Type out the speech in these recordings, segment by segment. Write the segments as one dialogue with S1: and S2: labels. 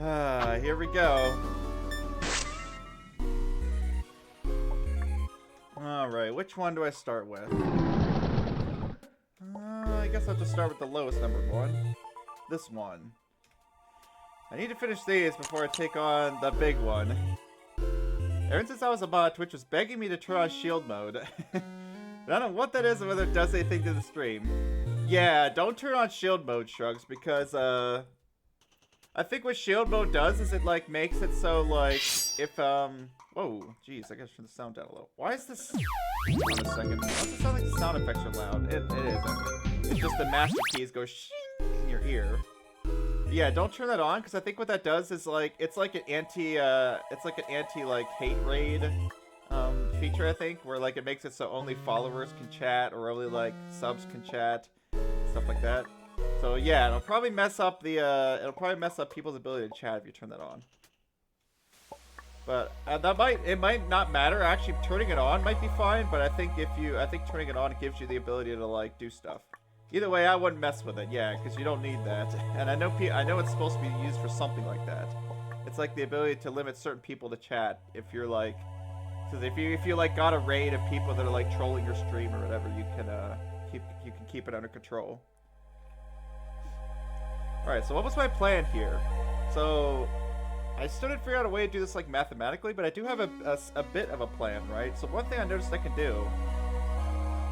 S1: Here we go. Alright, which one do I start with? I guess I'll just start with the lowest number one. This one. I need to finish these before I take on the big one. Ever since I was a bot, Twitch was begging me to turn on shield mode. But I don't know what that is or whether it does anything to the stream. Yeah, don't turn on shield mode, Shrugs, because, I think what shield mode does is it, like, makes it so, like, if, whoa, jeez, I gotta turn the sound down a little. Why is this... Hold on a second. Why does it sound like the sound effects are loud? It isn't. It's just the master keys go shing in your ear. Yeah, don't turn that on, because I think what that does is, like, it's like an anti, like, hate raid, feature, I think, where, like, it makes it so only followers can chat, or only, like, subs can chat, stuff like that. So, yeah, it'll probably mess up the, people's ability to chat if you turn that on. But, it might not matter, actually, turning it on might be fine, but I think turning it on gives you the ability to, like, do stuff. Either way, I wouldn't mess with it, yeah, because you don't need that. And I know it's supposed to be used for something like that. It's like the ability to limit certain people to chat if you're like, because if you like got a raid of people that are like trolling your stream or whatever, you can keep it under control. All right, so what was my plan here? So I still didn't figure out a way to do this like mathematically, but I do have a bit of a plan, right? So one thing I noticed I can do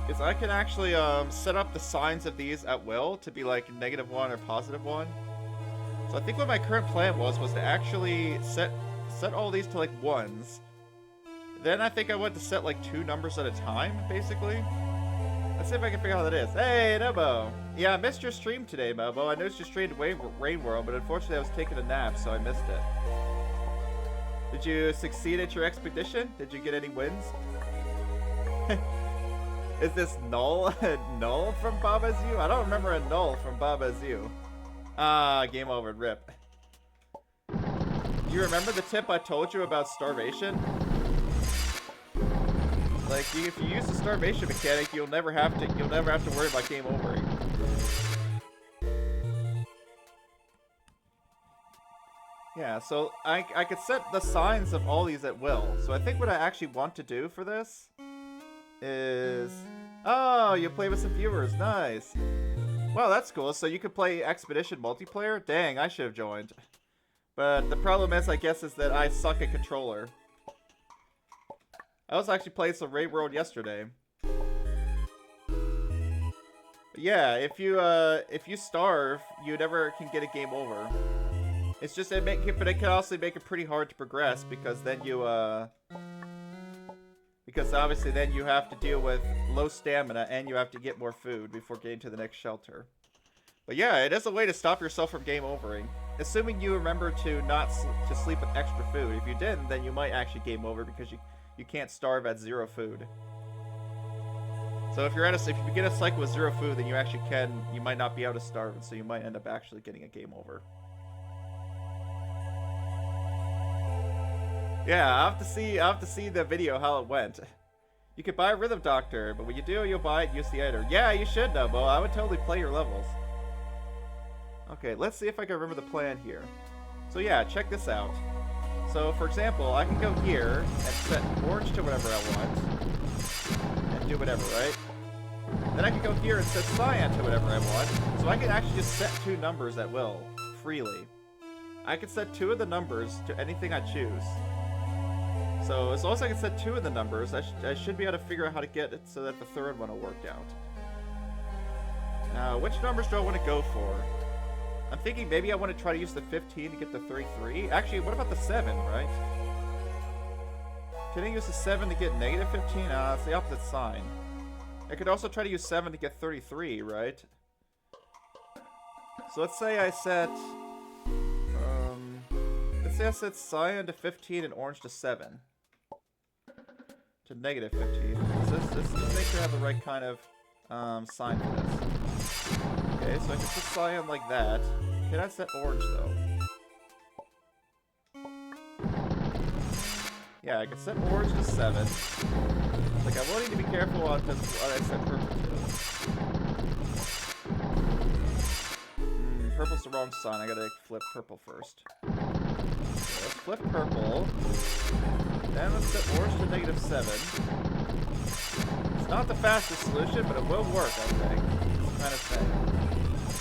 S1: is I can actually set up the signs of these at will to be like -1 or +1. So I think what my current plan was to actually set all these to like 1s. Then I think I went to set like 2 numbers at a time, basically. Let's see if I can figure out how that is. Hey, Nobo! Yeah, I missed your stream today, Mobo. I noticed you streamed Rain World, but unfortunately I was taking a nap, so I missed it. Did you succeed at your expedition? Did you get any wins? Is this null? Null from Baba's You? I don't remember a null from Baba's You. Ah, game over, rip. You remember the tip I told you about starvation? Like, if you use the starvation mechanic, you'll never have to worry about game overing. Yeah, so I could set the signs of all these at will. So I think what I actually want to do for this is... Oh, you play with some viewers. Nice. Wow, that's cool. So you could play Expedition multiplayer? Dang, I should have joined. But the problem is, I guess, is that I suck at controller. I was actually playing some Raid World yesterday. But yeah, if you starve, you never can get a game over. It's just but it can also make it pretty hard to progress because then because obviously then you have to deal with low stamina and you have to get more food before getting to the next shelter. But yeah, it is a way to stop yourself from game overing. Assuming you remember to not to sleep with extra food. If you didn't, then you might actually game over because you can't starve at 0 food. So if you begin a cycle with 0 food, then you might not be able to starve, and so you might end up actually getting a game over. Yeah, I'll have to see the video how it went. You could buy a Rhythm Doctor, but when you do, you'll buy it and use the item. Yeah, you should, Nobo. I would totally play your levels. Okay, let's see if I can remember the plan here. So yeah, check this out. So, for example, I can go here and set orange to whatever I want. And do whatever, right? Then I can go here and set cyan to whatever I want. So I can actually just set 2 numbers at will, freely. I can set 2 of the numbers to anything I choose. So, as long as I can set 2 of the numbers, I should be able to figure out how to get it so that the 3rd one will work out. Now, which numbers do I want to go for? I'm thinking maybe I want to try to use the 15 to get the 33. Actually, what about the 7, right? Can I use the 7 to get -15? It's the opposite sign. I could also try to use 7 to get 33, right? So let's say I set... let's say I set cyan to 15 and orange to 7. To -15. Let's make sure I have the right kind of sign for this. Okay, so I can set cyan like that. Can I set orange, though? Yeah, I can set orange to 7. Like, I will need to be careful on what I set purple to. Purple's the wrong sign. I gotta flip purple first. flip purple. Then let's set orange to -7. It's not the fastest solution, but it will work, I think. This kind of thing.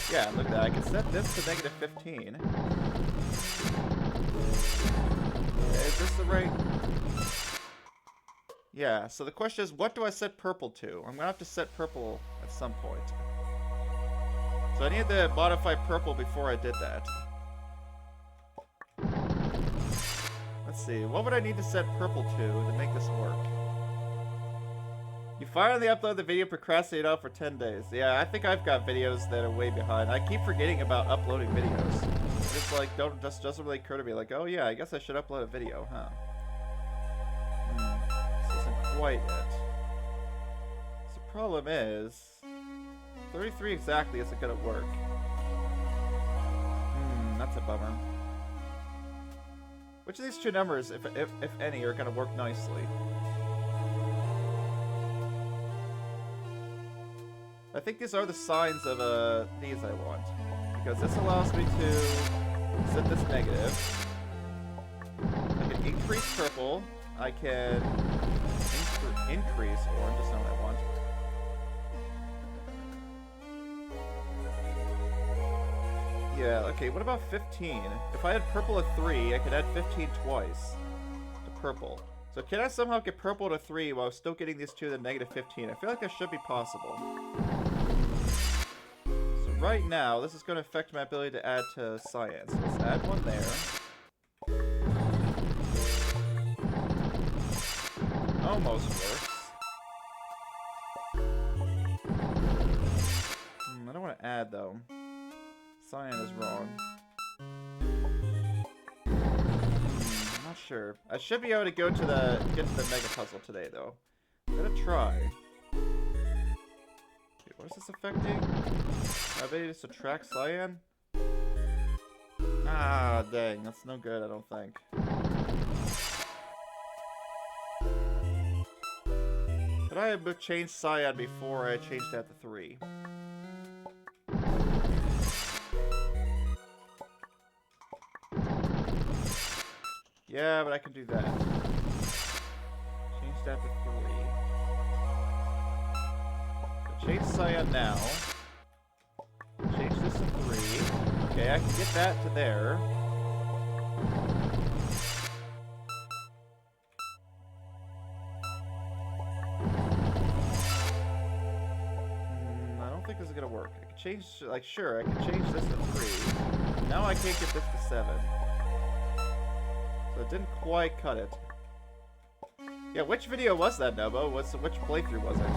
S1: Yeah, look at that. I can set this to -15. Okay, is this the right... Yeah, so the question is, what do I set purple to? I'm gonna have to set purple at some point. So I needed to modify purple before I did that. Let's see, what would I need to set purple to make this work? You finally upload the video, procrastinate out for 10 days. Yeah, I think I've got videos that are way behind. I keep forgetting about uploading videos. It's like, just doesn't really occur to me, like, oh yeah, I guess I should upload a video, huh? This isn't quite it. So the problem is, 33 exactly isn't gonna work. That's a bummer. Which of these two numbers, if any, are gonna work nicely? I think these are the signs of these I want. Because this allows me to set this negative. I can increase purple. I can increase orange, that's not what I want. Yeah, okay, what about 15? If I had purple at 3, I could add 15 twice to purple. So can I somehow get purple to 3 while still getting these two to -15? I feel like that should be possible. So right now, this is going to affect my ability to add to cyan. So let's add one there. Almost works. I don't want to add, though. Cyan is wrong. I'm not sure. I should be able to get to the mega puzzle today, though. I'm gonna try. Okay, what is this affecting? My ability to subtract cyan? Ah, dang, that's no good, I don't think. Could I have changed cyan before I changed that to 3? Yeah, but I can do that. Change that to 3. So change cyan now. Change this to 3. Okay, I can get that to there. I don't think this is gonna work. I can change, like, sure, I can change this to 3. Now I can't get this to 7. So it didn't quite cut it. Yeah, which video was that, Nobo? Which playthrough was it?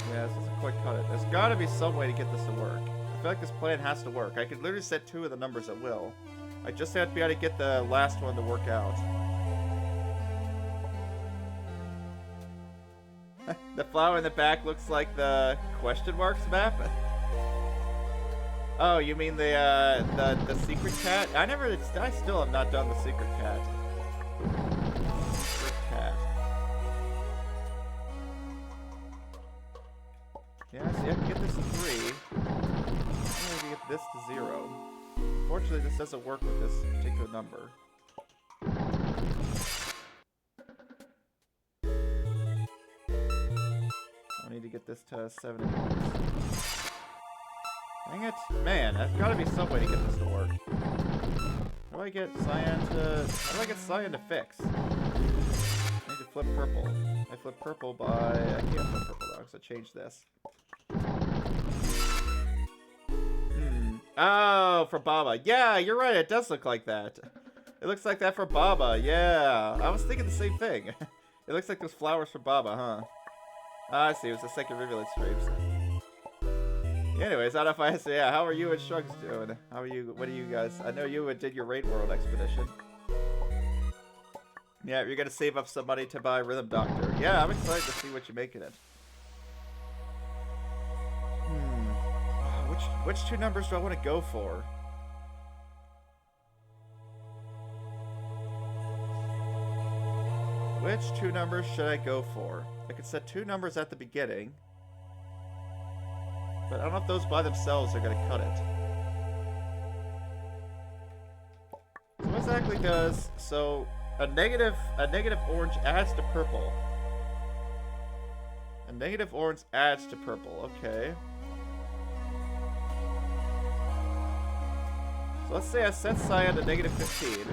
S1: Yeah, this doesn't quite cut it. There's gotta be some way to get this to work. I feel like this plan has to work. I could literally set 2 of the numbers at will. I just have to be able to get the last one to work out. The flower in the back looks like the question marks map. Oh, you mean the secret cat? I still have not done the secret cat. Secret cat. Yeah, see, I can get this to 3. Maybe get this to 0. Unfortunately, this doesn't work with this particular number. I need to get this to 7 anyways. Dang it. Man, there's gotta be some way to get this to work. How do I get cyan to... How do I get cyan to fix? I need to flip purple. I flip purple by... I can't flip purple though, because I changed this. Oh, for Baba. Yeah, you're right, it does look like that. It looks like that for Baba, yeah. I was thinking the same thing. It looks like those flowers for Baba, huh? I see, it was the second Rivulet streams. Anyways, I don't know if I say, yeah, how are you and Shrugs doing? How are you, what are you guys? I know you did your Raid World expedition. Yeah, you're gonna save up some money to buy Rhythm Doctor. Yeah, I'm excited to see what you make in it. Which 2 numbers do I want to go for? Which 2 numbers should I go for? I could set 2 numbers at the beginning. But I don't know if those by themselves are gonna cut it. So what exactly does... So, a negative orange adds to purple. A negative orange adds to purple, okay. So let's say I set cyan to negative 15.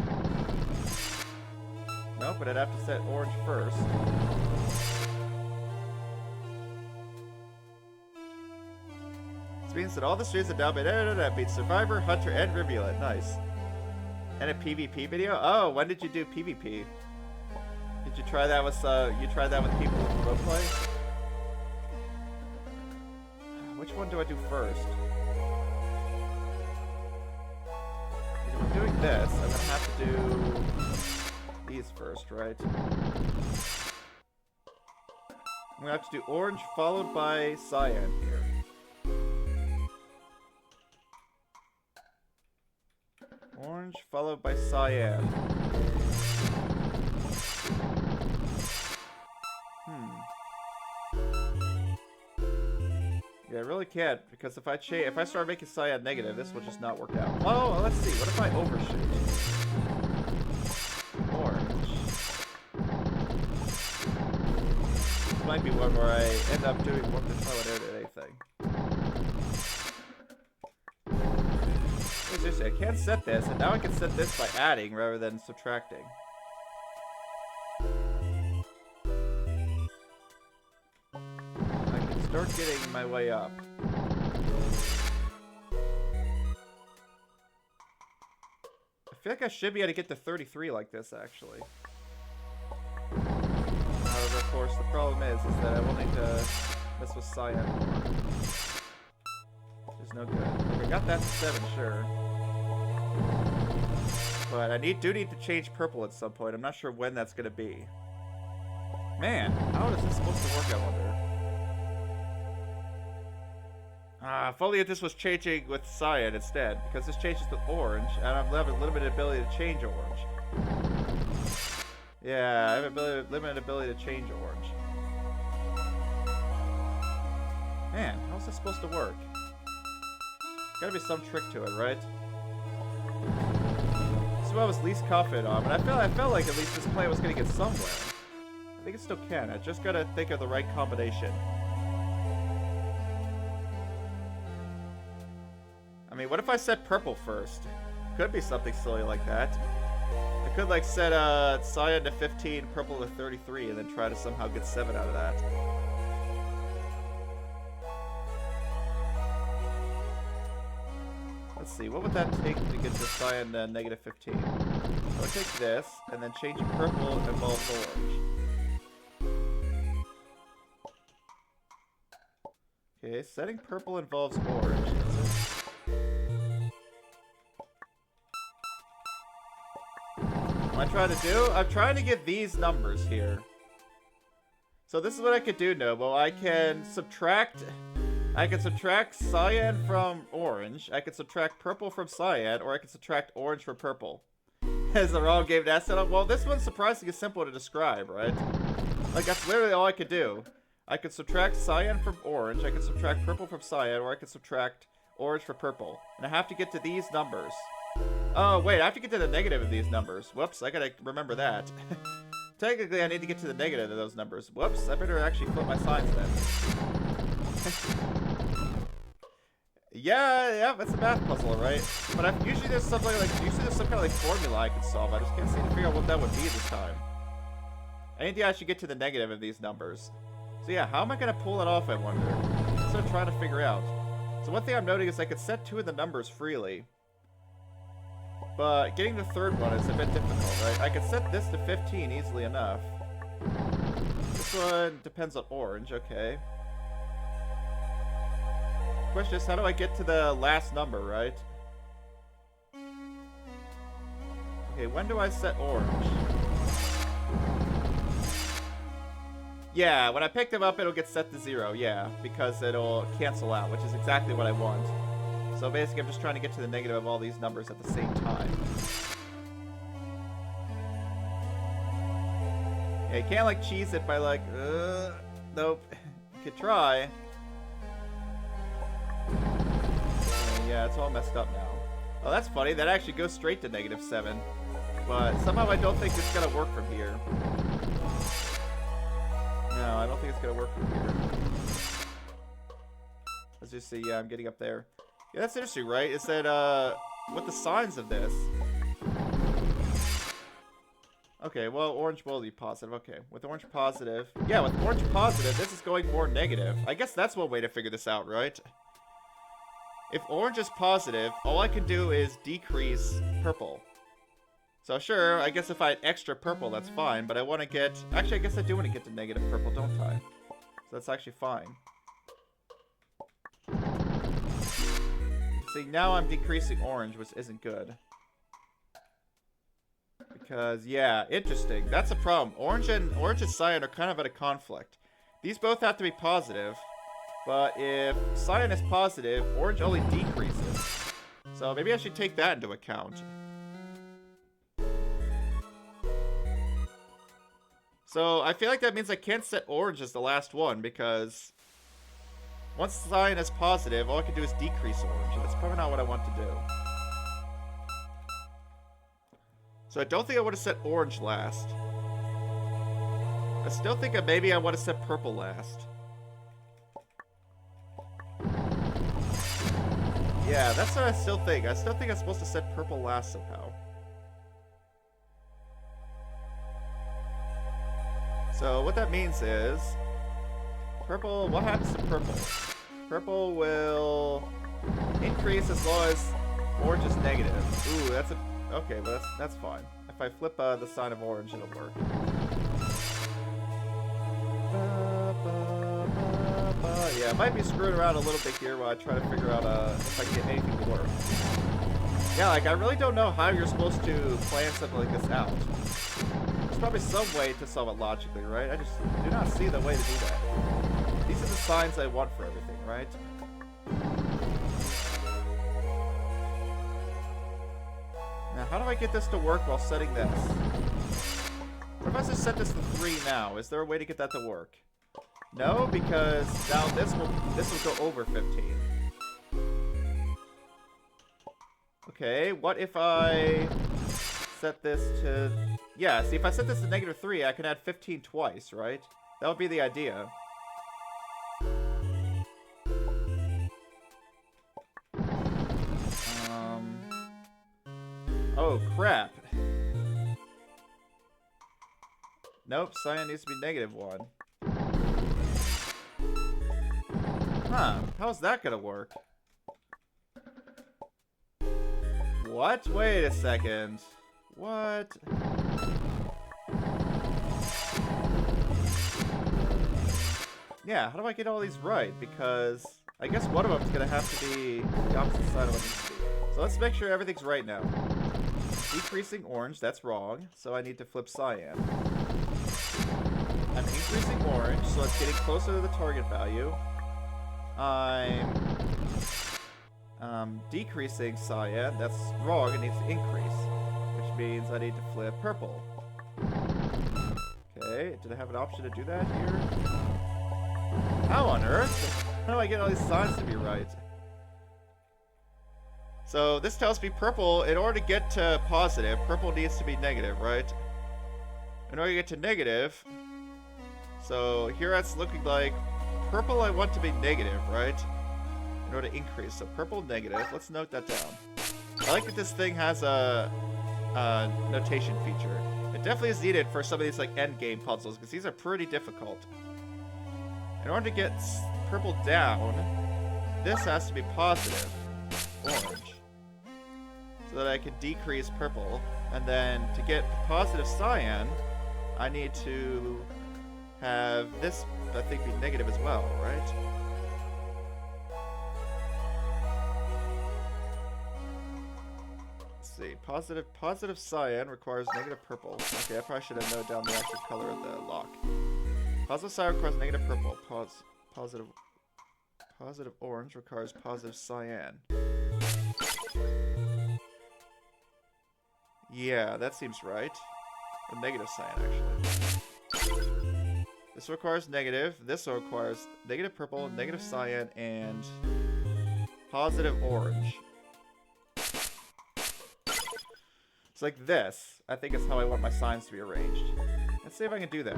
S1: Nope, but I'd have to set orange first. This means that all the streams are down by beat Survivor, Hunter, and Rivulet. Nice. And a PvP video? Oh, when did you do PvP? Did you try that with people with roleplay? Which one do I do first? If I'm doing this, I'm gonna have to do these first, right? I'm gonna have to do orange followed by cyan here. Orange followed by cyan. Yeah, I really can't, because if I start making cyan negative, this will just not work out. Oh, let's see. What if I overshoot? Orange. This might be one where I end up doing more than anything. Seriously, I can't set this, and now I can set this by adding rather than subtracting. Start getting my way up. I feel like I should be able to get to 33 like this, actually. However, of course, the problem is that I will need to mess with cyan more. There's no good. Like, I got that to 7, sure. But I do need to change purple at some point. I'm not sure when that's going to be. Man, how is this supposed to work, I wonder? If only this was changing with cyan instead, because this changes with orange, and I have a limited ability to change orange. Yeah, I have a limited ability to change orange. Man, how's this supposed to work? Gotta be some trick to it, right? This is what I was least confident on, but I felt like at least this play was gonna get somewhere. I think it still can. I just gotta think of the right combination. I mean, what if I set purple first? Could be something silly like that. I could, like, set cyan to 15, purple to 33, and then try to somehow get 7 out of that. Let's see, what would that take to get the cyan to negative 15? I would take this, and then changing purple involves orange. Okay, setting purple involves orange. What am I trying to do? I'm trying to get these numbers here. So this is what I could do, Noble. I can subtract cyan from orange. I can subtract purple from cyan, or I can subtract orange from purple. Is the wrong game to set up? Well, this one's surprisingly simple to describe, right? Like, that's literally all I could do. I could subtract cyan from orange, I could subtract purple from cyan, or I could subtract orange from purple. And I have to get to these numbers. Oh, wait, I have to get to the negative of these numbers. Whoops, I gotta remember that. Technically, I need to get to the negative of those numbers. Whoops, I better actually flip my signs then. Yeah, it's a math puzzle, right? But usually there's some kind of like formula I can solve. I just can't seem to figure out what that would be this time. I think I should get to the negative of these numbers. So yeah, how am I gonna pull it off, I wonder? That's what I'm trying to figure out. So one thing I'm noting is I could set 2 of the numbers freely. But getting the third one is a bit difficult, right? I could set this to 15 easily enough. This one depends on orange, okay. Question is, how do I get to the last number, right? Okay, when do I set orange? Yeah, when I pick them up, it'll get set to 0, yeah, because it'll cancel out, which is exactly what I want. So basically, I'm just trying to get to the negative of all these numbers at the same time. Yeah, you can't, like, cheese it by, like, nope. You could try. Yeah, it's all messed up now. Oh, that's funny. That actually goes straight to -7. But somehow I don't think it's gonna work from here. No, I don't think it's gonna work from here. Let's just see. Yeah, I'm getting up there. Yeah, that's interesting, right? Is that, what the signs of this? Okay, well, orange will be positive. Okay, with orange positive. Yeah, with orange positive, this is going more negative. I guess that's one way to figure this out, right? If orange is positive, all I can do is decrease purple. So sure, I guess if I had extra purple, that's fine, but I want to get... Actually, I guess I do want to get to negative purple, don't I? So that's actually fine. See, now I'm decreasing orange, which isn't good. Because, yeah, interesting. That's a problem. Orange and cyan are kind of at a conflict. These both have to be positive, but if cyan is positive, orange only decreases. So maybe I should take that into account. So I feel like that means I can't set orange as the last one, because once cyan is positive, all I can do is decrease orange, and that's probably not what I want to do. So I don't think I want to set orange last. I still think that maybe I want to set purple last. Yeah, that's what I still think. I still think I'm supposed to set purple last somehow. So what that means is... Purple, what happens to purple? Purple will increase as long as orange is negative. Ooh, that's a... Okay, but that's fine. If I flip the sign of orange, it'll work. Yeah, I might be screwing around a little bit here while I try to figure out if I can get anything to work. Yeah, like, I really don't know how you're supposed to plan something like this out. There's probably some way to solve it logically, right? I just do not see the way to do that. These are the signs I want for everything, right? Now, how do I get this to work while setting this? What if I just set this to 3 now? Is there a way to get that to work? No, because now this will go over 15. Okay, what if I set this to... Yeah, see, if I set this to -3, I can add 15 twice, right? That would be the idea. Oh, crap. Nope, cyan needs to be -1. Huh, how's that gonna work? What? Wait a second. What? Yeah, how do I get all these right? Because I guess one of them is gonna have to be the opposite side of what it needs to be. So let's make sure everything's right now. Decreasing orange, that's wrong, so I need to flip cyan. I'm increasing orange, so it's getting closer to the target value. I'm decreasing cyan, that's wrong, it needs to increase. Which means I need to flip purple. Okay, did I have an option to do that here? How on earth? How do I get all these signs to be right? So this tells me purple, in order to get to positive, purple needs to be negative, right? In order to get to negative, so here it's looking like purple I want to be negative, right? In order to increase, so purple negative, let's note that down. I like that this thing has a notation feature. It definitely is needed for some of these like end game puzzles, because these are pretty difficult. In order to get purple down, this has to be positive, orange. So that I can decrease purple, and then to get positive cyan, I need to have this, I think, be negative as well, right? Let's see, positive cyan requires negative purple. Okay, I probably should have noted down the actual color of the lock. Positive cyan requires negative purple. Positive orange requires positive cyan. Yeah, that seems right. Or negative cyan, actually. This requires negative. This requires negative purple, negative cyan, and positive orange. It's like this. I think is how I want my signs to be arranged. Let's see if I can do that.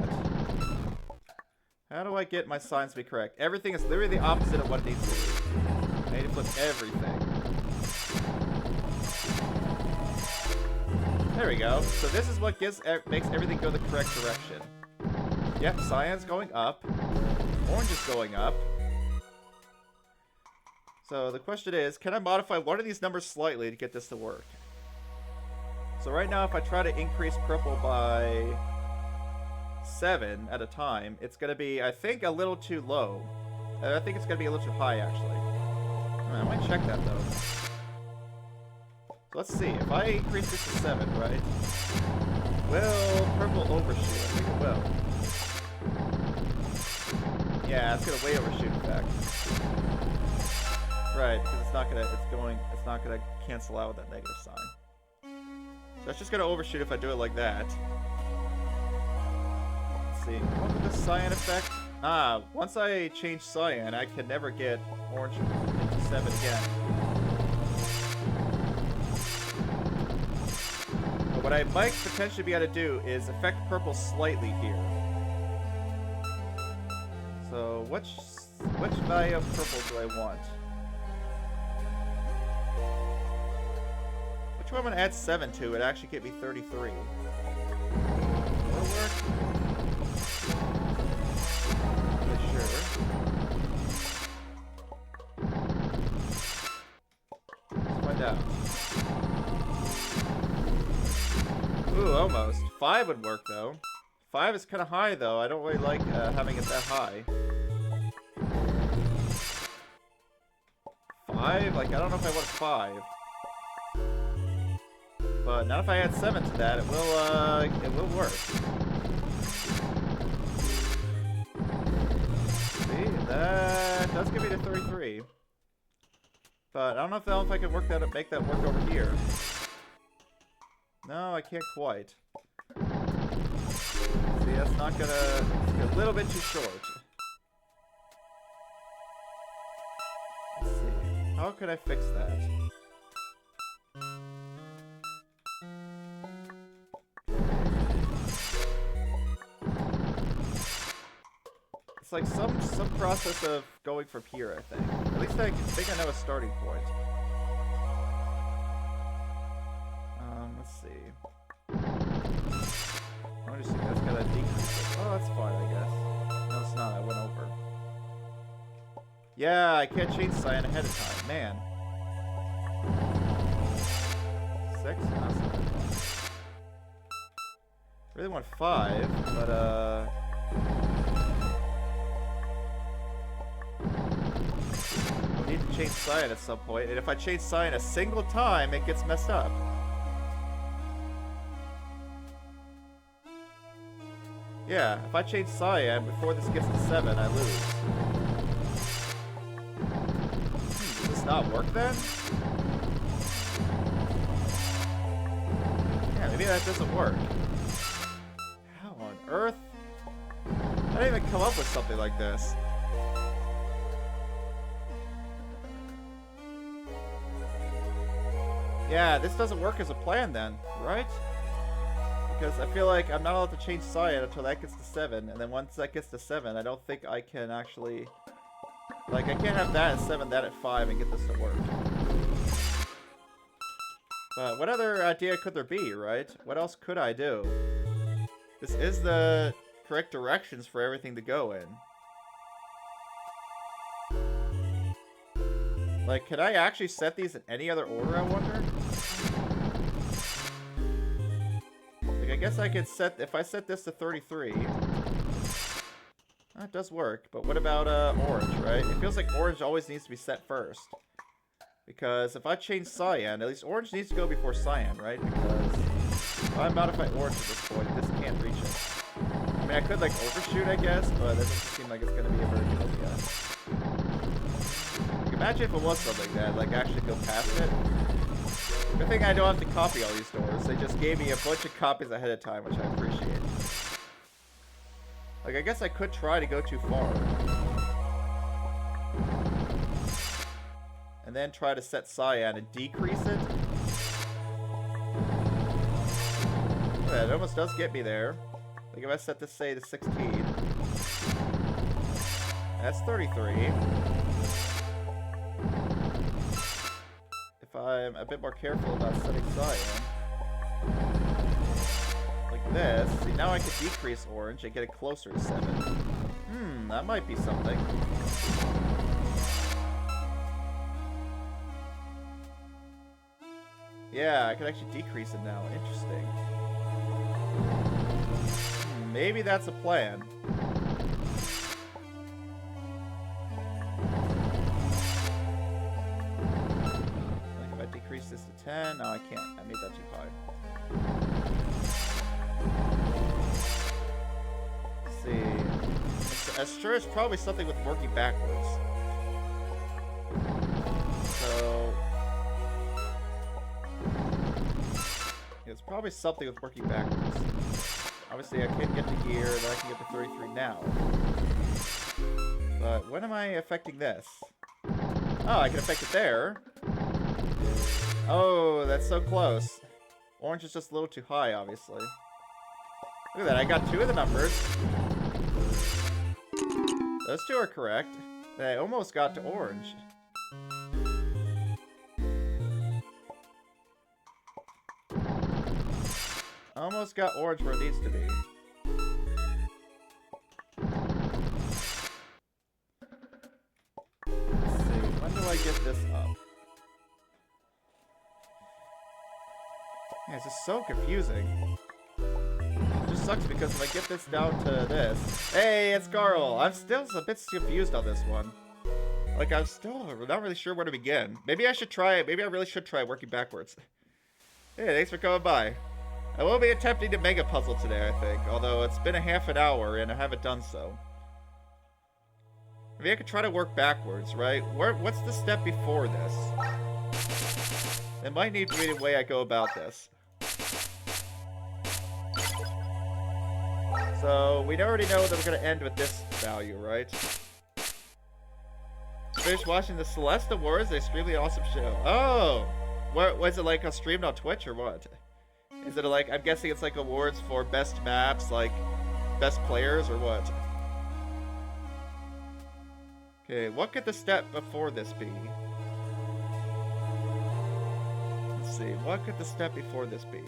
S1: How do I get my signs to be correct? Everything is literally the opposite of what it needs to be. I need to flip everything. There we go. So this is what makes everything go the correct direction. Yep, cyan's going up. Orange is going up. So the question is, can I modify one of these numbers slightly to get this to work? So right now, if I try to increase purple by 7 at a time, it's going to be, I think, a little too low. I think it's going to be a little too high, actually. I might check that, though. So let's see. If I increase this to 7, right? Will purple overshoot? I think it will. Yeah, it's going to way overshoot, in fact. Right, because it's not going to cancel out with that negative sign. So it's just going to overshoot if I do it like that. Let's see. What was the cyan effect? Ah, once I change cyan, I can never get orange into 7 again. But what I might potentially be able to do is affect purple slightly here. So which value of purple do I want? Which one I'm going to add 7 to? It actually get me 33. Will it work? Sure. Let's find out. Ooh, almost. 5 would work, though. 5 is kind of high, though. I don't really like having it that high. 5? Like, I don't know if I want 5. But now if I add 7 to that, it will work. See, that does give me the 33. But I don't know if I can make that work over here. No, I can't quite. See, that's not gonna... It's a little bit too short. Let's see. How could I fix that? It's like some process of going from here, I think. At least I think I know a starting point. Let's see. I want to see that's gonna decrease it. Oh, that's fine, I guess. No, it's not. I went over. Yeah, I can't change cyan ahead of time. Man. 6? No, 7. Really want 5, but need to change cyan at some point, and if I change cyan a single time, it gets messed up. Yeah, if I change cyan before this gets to 7, I lose. Does this not work then? Yeah, maybe that doesn't work. How on earth? I didn't even come up with something like this. Yeah, this doesn't work as a plan then, right? Because I feel like I'm not allowed to change cyan until that gets to 7, and then once that gets to 7, I don't think I can actually... Like, I can't have that at 7, that at 5, and get this to work. But what other idea could there be, right? What else could I do? This is the correct directions for everything to go in. Like, could I actually set these in any other order, I wonder? Like, I guess I could set... If I set this to 33... That does work, but what about orange, right? It feels like orange always needs to be set first. Because if I change cyan, at least orange needs to go before cyan, right? Because if I modify orange at this point, this can't reach it. I mean, I could, like, overshoot, I guess, but that doesn't seem like it's going to be a very good idea. Imagine if it was something that, like, actually go past it. Good thing I don't have to copy all these doors. They just gave me a bunch of copies ahead of time, which I appreciate. Like, I guess I could try to go too far. And then try to set cyan and decrease it. Yeah, it almost does get me there. Like if I set this, say, to 16. That's 33. If I'm a bit more careful about setting cyan. Like this. See, now I can decrease orange and get it closer to 7. That might be something. Yeah, I can actually decrease it now. Interesting. Maybe that's a plan. Like if I decrease this to 10, no, I can't. I made that too high. Let's see. I'm sure it's probably something with working backwards. So it's probably something with working backwards. Obviously, I can get to here, then I can get to 33 now. But when am I affecting this? Oh, I can affect it there. Oh, that's so close. Orange is just a little too high, obviously. Look at that, I got 2 of the numbers. Those 2 are correct. I almost got to orange. Almost got orange where it needs to be. Let's see, when do I get this up? Yeah, it's just so confusing. It just sucks because if I get this down to this... Hey, it's Carl! I'm still a bit confused on this one. Like, I'm still not really sure where to begin. Maybe I should try it. Maybe I really should try working backwards. Hey, thanks for coming by. I will be attempting to make a puzzle today, I think. Although it's been a half an hour and I haven't done so. Maybe I could try to work backwards, right? What's the step before this? It might need to be the way I go about this. So, we already know that we're going to end with this value, right? Finished watching the Celeste Awards, an extremely awesome show. Oh! Was it like a streamed on Twitch or what? Is it like, I'm guessing it's like awards for best maps, like best players or what? Okay, what could the step before this be? Let's see, what could the step before this be?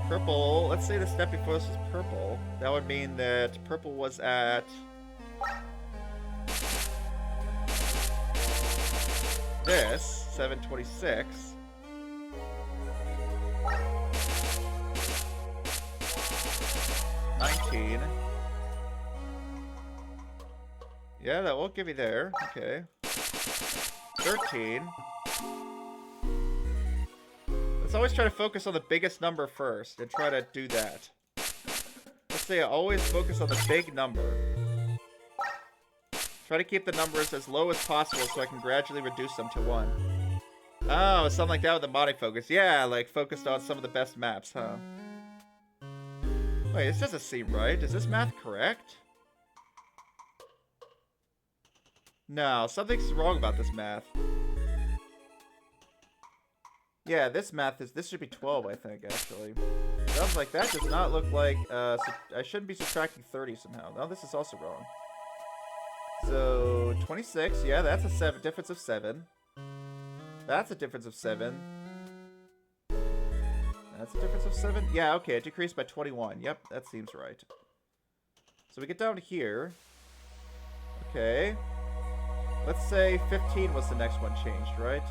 S1: Purple, let's say the step before this was purple. That would mean that purple was at... this, 726. $19. Yeah, that won't give me there. Okay. 13. Let's always try to focus on the biggest number first and try to do that. Let's say I always focus on the big number. Try to keep the numbers as low as possible so I can gradually reduce them to 1. Oh, something like that with the modding focus. Yeah, like focused on some of the best maps, huh? Wait, this doesn't seem right. Is this math correct? No, something's wrong about this math. Yeah, this should be 12, I think, actually. Sounds like that does not look like, I shouldn't be subtracting 30 somehow. No, this is also wrong. So, 26, yeah, that's a difference of 7. That's a difference of 7. That's a difference of 7? Yeah, okay, it decreased by 21. Yep, that seems right. So we get down to here. Okay. Let's say 15 was the next one changed, right?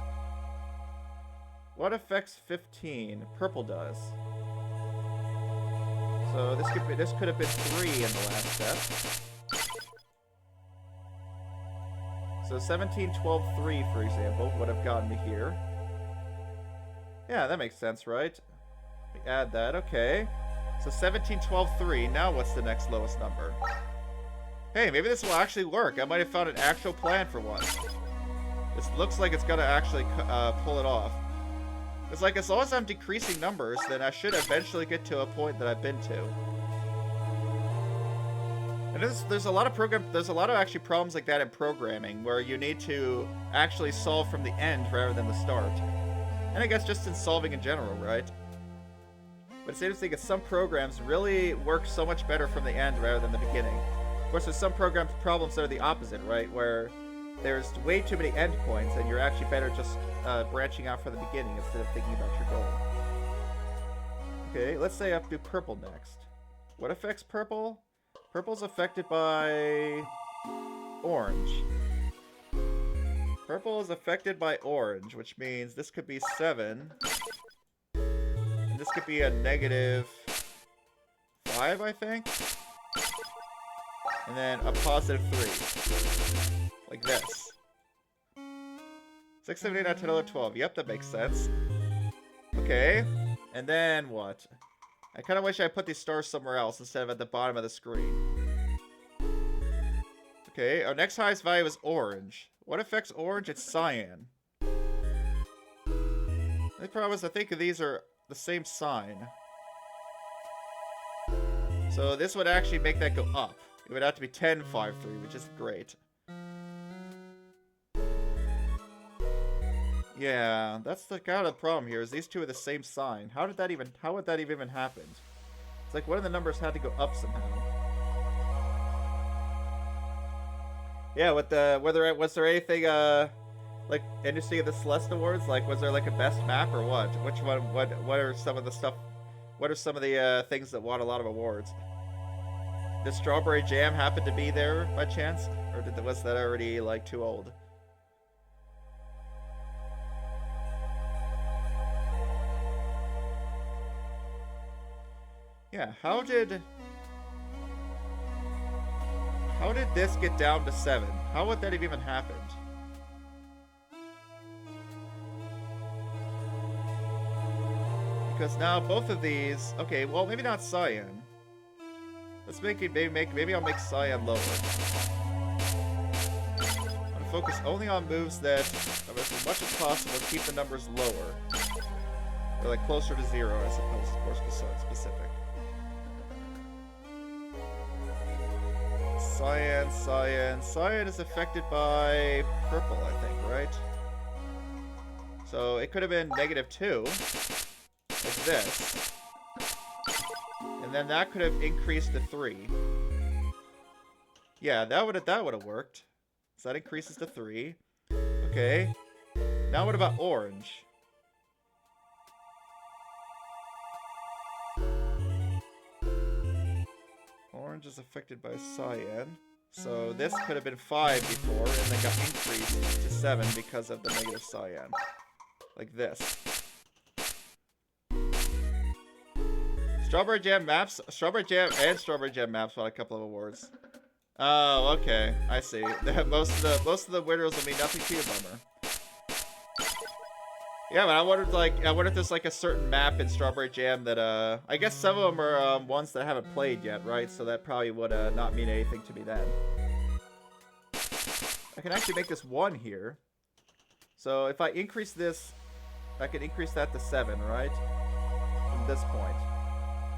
S1: What affects 15? Purple does. So this could have been 3 in the last step. So 17, 12, 3, for example, would have gotten me here. Yeah, that makes sense, right? We add that, okay. So 17, 12, 3. Now what's the next lowest number? Hey, maybe this will actually work. I might have found an actual plan for once. This looks like it's gonna actually pull it off. It's like, as long as I'm decreasing numbers, then I should eventually get to a point that I've been to. And there's a lot of actually problems like that in programming where you need to actually solve from the end rather than the start. And I guess just in solving in general, right? But it's interesting that some programs really work so much better from the end rather than the beginning. Of course, there's some problems that are the opposite, right? Where there's way too many endpoints and you're actually better just branching out from the beginning instead of thinking about your goal. Okay, let's say I do purple next. What affects purple? Purple's affected by orange. Purple is affected by orange, which means this could be 7. And this could be a -5, I think. And then a +3. Like this. 6, 7, 8, 9, 10, 11, 12. Yep, that makes sense. Okay. And then what? I kind of wish I put these stars somewhere else instead of at the bottom of the screen. Okay, our next highest value is orange. What affects orange? It's cyan. The problem is I think these are the same sign. So this would actually make that go up. It would have to be 10, 5, 3, which is great. Yeah, that's the kind of problem here, is these two are the same sign. How would that even happen? It's like one of the numbers had to go up somehow. Yeah, was there anything like interesting at the Celeste Awards? Like, was there like a best map or what? Which one? What are some of the stuff? What are some of the things that won a lot of awards? Did Strawberry Jam happen to be there by chance, or was that already like too old? Yeah, how did this get down to 7? How would that have even happened? Because now both of these, okay, well maybe not cyan. Let's make it maybe I'll make cyan lower. I'm gonna focus only on moves that, as much as possible, keep the numbers lower. Or like closer to 0 as opposed to more specific. Cyan is affected by purple, I think, right? So it could have been -2, like this. And then that could have increased to 3. Yeah, that would have worked. So that increases to 3. Okay. Now what about orange? Orange is affected by cyan. So this could have been 5 before, and then got increased to 7 because of the negative cyan. Like this. Strawberry Jam Maps won a couple of awards. Oh, okay. I see. Most of the winners will mean nothing to you, bummer. Yeah, but I wonder if there's like a certain map in Strawberry Jam that I guess some of them are ones that I haven't played yet, right? So that probably would not mean anything to me then. I can actually make this 1 here. So if I increase this, I can increase that to 7, right? From this point.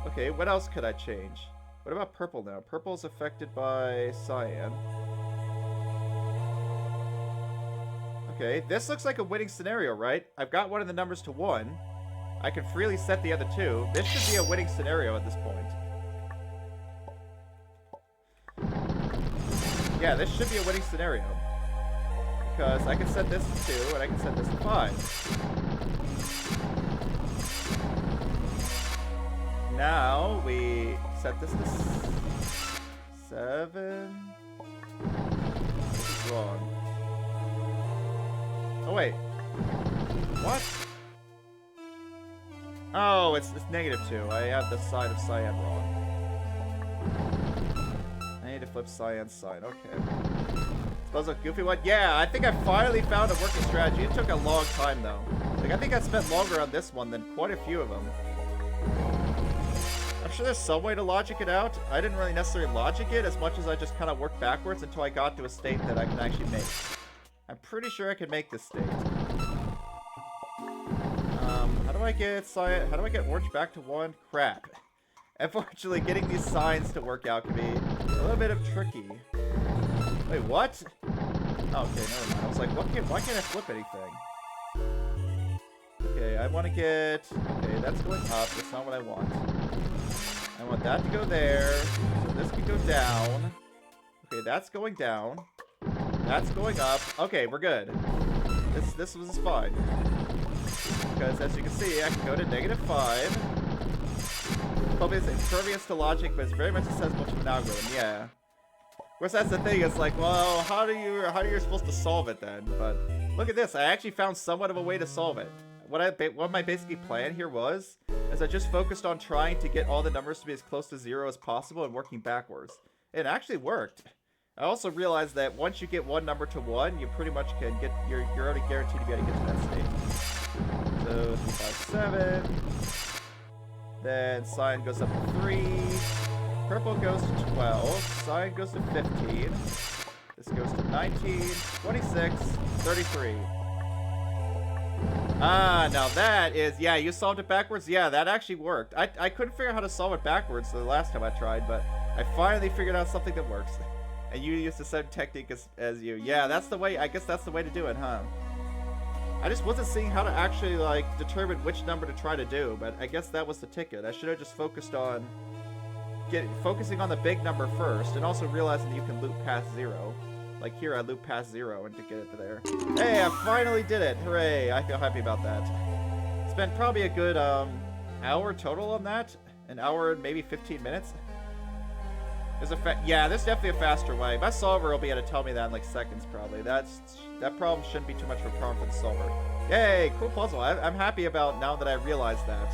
S1: Okay, what else could I change? What about purple now? Purple is affected by cyan. Okay, this looks like a winning scenario, right? I've got one of the numbers to 1. I can freely set the other 2. This should be a winning scenario at this point. Yeah, this should be a winning scenario. Because I can set this to 2, and I can set this to 5. Now, we set this to 7. This is wrong. Oh, wait. What? Oh, it's -2. I have the side of cyan wrong. I need to flip cyan's side. Okay. Suppose a goofy one? Yeah, I think I finally found a working strategy. It took a long time, though. Like, I think I spent longer on this one than quite a few of them. I'm sure there's some way to logic it out. I didn't really necessarily logic it as much as I just kind of worked backwards until I got to a state that I can actually make. I'm pretty sure I can make this state. How do I get cyan? How do I get orange back to 1? Crap. Unfortunately, getting these signs to work out can be a little bit of tricky. Wait, what? Oh, okay, never mind. I was like, why can't I flip anything? Okay, I want to get... Okay, that's going up. That's not what I want. I want that to go there. So this can go down. Okay, that's going down. That's going up. Okay, we're good. This was fine. Because as you can see, I can go to -5. Probably it's impervious to logic, but it's very much accessible to an algorithm. Yeah. Of course, that's the thing. It's like, well, how are you supposed to solve it then? But look at this. I actually found somewhat of a way to solve it. What my basically plan here was, is I just focused on trying to get all the numbers to be as close to 0 as possible and working backwards. It actually worked. I also realized that once you get one number to 1, you pretty much can get, you're already guaranteed to be able to get to that state. So 3, 5, 7. Then cyan goes up to 3. Purple goes to 12. Cyan goes to 15. This goes to 19, 26, 33. Ah, now that is, yeah, you solved it backwards? Yeah, that actually worked. I couldn't figure out how to solve it backwards the last time I tried, but I finally figured out something that works. And you used the same technique as you. Yeah, that's the way, I guess that's the way to do it, huh? I just wasn't seeing how to actually, like, determine which number to try to do, but I guess that was the ticket. I should have just focused on focusing on the big number first, and also realizing that you can loop past 0. Like here, I loop past 0 and to get it to there. Hey, I finally did it! Hooray! I feel happy about that. Spent probably a good hour total on that. An hour and maybe 15 minutes. Yeah, there's definitely a faster way. My solver will be able to tell me that in like seconds, probably. That problem shouldn't be too much of a problem for the solver. Yay, cool puzzle. I'm happy about now that I realized that.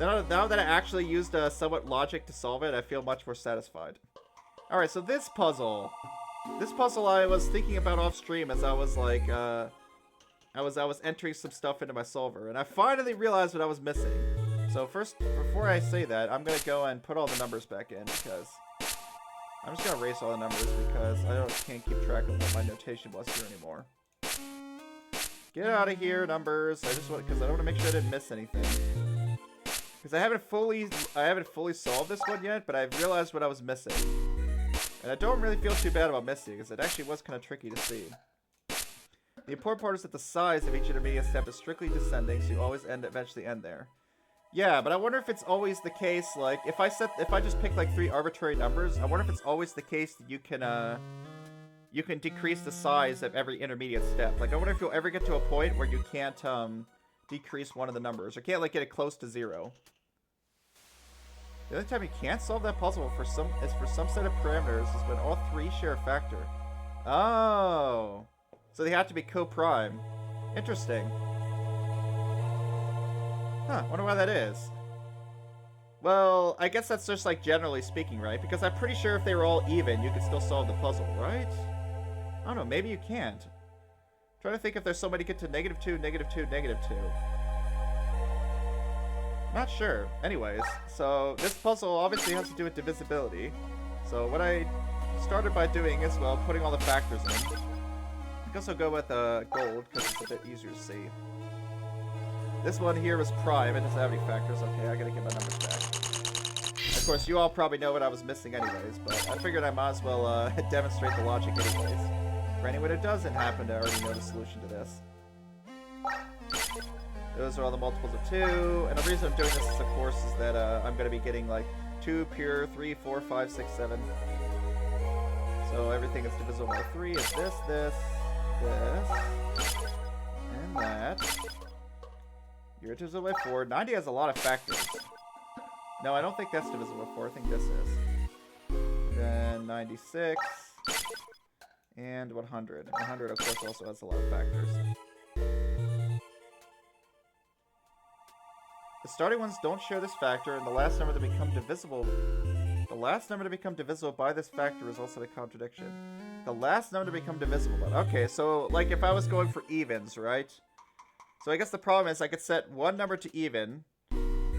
S1: Now that I actually used somewhat logic to solve it, I feel much more satisfied. All right, so this puzzle I was thinking about off stream as I was like, I was entering some stuff into my solver, and I finally realized what I was missing. So first, before I say that, I'm gonna go and put all the numbers back in because I'm just gonna erase all the numbers because can't keep track of what my notation was here anymore. Get out of here, numbers. Because I don't want to make sure I didn't miss anything. Because I haven't fully solved this one yet, but I've realized what I was missing. And I don't really feel too bad about missing, because it actually was kind of tricky to see. The important part is that the size of each intermediate step is strictly descending, so you always eventually end there. Yeah, but I wonder if it's always the case, like, if I just pick, like, 3 arbitrary numbers, I wonder if it's always the case that you can decrease the size of every intermediate step. Like, I wonder if you'll ever get to a point where you can't, decrease one of the numbers, or can't, like, get it close to 0. The only time you can't solve that puzzle is for some set of parameters is when all 3 share a factor. Oh. So they have to be co-prime. Interesting. Huh, wonder why that is. Well, I guess that's just like generally speaking, right? Because I'm pretty sure if they were all even, you could still solve the puzzle, right? I don't know, maybe you can't. I'm trying to think if there's some way to get to -2, -2, -2. Not sure. Anyways, so this puzzle obviously has to do with divisibility. So what I started by doing is, well, putting all the factors in. I guess I'll go with gold, because it's a bit easier to see. This one here was prime. It doesn't have any factors. Okay, I gotta get my numbers back. Of course, you all probably know what I was missing anyways, but I figured I might as well demonstrate the logic anyways. For anyone who doesn't happen to already know the solution to this. Those are all the multiples of 2, and the reason I'm doing this, is, of course, is that I'm going to be getting, like, 2 pure, 3, 4, 5, 6, 7. So everything that's divisible by 3 is this, and that. You're divisible by 4. 90 has a lot of factors. No, I don't think that's divisible by 4. I think this is. Then 96. And 100. 100, of course, also has a lot of factors. The starting ones don't share this factor, and the last number to become divisible... The last number to become divisible by this factor is also the contradiction. The last number to become divisible by... Okay, so, like, if I was going for evens, right? So I guess the problem is I could set one number to even.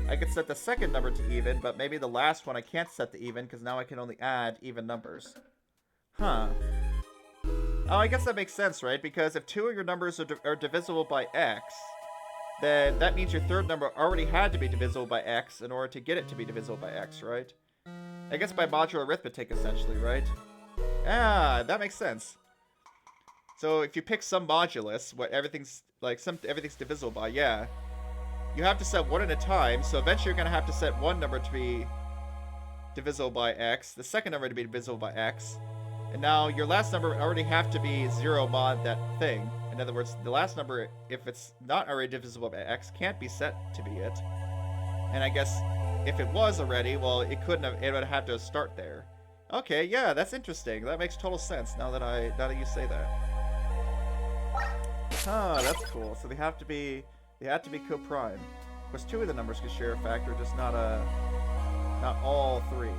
S1: I could set the second number to even, but maybe the last one I can't set to even, because now I can only add even numbers. Huh. Oh, I guess that makes sense, right? Because if 2 of your numbers are divisible by x... then that means your third number already had to be divisible by x in order to get it to be divisible by x, right? I guess by modular arithmetic, essentially, right? Ah, that makes sense. So if you pick some modulus, what everything's everything's divisible by, yeah, you have to set one at a time. So eventually you're gonna have to set one number to be divisible by x, the second number to be divisible by x, and now your last number would already have to be 0 mod that thing. In other words, the last number, if it's not already divisible by x, can't be set to be it. And I guess if it was already, well, it couldn't have. It would have to start there. Okay, yeah, that's interesting. That makes total sense now that you say that. Huh, that's cool. So they have to be co-prime. Of course, two of the numbers could share a factor, just not all three.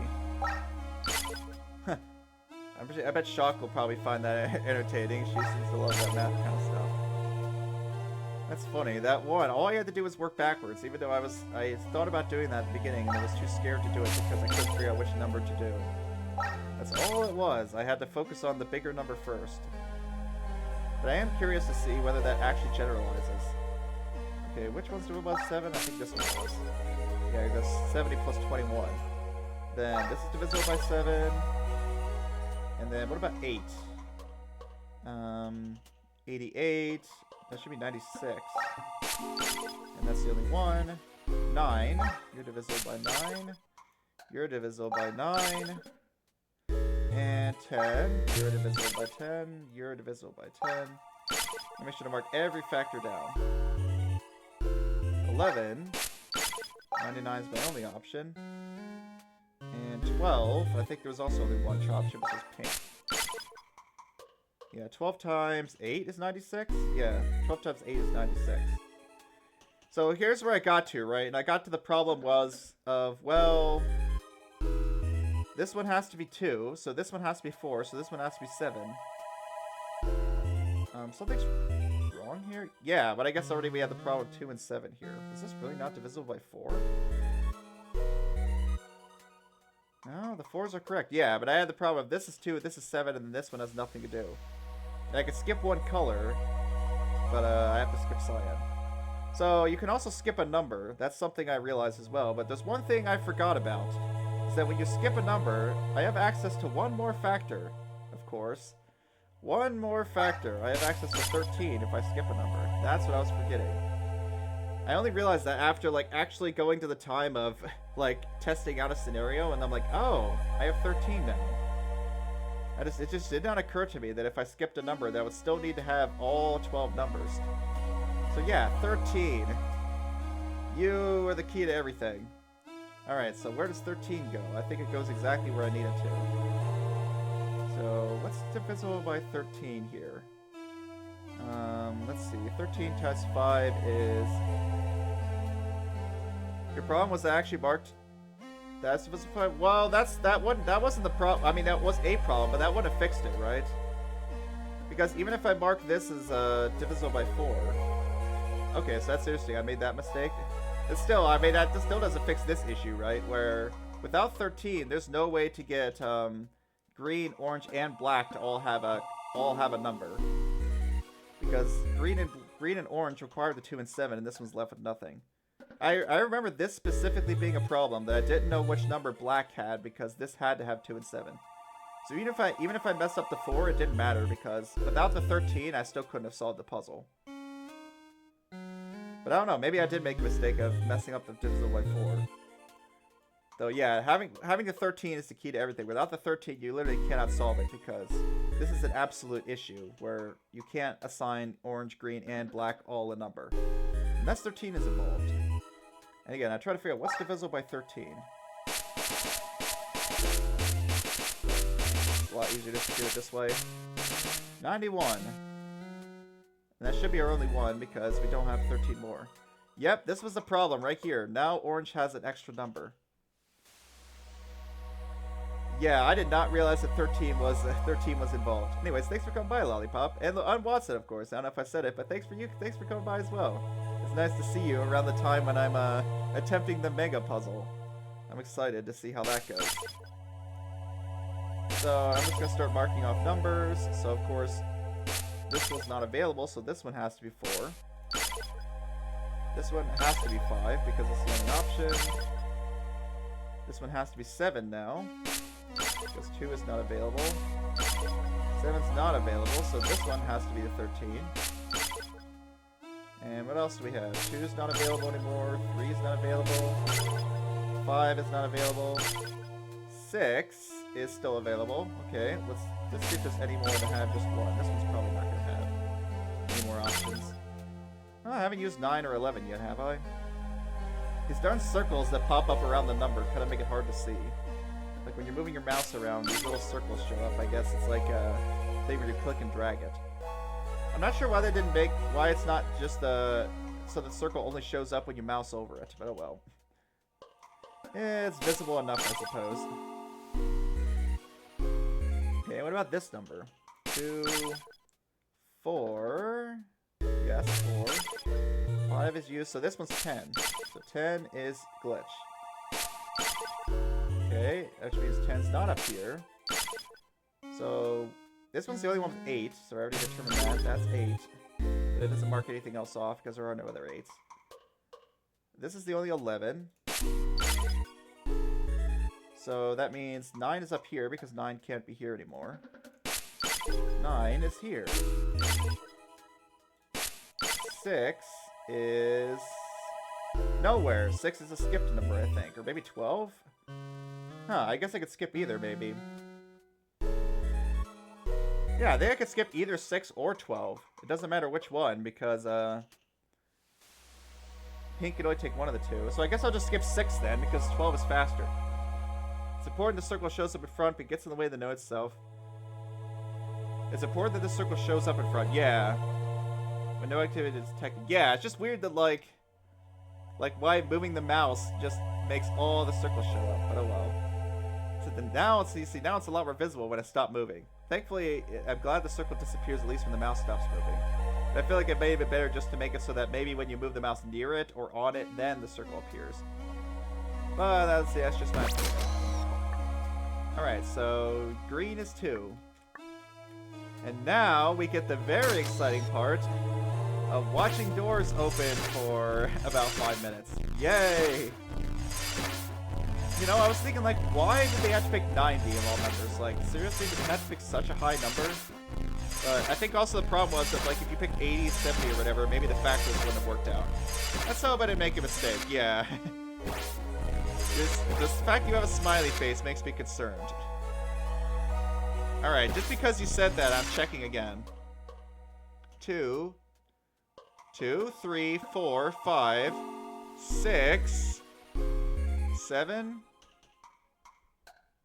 S1: Huh. I bet Shock will probably find that entertaining. She seems to love that math kind of stuff. That's funny. That one, all I had to do was work backwards, even though I thought about doing that at the beginning and I was too scared to do it because I couldn't figure out which number to do. That's all it was. I had to focus on the bigger number first. But I am curious to see whether that actually generalizes. Okay, which one's divisible by 7? I think this one was. Yeah, it goes 70 plus 21. Then this is divisible by 7. And then what about 8? 88. That should be 96. And that's the only one. 9. You're divisible by 9. You're divisible by 9. And 10. You're divisible by 10. You're divisible by 10. And make sure to mark every factor down. 11. 99 is my only option. And 12. I think there was also only one option, which is pink. Yeah, 12 times 8 is 96? Yeah, 12 times 8 is 96. So here's where I got to, right? And I got to the problem well, this one has to be 2, so this one has to be 4, so this one has to be 7. Something's wrong here? Yeah, but I guess already we have the problem of 2 and 7 here. Is this really not divisible by 4? No, the 4s are correct. Yeah, but I had the problem of this is 2, this is 7, and this one has nothing to do. And I could skip one color, but I have to skip cyan. So you can also skip a number. That's something I realized as well. But there's one thing I forgot about. Is that when you skip a number, I have access to one more factor, of course. One more factor. I have access to 13 if I skip a number. That's what I was forgetting. I only realized that after, like, actually going to the time of, like, testing out a scenario, and I'm like, oh, I have 13 now. It just did not occur to me that if I skipped a number, that I would still need to have all 12 numbers. So yeah, 13. You are the key to everything. Alright, so where does 13 go? I think it goes exactly where I need it to. So, what's divisible by 13 here? Let's see. 13 times 5 is... Your problem was I actually marked... That's divisible by... Well, that wasn't the problem. I mean, that was a problem, but that wouldn't have fixed it, right? Because even if I mark this as divisible by 4... Okay, so that's interesting. I made that mistake. But still, I mean, that still doesn't fix this issue, right? Where without 13, there's no way to get green, orange, and black to all have a number, because green and orange require the 2 and 7, and this one's left with nothing. I remember this specifically being a problem, that I didn't know which number black had because this had to have 2 and 7. So even if I messed up the 4, it didn't matter because without the 13, I still couldn't have solved the puzzle. But I don't know, maybe I did make a mistake of messing up the divisible by 4. Though yeah, having the 13 is the key to everything. Without the 13, you literally cannot solve it because this is an absolute issue where you can't assign orange, green, and black all a number. Unless 13 is involved. And again, I try to figure out what's divisible by 13. It's a lot easier just to do it this way. 91. And that should be our only one because we don't have 13 more. Yep, this was the problem right here. Now orange has an extra number. Yeah, I did not realize that 13 was involved. Anyways, thanks for coming by, Lollipop. And Watson, of course. I don't know if I said it, but thanks for coming by as well. It's nice to see you around the time when I'm attempting the mega puzzle. I'm excited to see how that goes. So I'm just gonna start marking off numbers. So of course, this was not available, so this one has to be 4. This one has to be 5 because it's the only option. This one has to be 7 now because 2 is not available. 7's not available, so this one has to be the 13. And what else do we have? 2 is not available anymore. 3 is not available. 5 is not available. 6 is still available. Okay, let's see if there's any more to have just one. This one's probably not going to have any more options. Oh, I haven't used 9 or 11 yet, have I? These darn circles that pop up around the number kind of make it hard to see. Like when you're moving your mouse around, these little circles show up. I guess it's like a thing where you click and drag it. I'm not sure why they didn't make, why it's not just so the circle only shows up when you mouse over it, but oh well. It's visible enough, I suppose. Okay, what about this number? 2, 4, yes, 4. 5 is used, so this one's 10. So 10 is glitch. Okay, which means 10's not up here. So this one's the only one with 8, so I already determined that. That's 8. But it doesn't mark anything else off because there are no other 8s. This is the only 11. So that means 9 is up here because 9 can't be here anymore. 9 is here. 6 is nowhere. 6 is a skipped number, I think. Or maybe 12? Huh, I guess I could skip either, maybe. Yeah, I think I could skip either 6 or 12. It doesn't matter which one, because, Pink can only take one of the two. So I guess I'll just skip 6 then, because 12 is faster. It's important the circle shows up in front, but gets in the way of the note itself. It's important that the circle shows up in front. Yeah. When no activity is detected. Yeah, it's just weird that, like why moving the mouse just makes all the circles show up. But oh well. So then now it's, you see, now it's a lot more visible when I stop moving. Thankfully, I'm glad the circle disappears at least when the mouse stops moving. But I feel like it may have been better just to make it so that maybe when you move the mouse near it or on it, then the circle appears. But that's just my opinion. Alright, so green is 2. And now we get the very exciting part of watching doors open for about 5 minutes. Yay! You know, I was thinking, like, why did they have to pick 90 of all numbers? Like, seriously, did they have to pick such a high number? But I think also the problem was that, like, if you pick 80, 70, or whatever, maybe the factors wouldn't have worked out. Let's hope I didn't make a mistake. Yeah. This fact you have a smiley face makes me concerned. Alright, just because you said that, I'm checking again. 2, 3, 4, 5, 6, 7.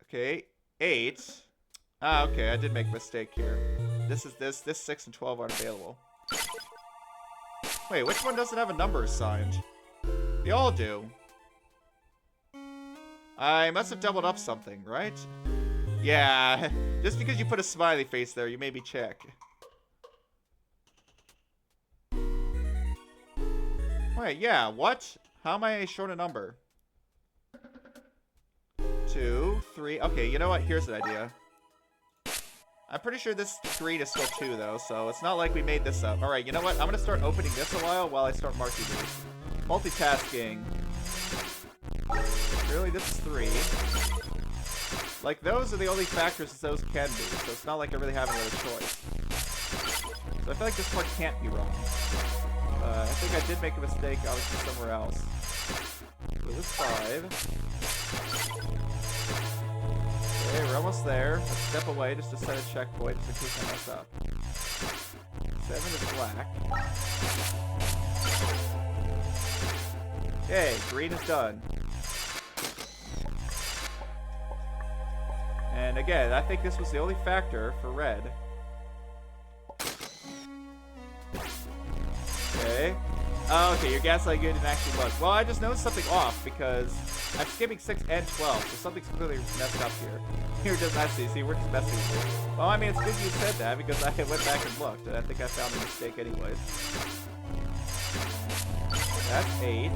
S1: Okay, 8. Ah, okay, I did make a mistake here. This 6 and 12 aren't available. Wait, which one doesn't have a number assigned? They all do. I must have doubled up something, right? Yeah, just because you put a smiley face there, you made me check. Wait, yeah, what? How am I short a number? 2, 3. Okay, you know what? Here's an idea. I'm pretty sure this green is still 2, though, so it's not like we made this up. Alright, you know what? I'm gonna start opening this a while I start marking these. Multitasking. Really, this is 3. Like, those are the only factors that those can be, so it's not like I really have another choice. So I feel like this part can't be wrong. I think I did make a mistake, obviously, somewhere else. So this is 5. Okay, we're almost there. Let's step away just to set a checkpoint just in case I mess up. 7 is black. Okay, green is done. And again, I think this was the only factor for red. Okay. Oh, okay, your gaslight good didn't actually look. Well, I just noticed something off because I'm skipping 6 and 12, so something's clearly messed up here. You're just messy. See, we're just messing with it. Well, I mean, it's good you said that because I went back and looked, and I think I found a mistake anyways. That's 8.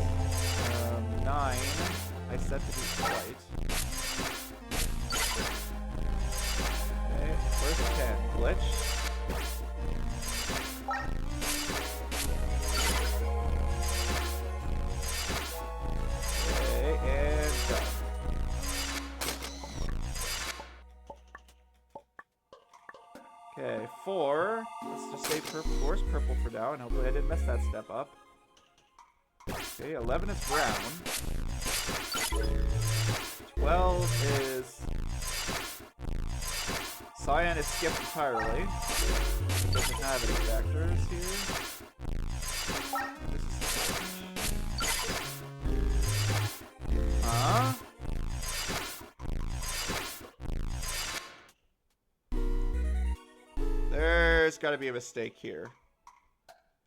S1: 9. I set to be white. Okay, where's the 10? Glitch. Okay, 4. Let's just say purple. 4 is purple for now, and hopefully I didn't mess that step up. Okay, 11 is brown. 12 is... Cyan is skipped entirely. Doesn't have any factors here. Huh? There's gotta be a mistake here.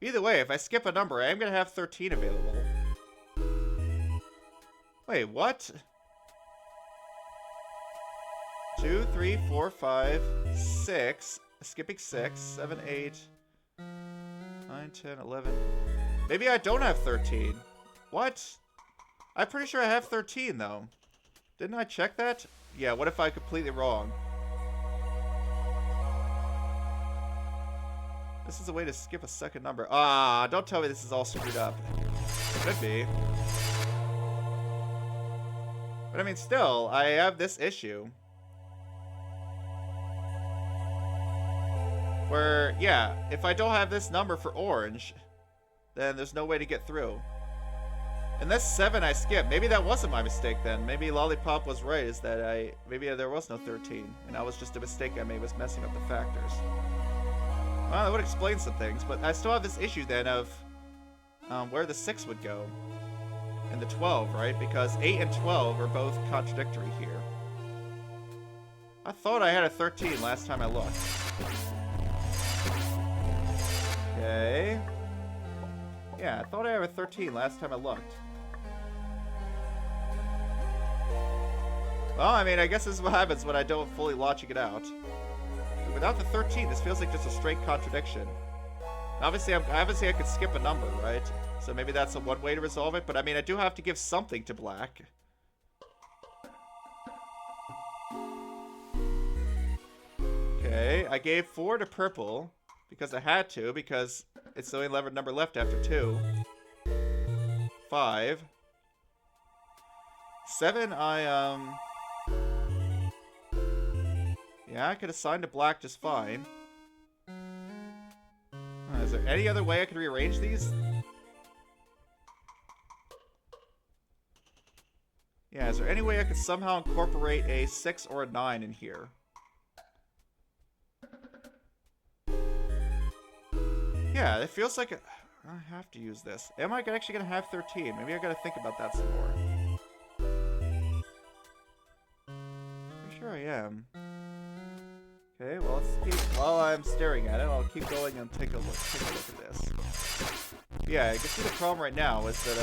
S1: Either way, if I skip a number, I am gonna have 13 available. Wait, what? 2, 3, 4, 5, 6. Skipping 6, 7, 8, 9, 10, 11. Maybe I don't have 13. What? I'm pretty sure I have 13, though. Didn't I check that? Yeah, what if I'm completely wrong? This is a way to skip a second number. Ah, don't tell me this is all screwed up. Could be. But I mean, still, I have this issue. Where, yeah, if I don't have this number for orange, then there's no way to get through. And this 7 I skipped. Maybe that wasn't my mistake then. Maybe Lollipop was right, is that maybe there was no 13. And that was just a mistake I made, was messing up the factors. Well, that would explain some things, but I still have this issue then of where the 6 would go. And the 12, right? Because 8 and 12 are both contradictory here. I thought I had a 13 last time I looked. Okay. Yeah, I thought I had a 13 last time I looked. Well, I mean, I guess this is what happens when I don't fully logic it out. But without the 13, this feels like just a straight contradiction. Obviously, I could skip a number, right? So maybe that's one way to resolve it. But I mean, I do have to give something to black. Okay, I gave 4 to purple because I had to, because it's the only number left after 2. 5. 7, yeah, I could assign to black just fine. Is there any other way I could rearrange these? Yeah, is there any way I could somehow incorporate a 6 or a 9 in here? Yeah, it feels like I have to use this. Am I actually going to have 13? Maybe I got to think about that some more. Pretty sure I am. Okay, well, let's keep, while I'm staring at it, I'll keep going and take a look at this. Yeah, you can see the problem right now is that,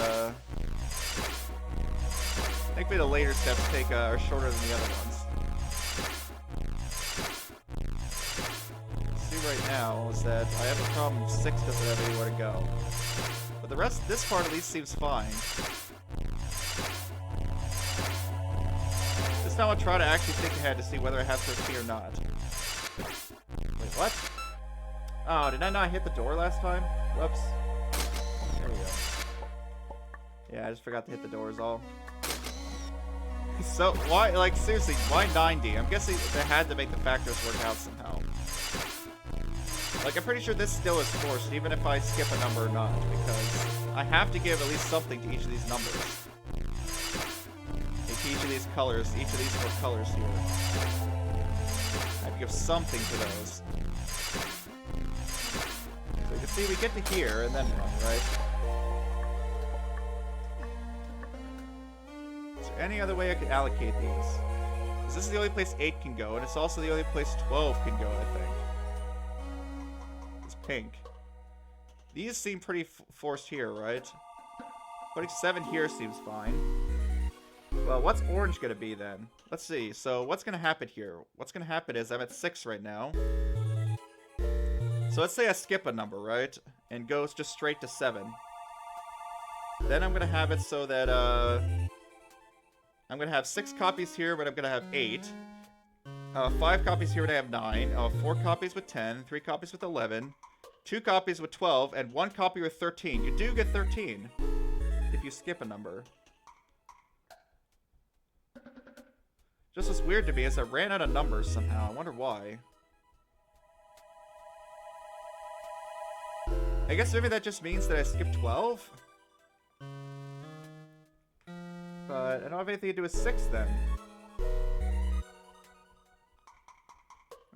S1: I think maybe the later steps are shorter than the other ones. See right now is that I have a problem 6 doesn't have anywhere to go. But the rest, this part at least seems fine. This time I'll try to actually think ahead to see whether I have 13 or not. Wait, what? Oh, did I not hit the door last time? Whoops. There we go. Yeah, I just forgot to hit the door is all. So, why, like, seriously, why 90? I'm guessing they had to make the factors work out somehow. Like, I'm pretty sure this still is forced, even if I skip a number or not, because I have to give at least something to each of these numbers. To each of these colors, each of these 4 colors here. I have to give something to those. So you can see we get to here, and then what, right? Is there any other way I could allocate these? Because this is the only place 8 can go, and it's also the only place 12 can go, I think. It's pink. These seem pretty forced here, right? Putting 7 here seems fine. Well, what's orange gonna be then? Let's see. So what's gonna happen here? What's gonna happen is I'm at 6 right now. So let's say I skip a number, right? And goes just straight to 7. Then I'm gonna have it so that I'm gonna have 6 copies here, but I'm gonna have 8. 5 copies here, but I have 9. 4 copies with 10. 3 copies with 11. 2 copies with 12, and 1 copy with 13. You do get 13 if you skip a number. Just what's weird to me is I ran out of numbers somehow. I wonder why. I guess maybe that just means that I skipped 12? But I don't have anything to do with 6 then.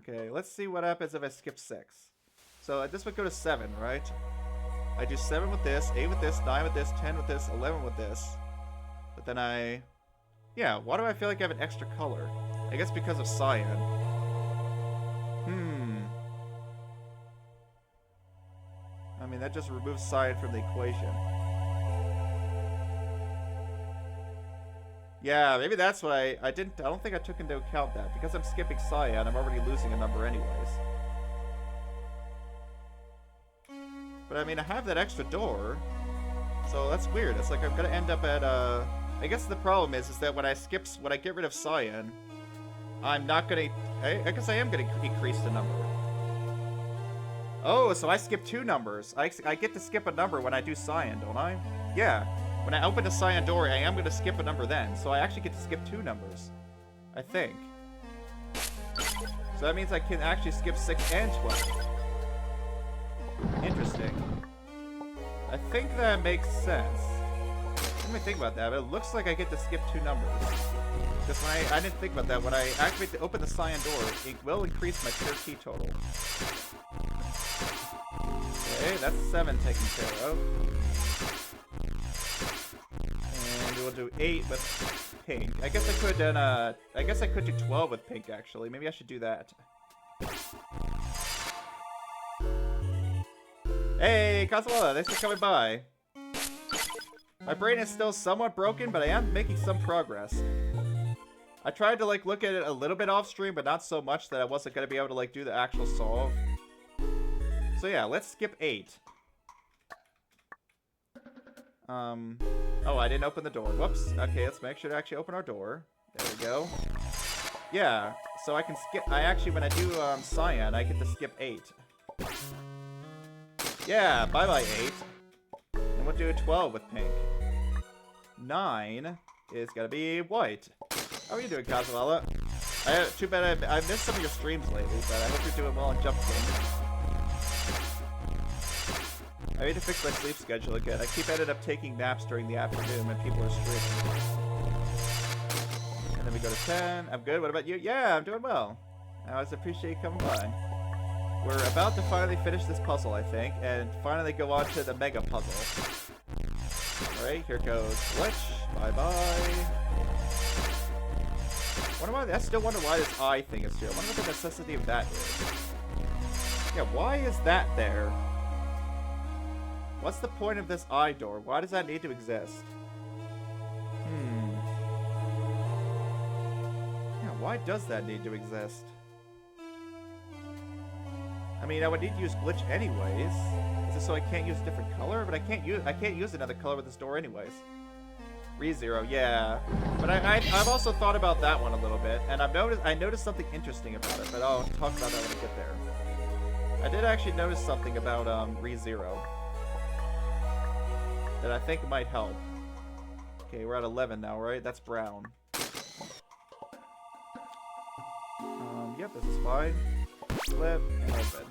S1: Okay, let's see what happens if I skip 6. So this would go to 7, right? I do 7 with this, 8 with this, 9 with this, 10 with this, 11 with this. But then I... Yeah, why do I feel like I have an extra color? I guess because of cyan. I mean, that just removes cyan from the equation. Yeah, maybe that's why I don't think I took into account that. Because I'm skipping cyan, I'm already losing a number anyways. But I mean, I have that extra door. So that's weird. It's like I'm gonna end up at, I guess the problem is that when I get rid of cyan, I'm not gonna, I guess I am gonna increase the number. Oh, so I skip 2 numbers. I get to skip a number when I do cyan, don't I? Yeah. When I open the cyan door, I am going to skip a number then. So I actually get to skip 2 numbers. I think. So that means I can actually skip 6 and 12. Interesting. I think that makes sense. Let me think about that, but it looks like I get to skip 2 numbers. Because when I didn't think about that. When I activate to open the cyan door, it will increase my pure key total. Okay, that's 7 taken care of. And we'll do 8 with pink. I guess I could then, I guess I could do 12 with pink, actually. Maybe I should do that. Hey, Kazuela, thanks for coming by. My brain is still somewhat broken, but I am making some progress. I tried to, like, look at it a little bit off stream, but not so much that I wasn't going to be able to, like, do the actual solve. So yeah, let's skip 8. Oh, I didn't open the door. Whoops. Okay, let's make sure to actually open our door. There we go. Yeah, so I can skip, when I do, cyan, I get to skip 8. Yeah, bye-bye 8. And we'll do 12 with pink. 9 is gonna be white. How are you doing, Kazuela? Too bad I missed some of your streams lately, but I hope you're doing well in Jump King. I need to fix my sleep schedule again. I keep ended up taking naps during the afternoon when people are streaming. And then we go to 10. I'm good. What about you? Yeah, I'm doing well. I always appreciate you coming by. We're about to finally finish this puzzle, I think, and finally go on to the mega puzzle. Alright, here goes Glitch. Bye-bye. I still wonder why this eye thing is here. I wonder what the necessity of that is. Yeah, why is that there? What's the point of this eye door? Why does that need to exist? Yeah, why does that need to exist? I mean, I would need to use glitch anyways. Is it so I can't use a different color? But I can't use another color with this door anyways. ReZero, yeah. But I've also thought about that one a little bit, and I noticed something interesting about it, but I'll talk about that when I get there. I did actually notice something about ReZero that I think might help. Okay, we're at 11 now, right? That's brown. Yep, this is fine. Flip and open.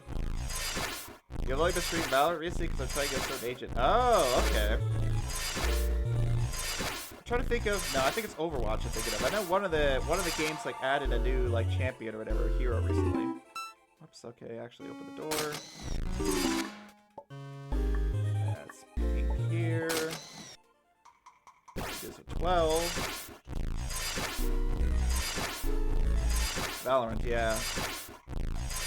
S1: You've only been streaming Valorant recently because I'm trying to get a certain agent. Oh, okay. I'm trying to think of. No, I think it's Overwatch. I'm thinking of. I know one of the games like added a new like champion or whatever hero recently. Oops. Okay, actually open the door. That's pink here. Gives a 12. Valorant, yeah.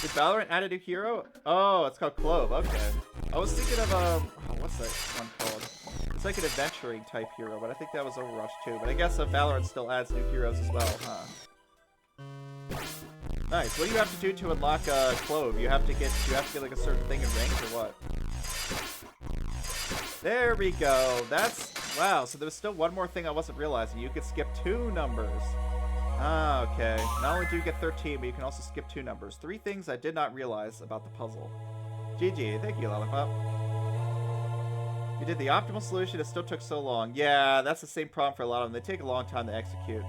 S1: Did Valorant add a new hero? Oh, it's called Clove. Okay. I was thinking of what's that one called? It's like an adventuring type hero, but I think that was Overwatch too. But I guess Valorant still adds new heroes as well, huh? Nice. What do you have to do to unlock Clove? You have to get like a certain thing in rank or what? There we go. That's wow. So there was still one more thing I wasn't realizing. You could skip 2 numbers. Ah, okay. Not only do you get 13, but you can also skip 2 numbers. 3 things I did not realize about the puzzle. GG. Thank you, Lollipop. You did the optimal solution. It still took so long. Yeah, that's the same problem for a lot of them. They take a long time to execute.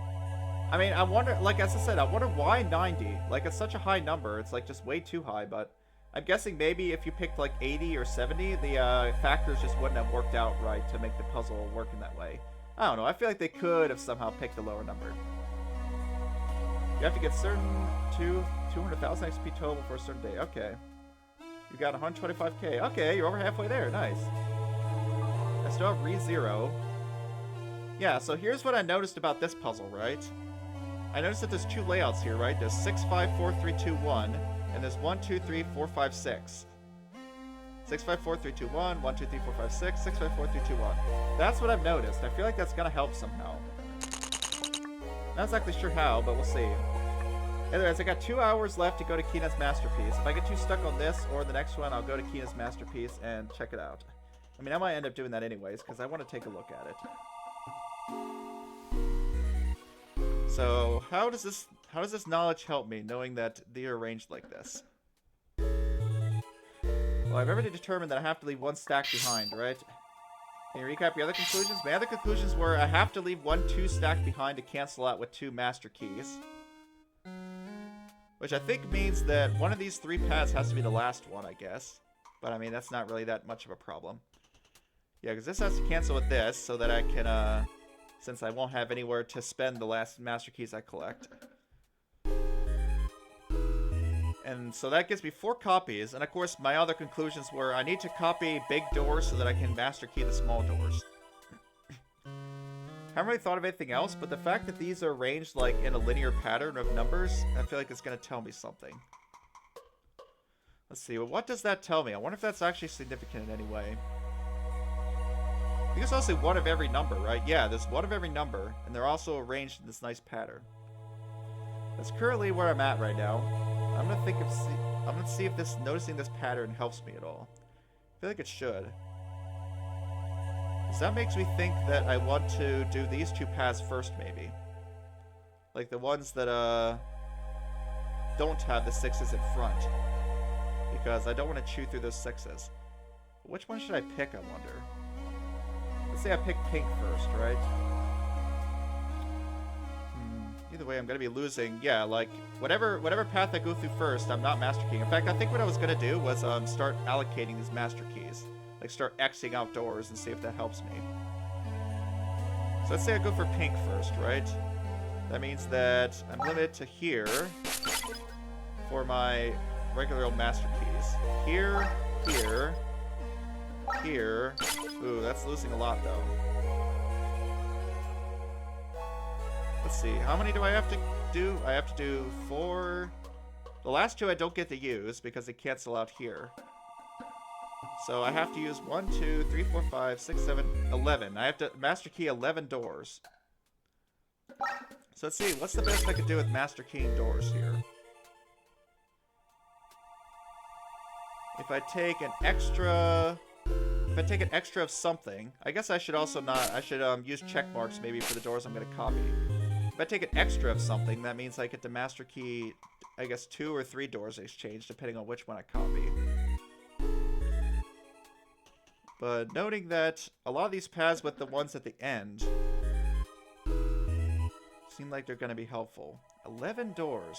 S1: I mean, I wonder, like as I said, I wonder why 90? Like, it's such a high number. It's like just way too high, but I'm guessing maybe if you picked like 80 or 70, the factors just wouldn't have worked out right to make the puzzle work in that way. I don't know. I feel like they could have somehow picked a lower number. You have to get certain 200,000 XP total for a certain day. Okay. You got 125k. Okay, you're over halfway there. Nice. I still have re-zero. Yeah, so here's what I noticed about this puzzle, right? I noticed that there's two layouts here, right? There's 6, 5, 4, 3, 2, 1. And there's 1, 2, 3, 4, 5, 6. 6, 5, 4, 3, 2, 1. 1, 2, 3, 4, 5, 6. 6, 5, 4, 3, 2, 1. That's what I've noticed. I feel like that's gonna help somehow. Not exactly sure how, but we'll see. Anyways, I got 2 hours left to go to Kina's Masterpiece. If I get too stuck on this or the next one, I'll go to Kina's Masterpiece and check it out. I mean, I might end up doing that anyways, because I want to take a look at it. So, how does this knowledge help me, knowing that they're arranged like this? Well, I've already determined that I have to leave one stack behind, right? Can you recap your other conclusions? My other conclusions were I have to leave 1 2 stack behind to cancel out with 2 master keys. Which I think means that one of these 3 paths has to be the last one, I guess. But I mean, that's not really that much of a problem. Yeah, because this has to cancel with this so that I can, since I won't have anywhere to spend the last master keys I collect. And so that gives me 4 copies, and of course my other conclusions were I need to copy big doors so that I can master key the small doors. Haven't really thought of anything else, but the fact that these are arranged like in a linear pattern of numbers, I feel like it's going to tell me something. Let's see, well, what does that tell me? I wonder if that's actually significant in any way. I think it's also 1 of every number, right? Yeah, there's 1 of every number, and they're also arranged in this nice pattern. That's currently where I'm at right now. I'm gonna see if noticing this pattern helps me at all. I feel like it should. So that makes me think that I want to do these 2 paths first, maybe. Like the ones that don't have the 6s in front. Because I don't want to chew through those 6s. Which one should I pick, I wonder? Let's say I pick pink first, right? Either way, I'm going to be losing. Yeah, like, whatever path I go through first, I'm not master keying. In fact, I think what I was going to do was start allocating these master keys. Like, start Xing out doors and see if that helps me. So let's say I go for pink first, right? That means that I'm limited to here for my regular old master keys. Here, here, here. Ooh, that's losing a lot, though. Let's see, how many do I have to do? I have to do 4. The last 2 I don't get to use because they cancel out here. So I have to use 1, 2, 3, 4, 5, 6, 7, 11. I have to master key 11 doors. So let's see, what's the best I could do with master keying doors here? If I take an extra of something, I guess I should also use check marks maybe for the doors I'm going to copy. If I take an extra of something, that means I get to master key, I guess, 2 or 3 doors exchange, depending on which one I copy. But noting that a lot of these paths with the ones at the end seem like they're going to be helpful. 11 doors.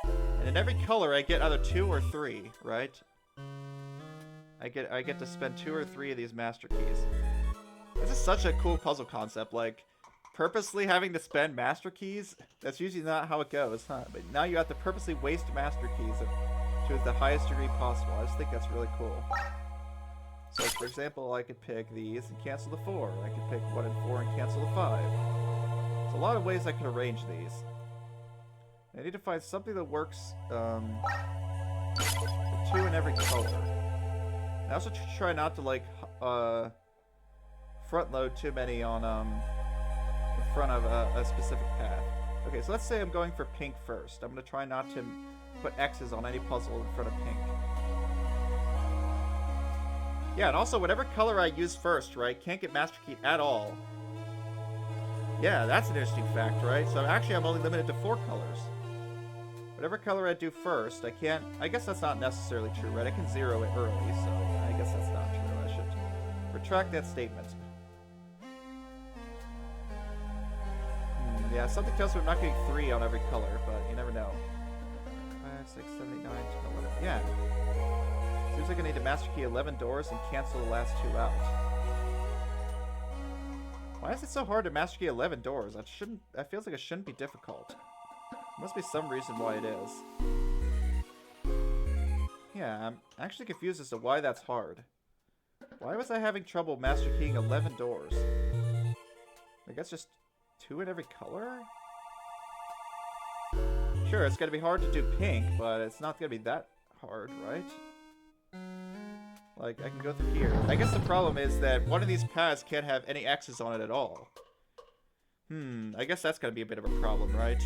S1: And in every color, I get either 2 or 3, right? I get to spend 2 or 3 of these master keys. This is such a cool puzzle concept, like, purposely having to spend master keys? That's usually not how it goes, huh? But now you have to purposely waste master keys to the highest degree possible. I just think that's really cool. So, for example, I could pick these and cancel the 4. I could pick 1 and 4 and cancel the 5. There's a lot of ways I can arrange these. I need to find something that works, the 2 in every color. I also try not to, like, front load too many on, in front of a specific path. Okay, so let's say I'm going for pink first. I'm going to try not to put X's on any puzzle in front of pink. Yeah, and also whatever color I use first, right, can't get master keyed at all. Yeah, that's an interesting fact, right? So actually I'm only limited to 4 colors. Whatever color I do first, I can't... I guess that's not necessarily true, right? I can 0 it early, so I guess that's not true. I should retract that statement. Yeah, something tells me I'm not getting 3 on every color, but you never know. 5, 5, 6, 7, 8, 9, 10, 11. Yeah. Seems like I need to master key 11 doors and cancel the last 2 out. Why is it so hard to master key 11 doors? That feels like it shouldn't be difficult. There must be some reason why it is. Yeah, I'm actually confused as to why that's hard. Why was I having trouble master keying 11 doors? I guess just 2 in every color? Sure, it's gonna be hard to do pink, but it's not gonna be that hard, right? Like, I can go through here. I guess the problem is that one of these paths can't have any X's on it at all. I guess that's gonna be a bit of a problem, right?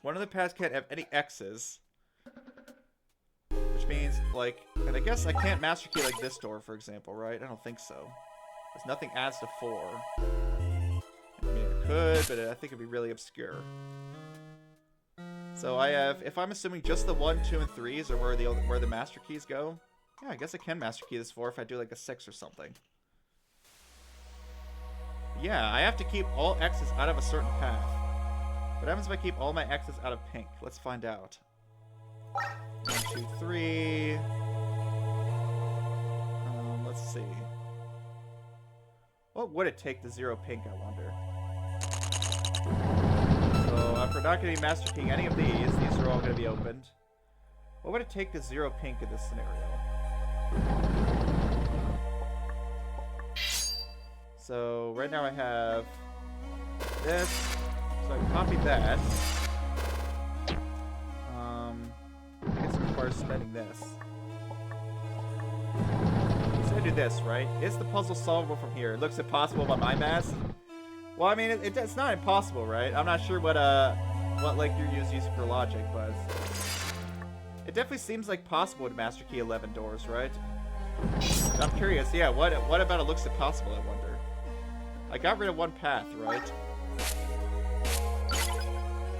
S1: One of the paths can't have any X's. Which means, like, and I guess I can't master key like this door, for example, right? I don't think so. There's nothing adds to 4. I mean, it could, but I think it'd be really obscure. So I have, if I'm assuming just the 1, 2, and 3s are where the master keys go, yeah, I guess I can master key this 4 if I do like a 6 or something. Yeah, I have to keep all X's out of a certain path. What happens if I keep all my X's out of pink? Let's find out. 1, 2, 3. Let's see. What would it take to 0 pink, I wonder? So, if we're not going to be master keying any of these are all going to be opened. What would it take to 0 pink in this scenario? So, right now I have this. So I can copy that. I guess it requires spending this. So I do this, right? Is the puzzle solvable from here? It looks impossible by my math. Well, I mean, it's not impossible, right? I'm not sure what like you're using for logic, but it definitely seems like possible to master key 11 doors, right? I'm curious, yeah. What about it looks impossible? I wonder. I got rid of 1 path, right?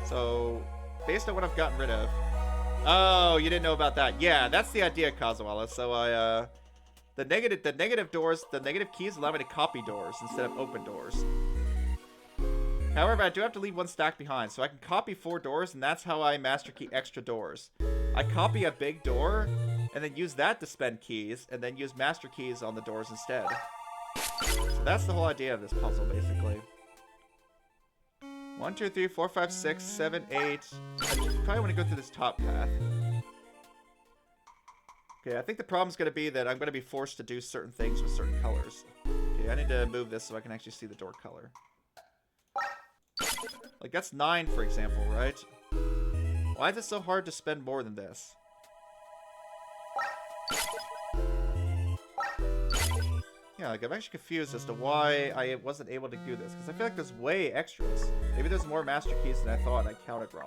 S1: So, based on what I've gotten rid of. Oh, you didn't know about that. Yeah, that's the idea, Kazuala. So the negative doors, the negative keys allow me to copy doors instead of open doors. However, I do have to leave 1 stack behind, so I can copy 4 doors, and that's how I master key extra doors. I copy a big door, and then use that to spend keys, and then use master keys on the doors instead. So that's the whole idea of this puzzle, basically. 1, 2, 3, 4, 5, 6, 7, 8. I probably want to go through this top path. Okay, I think the problem's going to be that I'm going to be forced to do certain things with certain colors. Okay, I need to move this so I can actually see the door color. Like, that's 9, for example, right? Why is it so hard to spend more than this? Yeah, like, I'm actually confused as to why I wasn't able to do this. Because I feel like there's way extras. Maybe there's more master keys than I thought, and I counted wrong.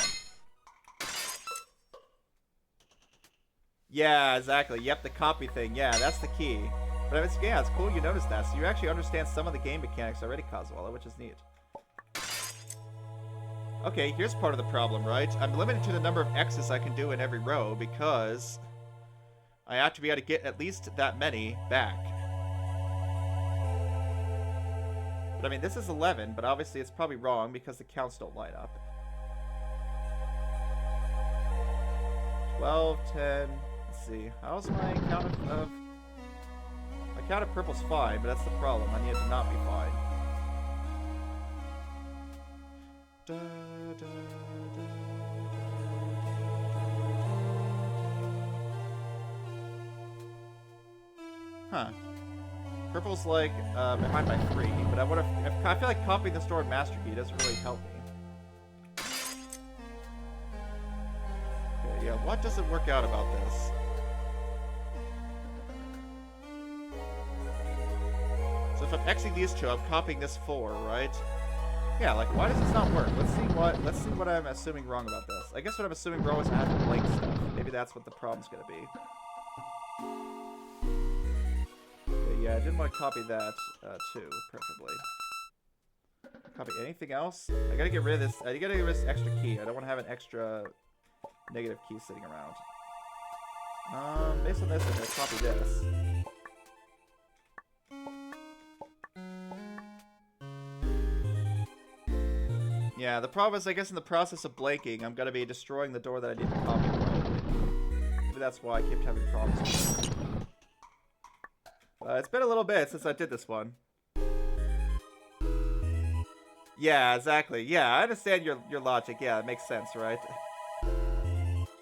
S1: Yeah, exactly. Yep, the copy thing. Yeah, that's the key. But it's, yeah, it's cool you noticed that. So you actually understand some of the game mechanics already, Kazuala, which is neat. Okay, here's part of the problem, right? I'm limited to the number of X's I can do in every row because I have to be able to get at least that many back. But I mean, this is 11, but obviously it's probably wrong because the counts don't line up. 12, 10, let's see. How's my count of... My count of purple's fine, but that's the problem. I need it to not be fine. Da, da, da, huh. Purple's like behind by 3, but I feel like copying the stored master key doesn't really help me. Okay, yeah, what doesn't work out about this? So if I'm Xing these 2, I'm copying this 4, right? Yeah, like, why does this not work? Let's see what I'm assuming wrong about this. I guess what I'm assuming wrong is I have to blank stuff. Maybe that's what the problem's gonna be. Okay, yeah, I didn't want to copy that, too, preferably. Copy anything else? I gotta get rid of this. I gotta get rid of this extra key. I don't want to have an extra negative key sitting around. Based on this, I'm gonna copy this. Yeah, the problem is, I guess in the process of blanking, I'm gonna be destroying the door that I need to copy probably. Maybe that's why I kept having problems. It's been a little bit since I did this one. Yeah, exactly. Yeah, I understand your logic. Yeah, it makes sense, right?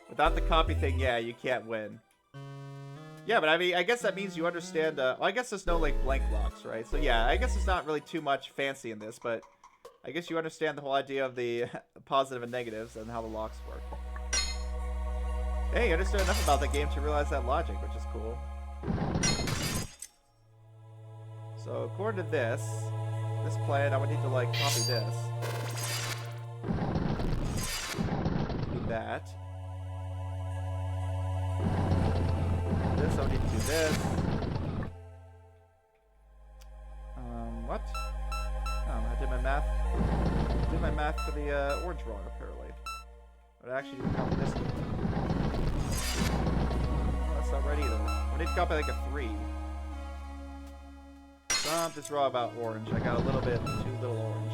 S1: Without the copy thing, yeah, you can't win. Yeah, but I mean, I guess that means you understand, well, I guess there's no, like, blank locks, right? So, yeah, I guess it's not really too much fancy in this, but I guess you understand the whole idea of the positive and negatives and how the locks work. Hey, you understood enough about the game to realize that logic, which is cool. So, according to this plan, I would need to, like, copy this. Do that. This, I would need to do this. What? Oh, I did my math. I did my math for the orange wrong, apparently. But I actually didn't copy this one. Oh, that's not right either. I need to copy like a 3. Something's wrong about orange. I got a little bit too little orange.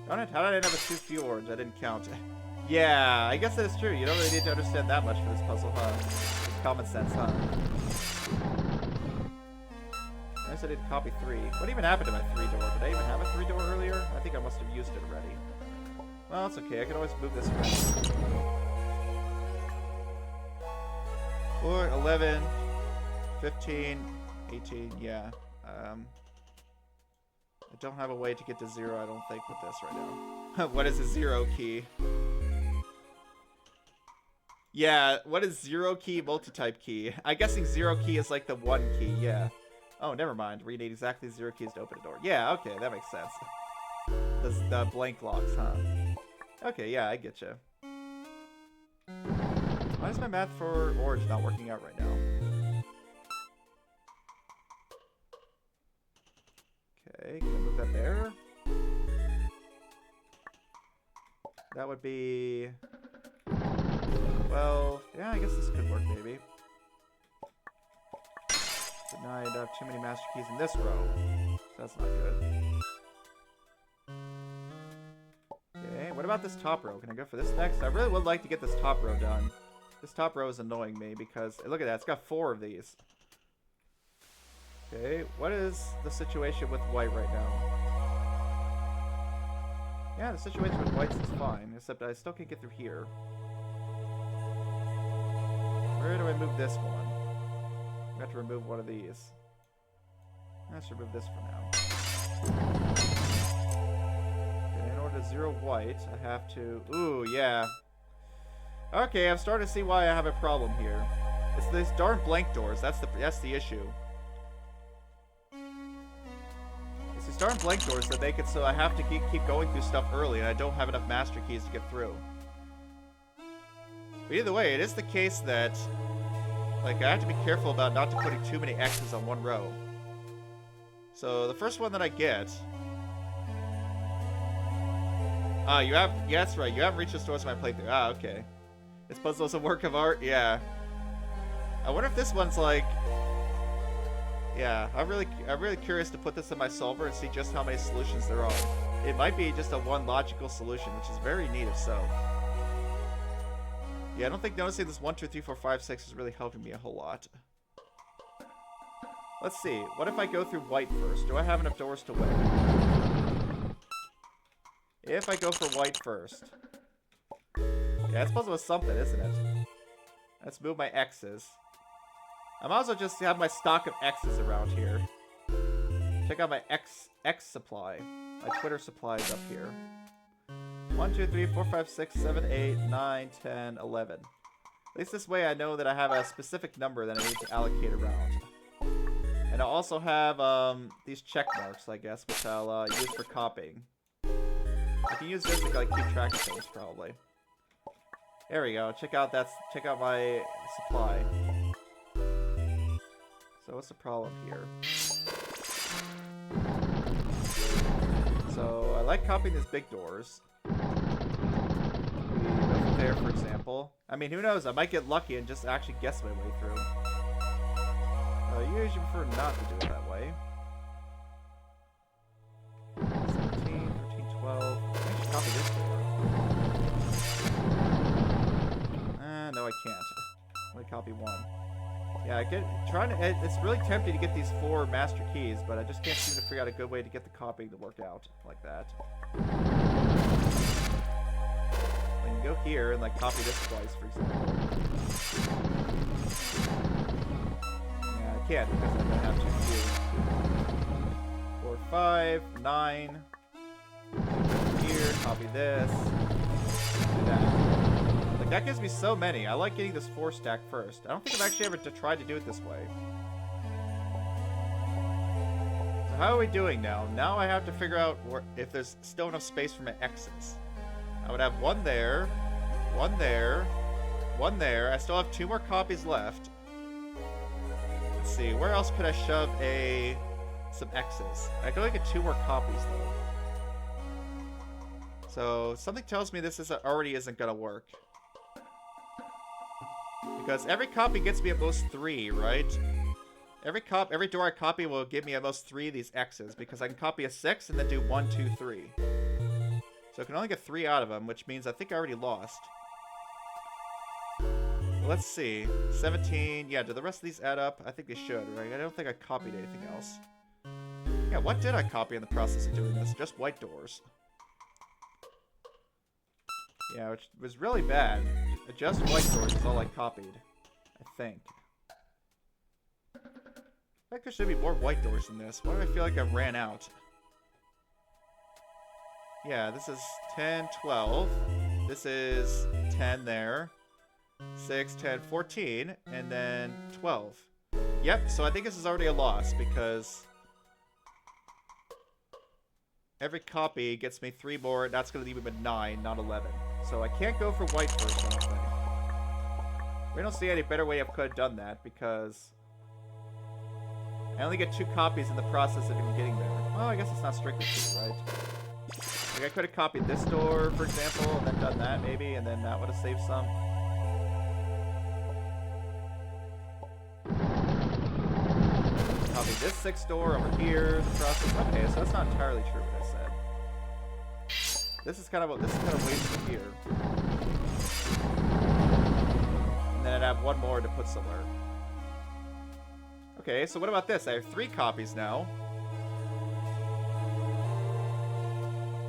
S1: Darn it, how did I end up with too few orange? I didn't count. Yeah, I guess that is true. You don't really need to understand that much for this puzzle, huh? It's common sense, huh? I guess I did copy 3. What even happened to my 3 door? Did I even have a 3 door earlier? I think I must have used it already. Well, it's okay. I can always move this around. 4, 11, 15, 18, yeah. I don't have a way to get to 0, I don't think, with this right now. What is a 0 key? Yeah, what is 0 key multi-type key? I'm guessing 0 key is like the 1 key, yeah. Oh, never mind. We need exactly 0 keys to open a door. Yeah, okay, that makes sense. The blank locks, huh? Okay, yeah, I get you. Why is my math for orange not working out right now? Okay, can I move that there? That would be 12. Yeah, I guess this could work, maybe. But now I don't have too many master keys in this row. So that's not good. Okay, what about this top row? Can I go for this next? I really would like to get this top row done. This top row is annoying me because, look at that, it's got 4 of these. Okay, what is the situation with white right now? Yeah, the situation with whites is fine, except I still can't get through here. Where do I move this one? I have to remove one of these. Let's remove this for now. Okay, in order to 0 white, I have to... Ooh, yeah. Okay, I'm starting to see why I have a problem here. It's these darn blank doors. That's the issue. It's these darn blank doors that make it so I have to keep going through stuff early, and I don't have enough master keys to get through. But either way, it is the case that, like, I have to be careful about not putting too many X's on one row. So the first one that I get. Ah, you have. Yeah, that's right. You haven't reached the stores in my playthrough. Ah, okay. This puzzle is a work of art. Yeah. I wonder if this one's like. Yeah, I'm really curious to put this in my solver and see just how many solutions there are. It might be just a one logical solution, which is very neat if so. Yeah, I don't think noticing this 1, 2, 3, 4, 5, 6 is really helping me a whole lot. Let's see. What if I go through white first? Do I have enough doors to win? If I go for white first. Yeah, it's puzzle with something, isn't it? Let's move my X's. I might as well just have my stock of X's around here. Check out my X supply. My Twitter supply is up here. 1, 2, 3, 4, 5, 6, 7, 8, 9, 10, 11. At least this way I know that I have a specific number that I need to allocate around. And I also have these check marks, I guess, which I'll use for copying. I can use this to like keep track of things, probably. There we go. Check out my supply. So what's the problem here? So I like copying these big doors. Over there, for example. I mean, who knows? I might get lucky and just actually guess my way through. I usually prefer not to do it that way. copy 1. Yeah, it's really tempting to get these 4 master keys, but I just can't seem to figure out a good way to get the copying to work out like that. I can go here and like copy this twice, for example. Yeah, I can't because I'm gonna have 2 keys. 4, 5, 9. Here, copy this. Do that. Like, that gives me so many. I like getting this 4 stack first. I don't think I've actually ever tried to do it this way. So how are we doing now? Now I have to figure out if there's still enough space for my X's. I would have 1 there, 1 there, 1 there. I still have 2 more copies left. Let's see, where else could I shove some X's? I can only get 2 more copies though. So something tells me this already isn't gonna work. Because every copy gets me at most 3, right? Every door I copy will give me at most 3 of these X's, because I can copy a 6 and then do 1, 2, 3. So I can only get 3 out of them, which means I think I already lost. Well, let's see. 17. Yeah, do the rest of these add up? I think they should, right? I don't think I copied anything else. Yeah, what did I copy in the process of doing this? Just white doors. Yeah, which was really bad. Just white doors is all I copied. I think. I think there should be more white doors in this. Why do I feel like I ran out? Yeah, this is 10, 12. This is 10 there. 6, 10, 14. And then 12. Yep, so I think this is already a loss because every copy gets me 3 more. That's going to leave me with 9, not 11. So I can't go for white first, I don't think. We don't see any better way I could have done that because I only get 2 copies in the process of even getting there. Well, I guess it's not strictly 2, right? Like I could have copied this door, for example, and then done that maybe, and then that would have saved some. Copy this 6th door over here, the process. Okay, so that's not entirely true what I said. This is kind of wasted here. And then I'd have 1 more to put somewhere. Okay, so what about this? I have 3 copies now.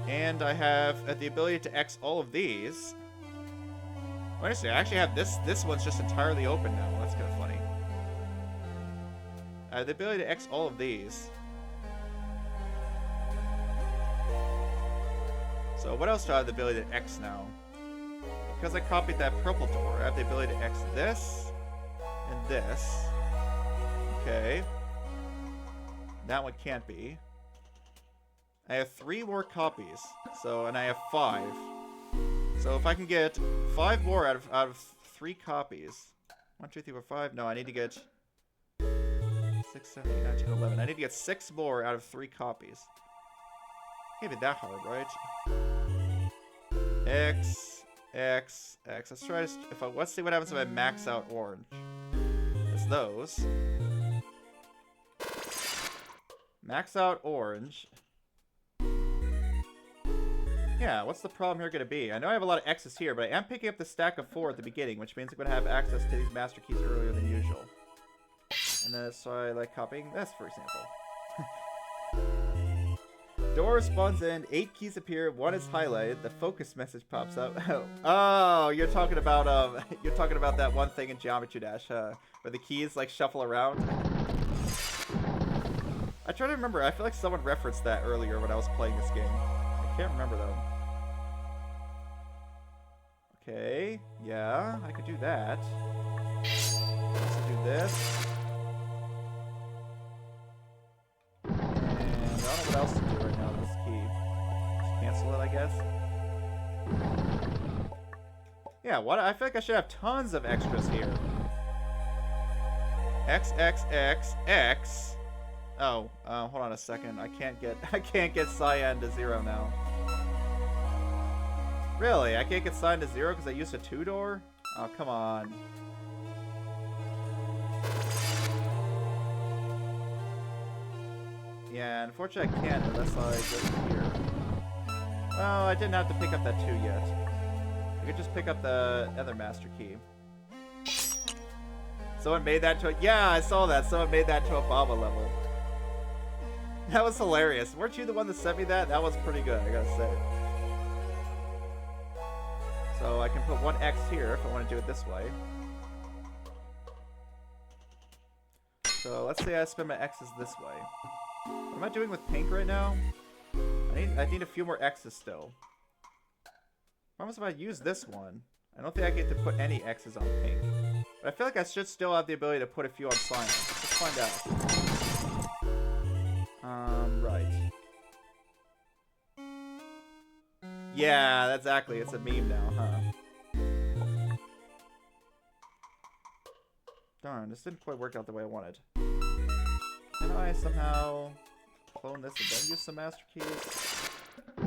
S1: And I have the ability to X all of these. Wait a second, I actually have this one's just entirely open now. That's kind of funny. I have the ability to X all of these. So what else do I have the ability to X now? Because I copied that purple door, I have the ability to X this and this. Okay. That one can't be. I have 3 more copies. So, and I have 5. So if I can get 5 more out of 3 copies. 1, 2, 3, 4, 5. No, I need to get 6, 7, 8, 9, 10, 11. I need to get 6 more out of 3 copies. Can't be that hard, right? X, X, X. Let's try to, let's see what happens if I max out orange. It's those. Max out orange. Yeah, what's the problem here going to be? I know I have a lot of X's here, but I am picking up the stack of 4 at the beginning, which means I'm going to have access to these master keys earlier than usual. And then so I like copying this, for example. Door spawns in, 8 keys appear, 1 is highlighted, the focus message pops up. Oh, you're talking about that one thing in Geometry Dash, where the keys like shuffle around. I try to remember, I feel like someone referenced that earlier when I was playing this game. I can't remember though. Okay, yeah, I could do that. Also do this. And I don't know what else to do right now with this key. Just cancel it, I guess. Yeah, what? I feel like I should have tons of extras here. X, X, X, X. Oh, hold on a second. I can't get cyan to 0 now. Really? I can't get cyan to 0 because I used a 2-door? Oh, come on. Yeah, unfortunately I can't unless I go through here. Well, I didn't have to pick up that 2 yet. I could just pick up the other master key. Someone made that to a... Yeah, I saw that. Someone made that to a Baba level. That was hilarious. Weren't you the one that sent me that? That was pretty good, I gotta say. So I can put one X here if I want to do it this way. So let's say I spin my X's this way. What am I doing with pink right now? I need a few more X's still. What happens if I use this one? I don't think I get to put any X's on pink. But I feel like I should still have the ability to put a few on cyan. Let's find out. Right. Yeah, that's exactly. It's a meme now, huh? Darn, this didn't quite work out the way I wanted. Can I somehow clone this and then use some master keys? I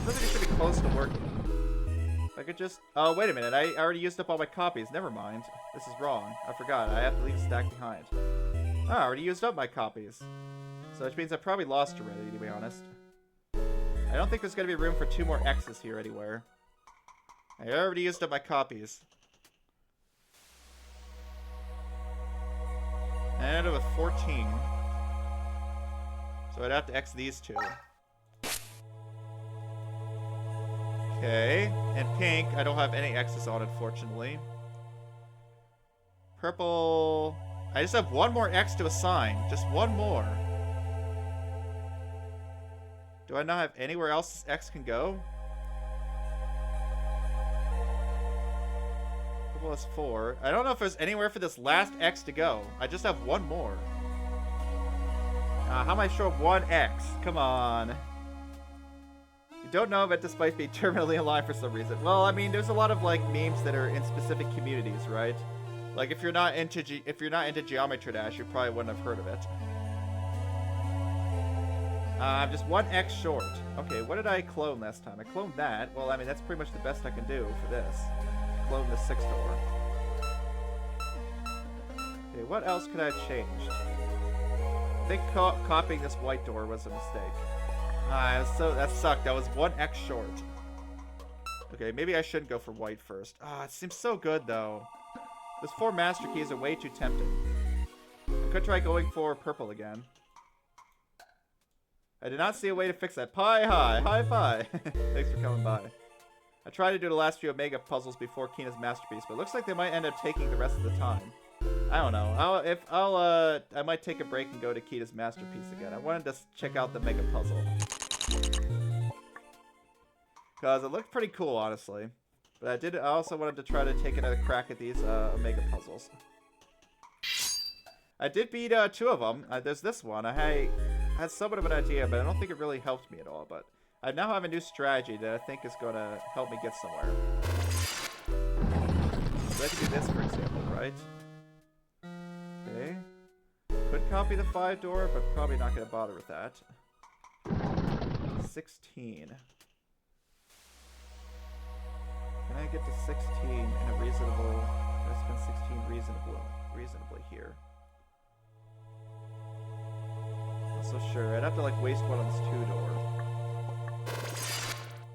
S1: think it should be close to working. If I could just... Oh, wait a minute. I already used up all my copies. Never mind. This is wrong. I forgot. I have to leave a stack behind. Oh, I already used up my copies. So which means I probably lost already, to be honest. I don't think there's going to be room for 2 more X's here anywhere. I already used up my copies. And I ended up with 14. So I'd have to X these 2. Okay. And pink, I don't have any X's on, unfortunately. Purple... I just have 1 more X to assign. Just 1 more. Do I not have anywhere else this X can go? Purple is 4. I don't know if there's anywhere for this last X to go. I just have 1 more. How am I sure 1 X? Come on. You don't know if it despite being terminally alive for some reason. Well, I mean, there's a lot of like memes that are in specific communities, right? Like if you're not into Geometry Dash, you probably wouldn't have heard of it. I'm just 1 X short. Okay, what did I clone last time? I cloned that. Well, I mean, that's pretty much the best I can do for this. Clone the 6 door. Okay, what else could I have changed? I think copying this white door was a mistake. That sucked. That was 1 X short. Okay, maybe I shouldn't go for white first. It seems so good, though. Those 4 master keys are way too tempting. I could try going for purple again. I did not see a way to fix that. Pie high. High five. Thanks for coming by. I tried to do the last few Omega puzzles before Kina's masterpiece, but it looks like they might end up taking the rest of the time. I don't know. I might take a break and go to Kina's masterpiece again. I wanted to check out the Mega puzzle. Because it looked pretty cool, honestly. But I also wanted to try to take another crack at these Omega puzzles. I did beat 2 of them. There's this one. I had somewhat of an idea, but I don't think it really helped me at all. But I now have a new strategy that I think is going to help me get somewhere. So I can do this, for example, right? Okay. Could copy the 5 door, but probably not going to bother with that. 16. Can I get to 16 in a reasonable... I spend 16 reasonably here. Not so sure. I'd have to like waste one on this 2 door.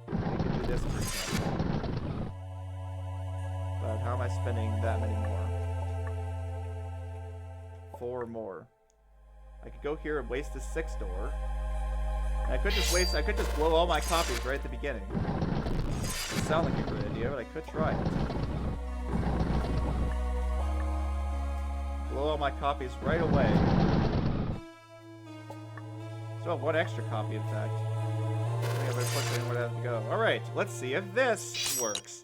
S1: We could do this, for example. But how am I spending that many more? 4 more. I could go here and waste this 6 door. And I could just blow all my copies right at the beginning. Doesn't sound like a great idea, but I could try it. Blow all my copies right away. Still have 1 extra copy, in fact. I think I better push it in where I have to go. Alright, let's see if this works.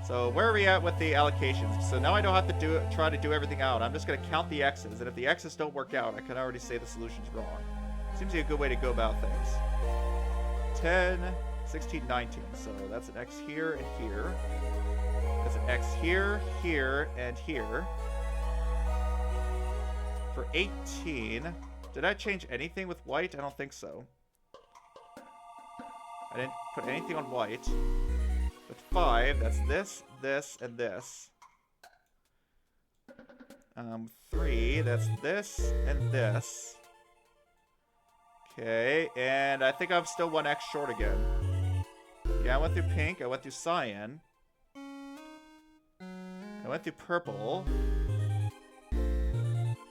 S1: So where are we at with the allocations? So now I don't have to try to do everything out. I'm just going to count the X's, and if the X's don't work out, I can already say the solution's wrong. Seems like a good way to go about things. 10, 16, 19. So that's an X here and here. That's an X here, here, and here. For 18, did I change anything with white? I don't think so. I didn't put anything on white. With 5, that's this, this, and this. 3, that's this and this. Okay, and I think I'm still 1 X short again. Yeah, I went through pink, I went through cyan. I went through purple.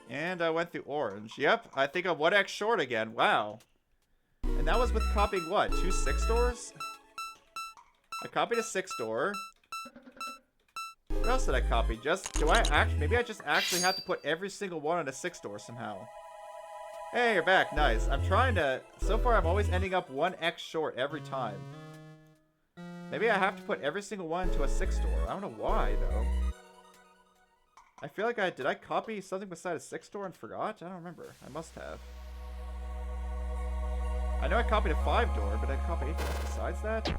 S1: And I went through orange. Yep, I think I'm 1x short again. Wow. And that was with copying what? 2 6 doors? I copied a 6 door. What else did I copy? Maybe I just actually have to put every single one on a 6 door somehow. Hey, you're back. Nice. I'm trying to... So far, I'm always ending up 1x short every time. Maybe I have to put every single one into a 6 door. I don't know why, though. I feel like did I copy something beside a 6 door and forgot? I don't remember. I must have. I know I copied a 5 door, but I copied anything else besides that?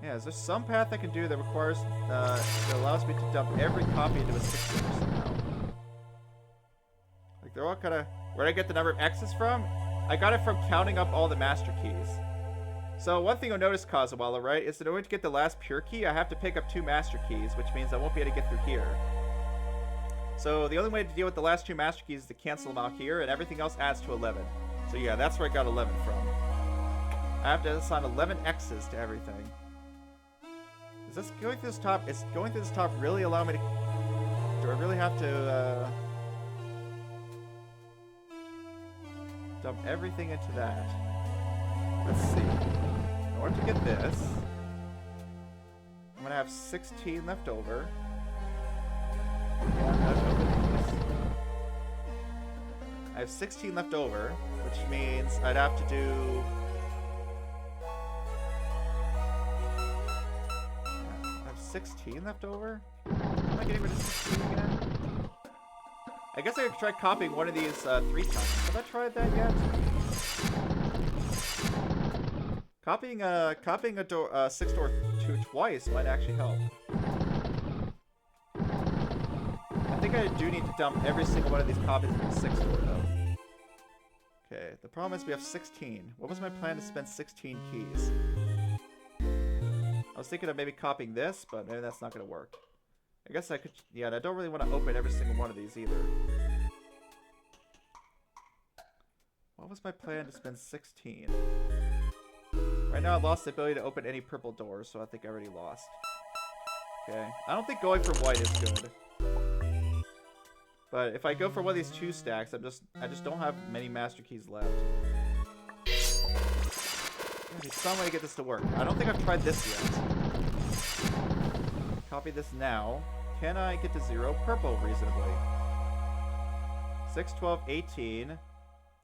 S1: Yeah, is there some path I can do that requires, that allows me to dump every copy into a 6 door somehow? Like, they're all kind of... Where'd I get the number of X's from? I got it from counting up all the master keys. So one thing you'll notice, Kazawala, right, is that in order to get the last pure key, I have to pick up 2 master keys, which means I won't be able to get through here. So the only way to deal with the last 2 master keys is to cancel them out here, and everything else adds to 11. So yeah, that's where I got 11 from. I have to assign 11 X's to everything. Is this going through this top? Is going through this top really allow me to... Do I really have to, dump everything into that? Let's see. In order to get this, I'm gonna have 16 left over. I have 16 left over, which means I'd have to do... I have 16 left over? Am I getting rid of 16 again? I guess I could try copying one of these 3 times. Have I tried that yet? Copying a door, 6 door 2 twice might actually help. I think I do need to dump every single one of these copies into the 6 door though. Okay, the problem is we have 16. What was my plan to spend 16 keys? I was thinking of maybe copying this, but maybe that's not going to work. I guess I could... Yeah, and I don't really want to open every single one of these either. What was my plan to spend 16? Right now I lost the ability to open any purple doors, so I think I already lost. Okay. I don't think going for white is good. But if I go for one of these 2 stacks, I just don't have many master keys left. There's some way to get this to work. I don't think I've tried this yet. Copy this now. Can I get to 0 purple reasonably? 6, 12, 18,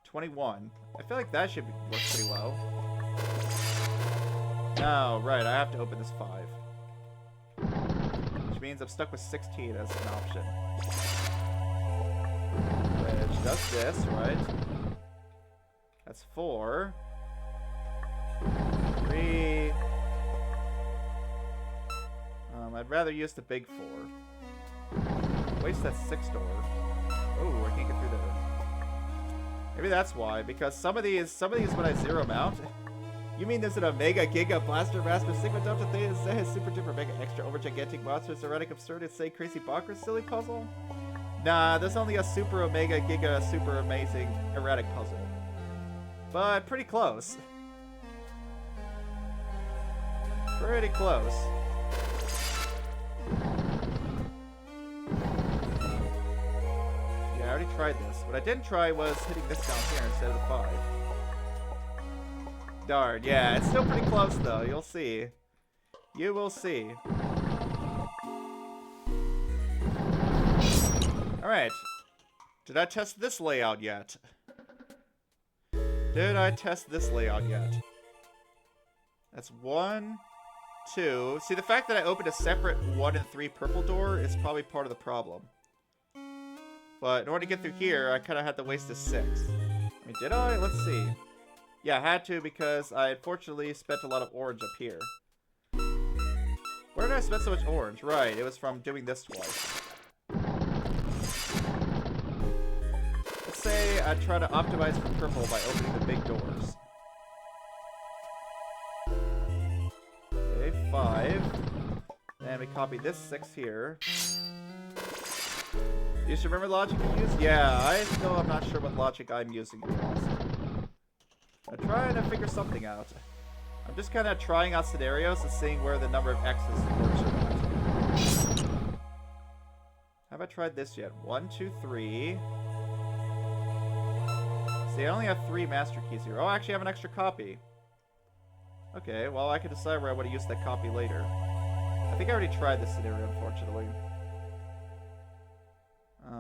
S1: 21. I feel like that should work pretty well. No, right, I have to open this 5. Which means I'm stuck with 16 as an option. Which does this, right? That's 4. 3. I'd rather use the big 4. Waste that 6 door. Oh, I can't get through there. Maybe that's why, because some of these when I 0 mount. You mean there's an Omega Giga Blaster Master Sigma Delta Theta Zeta Super Duper Mega Extra Over Gigantic Monsters Erratic Absurd Insane Crazy Bonkers Silly Puzzle? Nah, there's only a Super Omega Giga Super Amazing Erratic Puzzle. But pretty close. Pretty close. Yeah, I already tried this. What I didn't try was hitting this down here instead of the 5. Darn, yeah, it's still pretty close though, you'll see. You will see. Alright. Did I test this layout yet? Did I test this layout yet? That's 1, 2. See, the fact that I opened a separate 1 and 3 purple door is probably part of the problem. But in order to get through here, I kind of had to waste a 6. I mean, did I? Let's see. Yeah, I had to because I unfortunately spent a lot of orange up here. Where did I spend so much orange? Right, it was from doing this twice. Let's say I try to optimize for purple by opening the big doors. Okay, 5. And we copy this 6 here. You should remember the logic you used? Yeah, I still am not sure what logic I'm using. I'm trying to figure something out. I'm just kind of trying out scenarios and seeing where the number of X's works or not. Have I tried this yet? 1, 2, 3. See, I only have 3 master keys here. Oh, I actually have an extra copy. Okay, well, I can decide where I want to use that copy later. I think I already tried this scenario, unfortunately.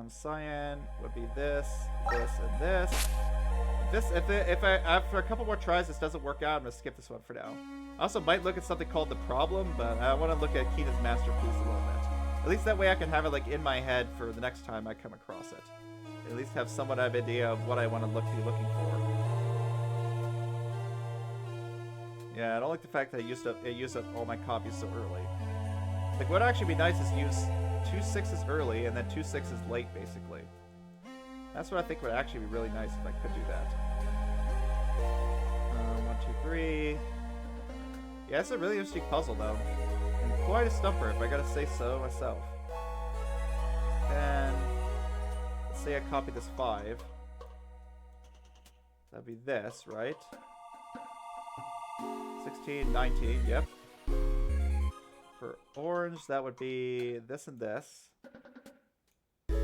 S1: Cyan would be this, this, and this. If after a couple more tries this doesn't work out, I'm gonna skip this one for now. I also might look at something called the problem, but I want to look at Keenan's masterpiece a little bit. At least that way I can have it like in my head for the next time I come across it. At least have somewhat of an idea of what I want to be looking for. Yeah, I don't like the fact that I used up all my copies so early. Like, what would actually be nice is use 2 6s early and then 2 6s late, basically. That's what I think would actually be really nice if I could do that. 1, 2, 3. Yeah, it's a really interesting puzzle, though. And quite a stumper, if I gotta say so myself. And let's say I copy this 5. That'd be this, right? 16, 19, yep. For orange, that would be this and this. Now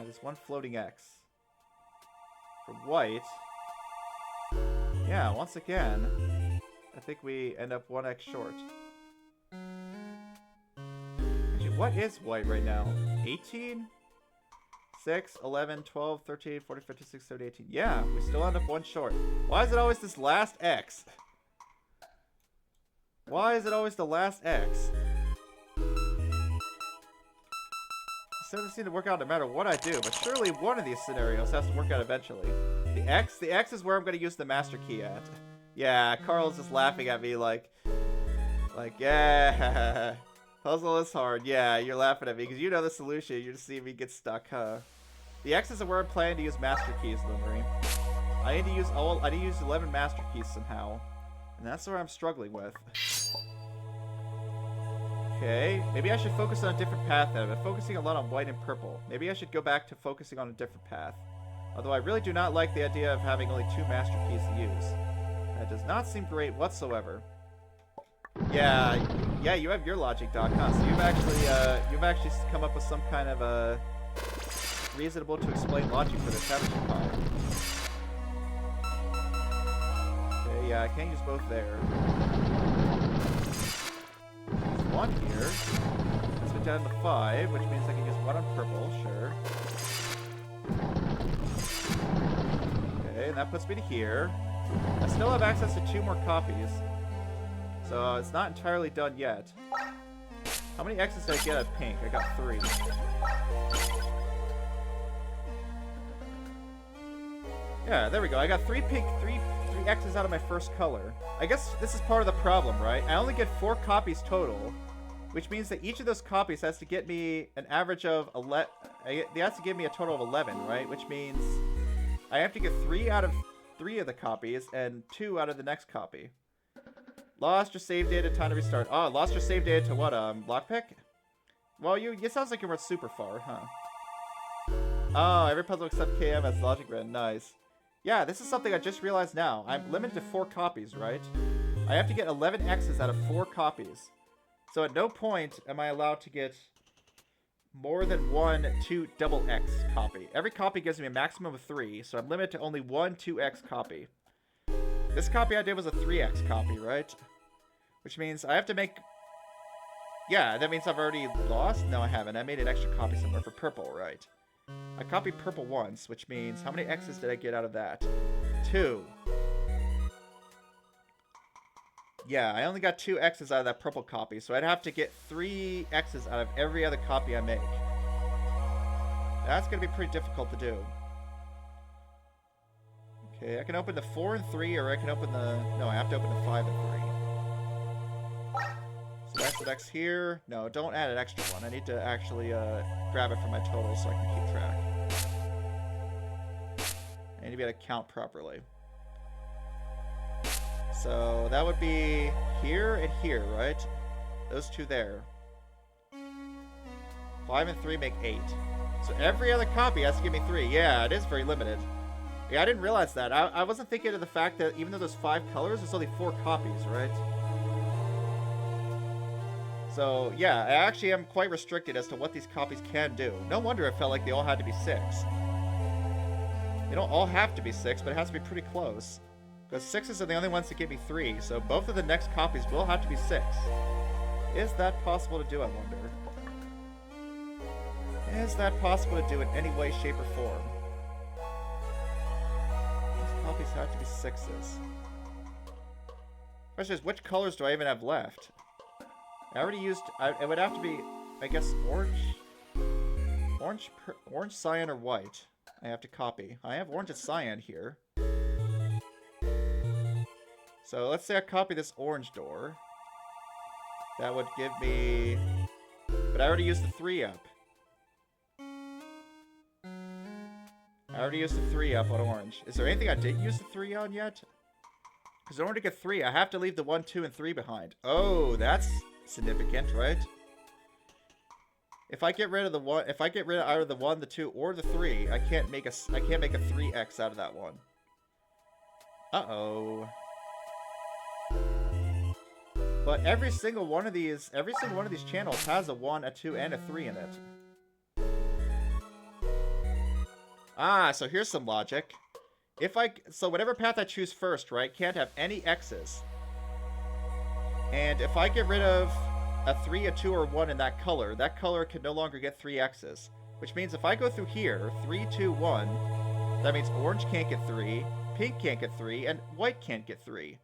S1: there's one floating X. For white, yeah, once again, I think we end up 1 X short. Actually, what is white right now? 18? 6, 11, 12, 13, 14, 15, 16, 17, 18. Yeah, we still end up 1 short. Why is it always this last X? Why is it always the last X? It doesn't seem to work out no matter what I do, but surely one of these scenarios has to work out eventually. The X is where I'm going to use the master key at. Yeah, Carl's just laughing at me like, yeah, puzzle is hard. Yeah, you're laughing at me because you know the solution. You're just seeing me get stuck, huh? The X is where I'm planning to use master keys, Limery. I need to use 11 master keys somehow. And that's where I'm struggling with. Okay, maybe I should focus on a different path then. I've been focusing a lot on white and purple. Maybe I should go back to focusing on a different path. Although I really do not like the idea of having only 2 master keys to use. That does not seem great whatsoever. Yeah, you have your logic, Doc, huh? So you've actually come up with some kind of a reasonable to explain logic for this, haven't you, Paul? Yeah, I can't use both there. There's 1 here. Let's go down to 5, which means I can use 1 on purple, sure. Okay, and that puts me to here. I still have access to 2 more copies. So it's not entirely done yet. How many X's did I get at pink? I got 3. Yeah, there we go. I got 3 pink, 3 X's out of my first color. I guess this is part of the problem, right? I only get 4 copies total, which means that each of those copies has to get me an average of 11. They have to give me a total of 11, right? Which means I have to get 3 out of 3 of the copies and 2 out of the next copy. Lost your save data, time to restart. Oh, lost your save data to what? Lockpick? Well, it sounds like you went super far, huh? Oh, every puzzle except KM has logic red. Nice. Yeah, this is something I just realized now. I'm limited to 4 copies, right? I have to get 11 X's out of 4 copies. So at no point am I allowed to get more than 1 2 double X copy. Every copy gives me a maximum of 3, so I'm limited to only 1 2X copy. This copy I did was a 3X copy, right? Which means I have to make... Yeah, that means I've already lost? No, I haven't. I made an extra copy somewhere for purple, right? I copied purple once, which means how many X's did I get out of that? 2. Yeah, I only got 2 X's out of that purple copy, so I'd have to get 3 X's out of every other copy I make. That's going to be pretty difficult to do. Okay, I can open the 4 and 3, or I can open the... No, I have to open the 5 and 3. So that's an X here. No, don't add an extra one. I need to actually grab it from my total so I can keep track. I need to be able to count properly. So that would be here and here, right? Those 2 there. 5 and 3 make 8. So every other copy has to give me 3. Yeah, it is very limited. Yeah, I didn't realize that. I wasn't thinking of the fact that even though there's 5 colors, there's only 4 copies, right? So, yeah, I actually am quite restricted as to what these copies can do. No wonder it felt like they all had to be 6. They don't all have to be 6, but it has to be pretty close. Because 6s are the only ones that give me 3, so both of the next copies will have to be 6. Is that possible to do, I wonder? Is that possible to do in any way, shape, or form? These copies have to be 6s. Question is, which colors do I even have left? I already used... it would have to be, I guess, orange, cyan, or white. I have to copy. I have orange and cyan here. So let's say I copy this orange door. That would give me... But I already used the 3-up. I already used the 3-up on orange. Is there anything I didn't use the 3 on yet? Because in order to get 3, I have to leave the 1, 2, and 3 behind. Oh, that's significant, right? If I get rid of the 1, if I get rid of either the 1, the 2, or the 3, I can't make a 3x out of that one. Uh-oh. But every single one of these channels has a 1, a 2, and a 3 in it. Ah, so here's some logic. So whatever path I choose first, right, can't have any X's. And if I get rid of a 3, a 2, or 1 in that color can no longer get 3 X's. Which means if I go through here, 3, 2, 1, that means orange can't get 3, pink can't get 3, and white can't get 3.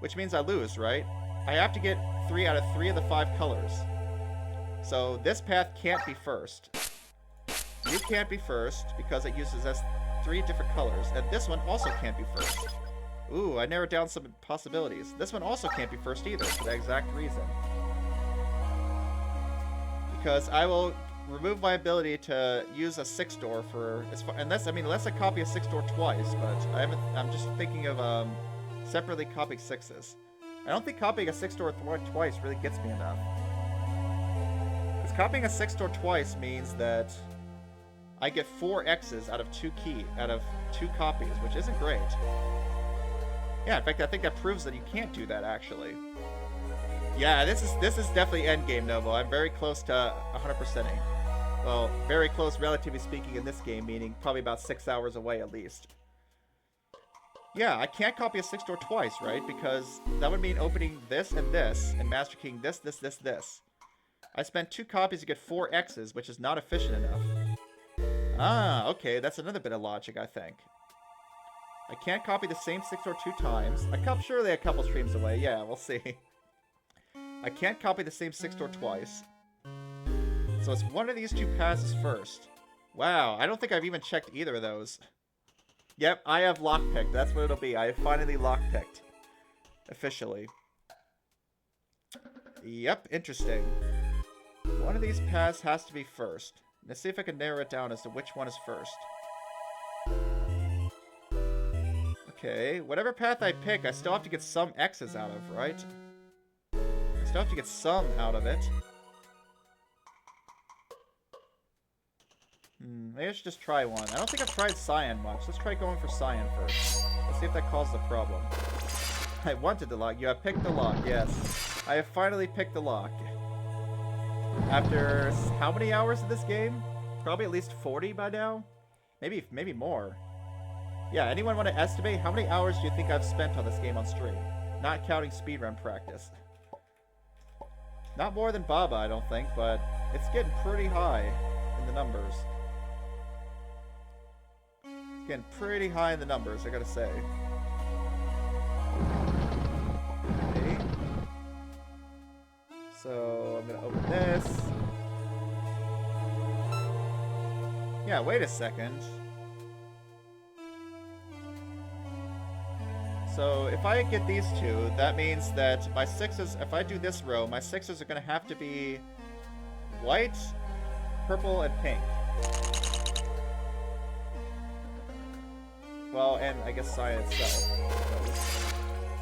S1: Which means I lose, right? I have to get 3 out of 3 of the 5 colors. So this path can't be first. You can't be first because it uses us 3 different colors. And this one also can't be first. Ooh, I narrowed down some possibilities. This one also can't be first either for that exact reason. Because I will remove my ability to use a 6 door for... unless I copy a 6 door twice, but I'm just thinking of separately copying 6s. I don't think copying a 6 door twice really gets me enough. Because copying a 6 door twice means that I get 4 X's out of 2 copies, which isn't great. Yeah, in fact, I think that proves that you can't do that, actually. Yeah, this is definitely endgame, Novo. I'm very close to 100%ing. Well, very close, relatively speaking, in this game, meaning probably about 6 hours away at least. Yeah, I can't copy a 6 door twice, right? Because that would mean opening this, and Master Keying this. I spent 2 copies to get 4 X's, which is not efficient enough. Ah, okay, that's another bit of logic, I think. I can't copy the same 6 door 2 times. Surely a couple streams away. Yeah, we'll see. I can't copy the same 6 door twice. So it's one of these 2 passes first. Wow, I don't think I've even checked either of those. Yep, I have Lockpick. That's what it'll be. I have finally Lockpicked. Officially. Yep, interesting. One of these paths has to be first. Let's see if I can narrow it down as to which one is first. Okay, whatever path I pick, I still have to get some X's out of, right? I still have to get some out of it. Maybe I should just try one. I don't think I've tried cyan much. Let's try going for cyan first. Let's see if that causes a problem. I wanted the lock. You have picked the lock, yes. I have finally picked the lock. After how many hours of this game? Probably at least 40 by now? Maybe more. Yeah, anyone want to estimate how many hours do you think I've spent on this game on stream? Not counting speedrun practice. Not more than Baba, I don't think, but it's getting pretty high in the numbers. It's getting pretty high in the numbers, I gotta say. Okay. So, I'm gonna open this. Yeah, wait a second. So, if I get these 2, that means that my 6s, if I do this row, my 6s are gonna have to be white, purple, and pink. Well, and I guess cyan itself.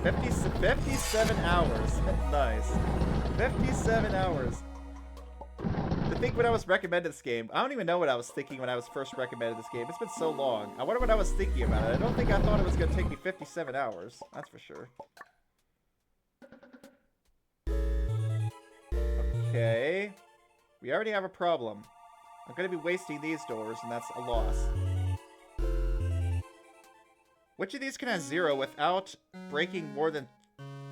S1: 57 hours. Nice. 57 hours. To think when I was recommended this game, I don't even know what I was thinking when I was first recommended this game. It's been so long. I wonder what I was thinking about it. I don't think I thought it was going to take me 57 hours. That's for sure. Okay. We already have a problem. I'm gonna be wasting these doors, and that's a loss. Which of these can have 0 without breaking more than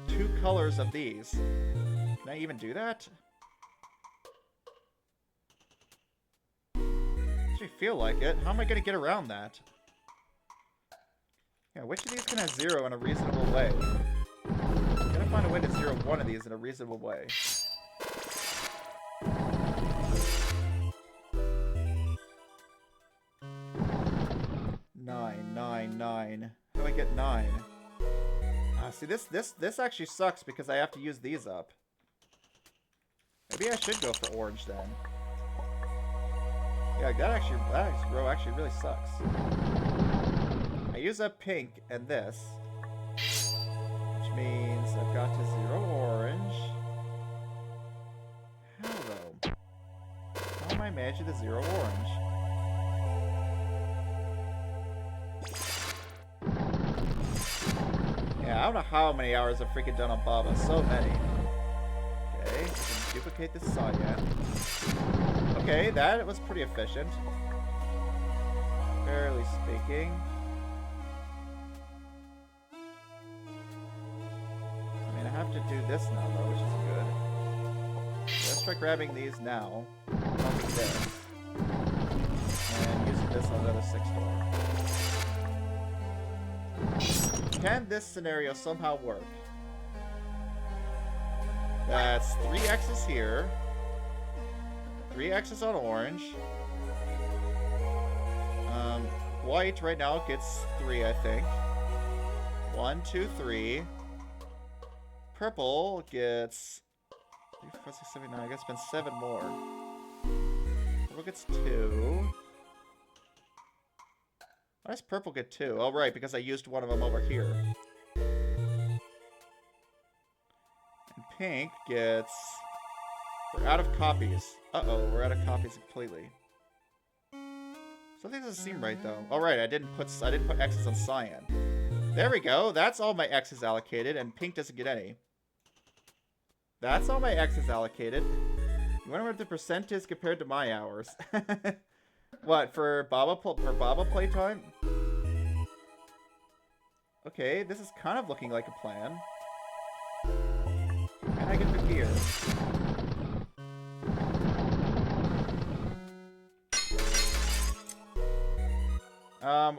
S1: 2 colors of these? Can I even do that? Actually feel like it. How am I gonna get around that? Yeah, which of these can have 0 in a reasonable way? I'm gonna find a way to 0 one of these in a reasonable way. Nine. How do I get 9? See, this actually sucks because I have to use these up. Maybe I should go for orange then. Yeah, that row actually really sucks. I use up pink and this, which means I've got to 0 orange. How though? How am I managing to 0 orange? Yeah, I don't know how many hours I've freaking done on Baba. So many. Okay, I can duplicate this cyan. Okay, that was pretty efficient. Fairly speaking. I mean, I have to do this now, though, which is good. Let's try grabbing these now. Pumping this. And using this on the other 6 door. Can this scenario somehow work? That's 3 X's here. 3 X's on orange. White right now gets 3, I think. 1, 2, 3. Purple gets 3, 4, 6, 7, 9. I guess spend 7 more. Purple gets 2. Why does purple get 2? Oh, right, because I used one of them over here. And pink gets... We're out of copies. Uh-oh, we're out of copies completely. Something doesn't seem right, though. All right, I didn't put X's on cyan. There we go. That's all my X's allocated, and pink doesn't get any. That's all my X's allocated. You wonder what the percent is compared to my hours. What, for Baba playtime? Okay, this is kind of looking like a plan. Can I get through here?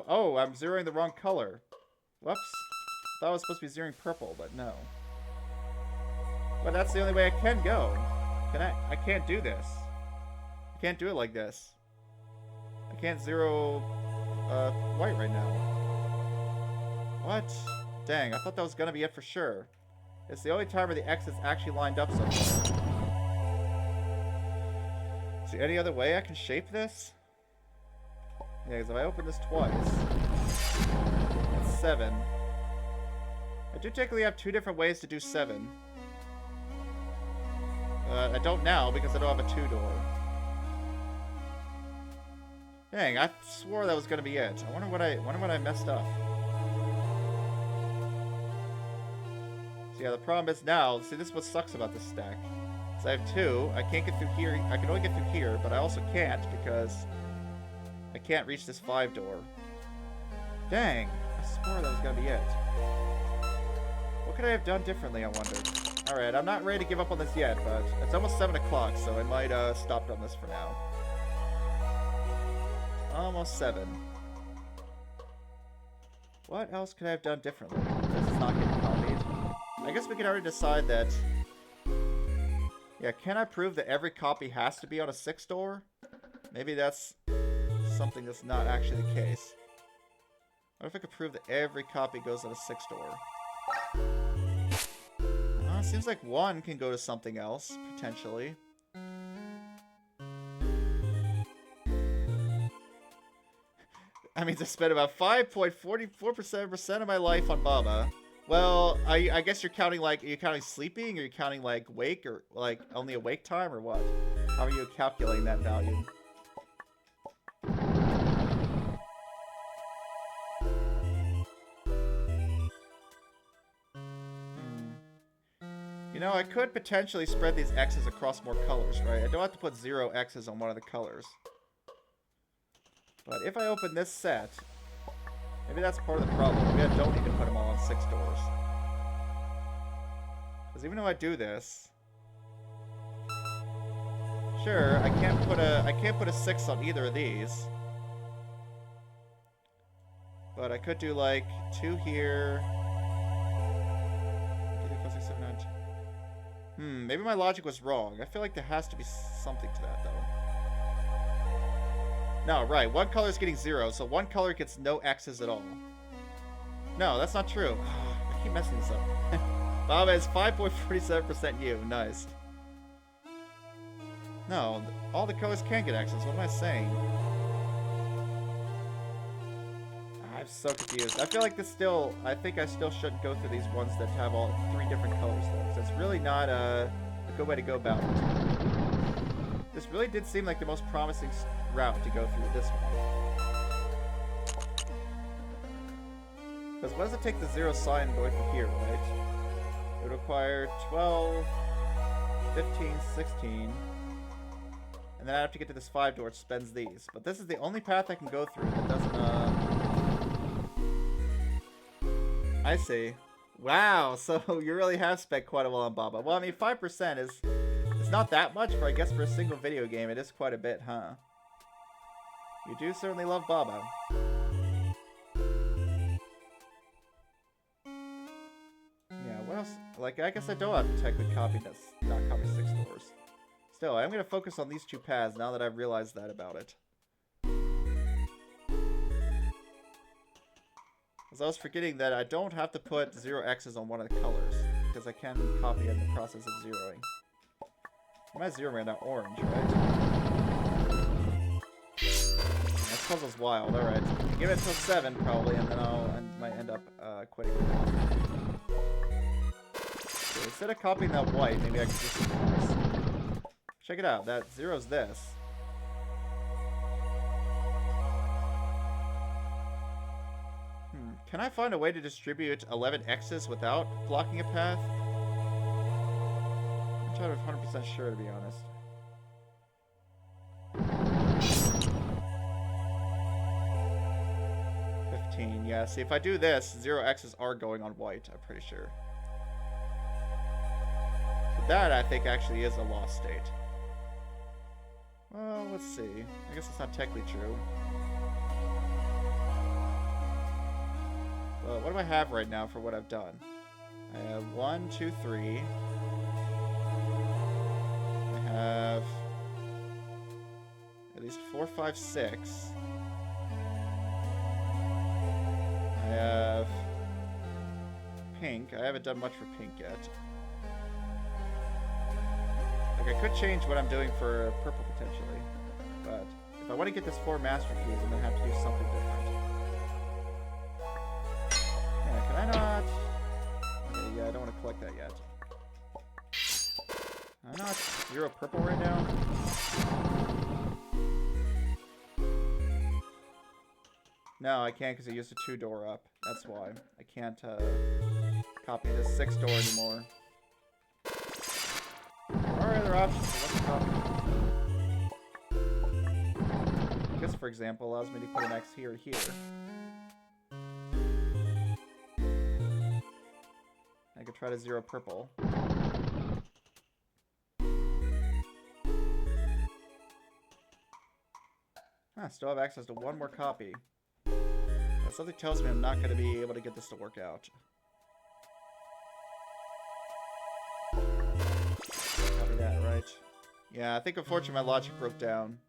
S1: Oh, I'm zeroing the wrong color. Whoops. Thought I was supposed to be zeroing purple, but no. But that's the only way I can go. I can't do this. I can't do it like this. I can't zero white right now. What? Dang, I thought that was gonna be it for sure. It's the only time where the X is actually lined up so far. Is there any other way I can shape this? Yeah, because if I open this twice, that's 7. I do technically have 2 different ways to do 7. I don't now because I don't have a 2-door. Dang, I swore that was gonna be it. I wonder what I messed up. So yeah, the problem is now, see, this is what sucks about this stack. So I have 2, I can't get through here, I can only get through here, but I also can't because I can't reach this 5-door. Dang, I swore that was gonna be it. What could I have done differently, I wonder? Alright, I'm not ready to give up on this yet, but it's almost 7 o'clock, so I might stop on this for now. Almost 7. What else could I have done differently? This is not getting copied. I guess we can already decide that... Yeah, can I prove that every copy has to be on a 6-door? Maybe that's something that's not actually the case. What if I could prove that every copy goes on a 6-door? Seems like 1 can go to something else, potentially. I mean, to spend about 5.44% of my life on Baba. Well, I guess you're counting, like, are you counting sleeping, or are you counting, like, wake, or, like, only awake time, or what? How are you calculating that value? You know, I could potentially spread these X's across more colors, right? I don't have to put 0 X's on one of the colors. But if I open this set, maybe that's part of the problem. Maybe I don't need to put them all on 6 doors. Because even though I do this, sure, I can't put a 6 on either of these. But I could do like 2 here. Maybe my logic was wrong. I feel like there has to be something to that, though. No, right. One color is getting 0, so one color gets no X's at all. No, that's not true. I keep messing this up. Baba is 5.47% you. Nice. No, all the colors can get X's. What am I saying? I'm so confused. I feel like this still... I think I still shouldn't go through these ones that have all 3 different colors, though. Because it's really not a good way to go about it. This really did seem like the most promising route to go through this one. Because what does it take the 0 sign going from here, right? It would require 12, 15, 16... And then I have to get to this 5 door, which spends these. But this is the only path I can go through that doesn't, I see. Wow, so you really have spent quite a while on Baba. Well, I mean, 5% is... It's not that much, but I guess for a single video game, it is quite a bit, huh? You do certainly love Baba. Yeah, what else? Like, I guess I don't have to technically copy this, not copy 6 doors. Still, I'm going to focus on these 2 paths now that I've realized that about it. Because I was forgetting that I don't have to put 0 X's on one of the colors, because I can copy it in the process of zeroing. My 0 right now, orange, right? This puzzle's wild, alright. Give it until 7, probably, and then I might end up quitting. So instead of copying that white, maybe I can do something else. Check it out, that 0's this. Can I find a way to distribute 11 X's without blocking a path? I'm not 100% sure, to be honest. Yeah, see, if I do this, 0 X's are going on white, I'm pretty sure. So that, I think, actually is a lost state. Well, let's see. I guess it's not technically true. Well, what do I have right now for what I've done? I have 1, 2, 3. I have at least 4, 5, 6. I have pink. I haven't done much for pink yet. Like, I could change what I'm doing for purple, potentially. But if I want to get this 4 master keys, I'm going to have to do something different. Yeah, can I not... Yeah, I don't want to collect that yet. I'm not 0 purple right now. No, I can't because I used a 2 door up. That's why. I can't copy this 6 door anymore. There are other options, so let's copy. This, for example, allows me to put an X here and here. I could try to 0 purple. I still have access to 1 more copy. But something tells me I'm not going to be able to get this to work out. Copy that, right? Yeah, I think unfortunately my logic broke down.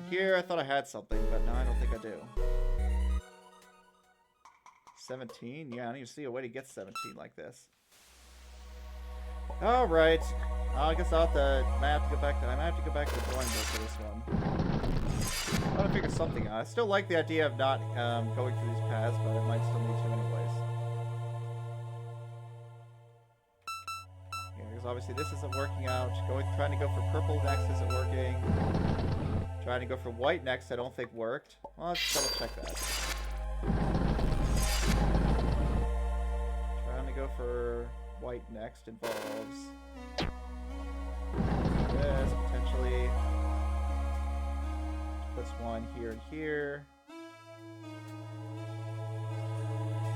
S1: Here I thought I had something, but no, I don't think I do. 17? Yeah, I don't even see a way to get 17 like this. Alright. I guess I might have to go back to the drawing board for this one. I want to figure something out. I still like the idea of not going through these paths, but I might still need to anyways. Yeah, because obviously this isn't working out. Trying to go for purple next isn't working. Trying to go for white next I don't think worked. Well, let's double check that. Trying to go for white next involves this, potentially. Puts one here and here.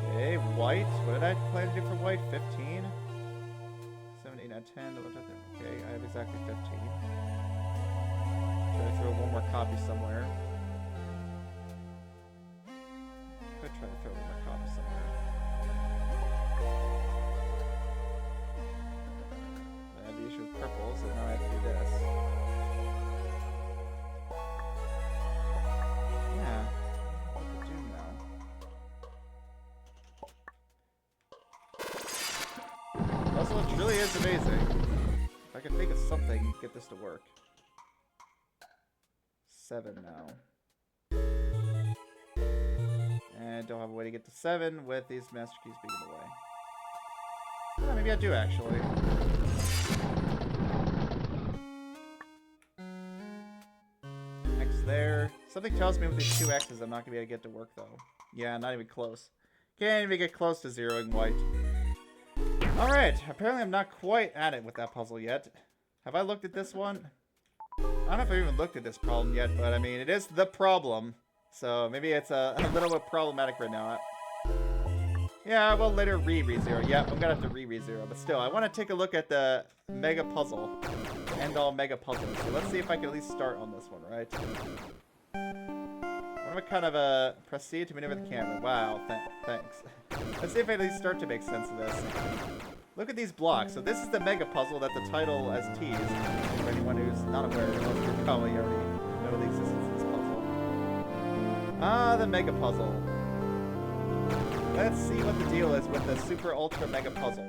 S1: Okay, white. What did I plan to do for white? 15? 7, 8, 9, 10. Okay, I have exactly 15. Try to throw one more copy somewhere. Could try to throw one more copy somewhere. I have the issue with purple, so now I have to do this. Yeah. What to do now? Also, it really is amazing. If I can think of something to get this to work. 7 now. And don't have a way to get to 7 with these master keys being in the way. Oh, maybe I do actually. X there. Something tells me with these 2 X's I'm not going to be able to get to work though. Yeah, not even close. Can't even get close to zeroing white. Alright, apparently I'm not quite at it with that puzzle yet. Have I looked at this one? I don't know if I've even looked at this problem yet, but I mean, it is the problem. So maybe it's a little bit problematic right now. Yeah, well, later re-zero. Yeah, I'm gonna have to re-zero. But still, I want to take a look at the mega puzzle. End all mega puzzles. So let's see if I can at least start on this one, right? I'm gonna kind of proceed to maneuver the camera. Wow, thanks. Let's see if I at least start to make sense of this. Look at these blocks. So this is the mega puzzle that the title has teased. For anyone who's not aware, most of you probably already know the existence of this puzzle. Ah, the mega puzzle. Let's see what the deal is with the super ultra mega puzzle.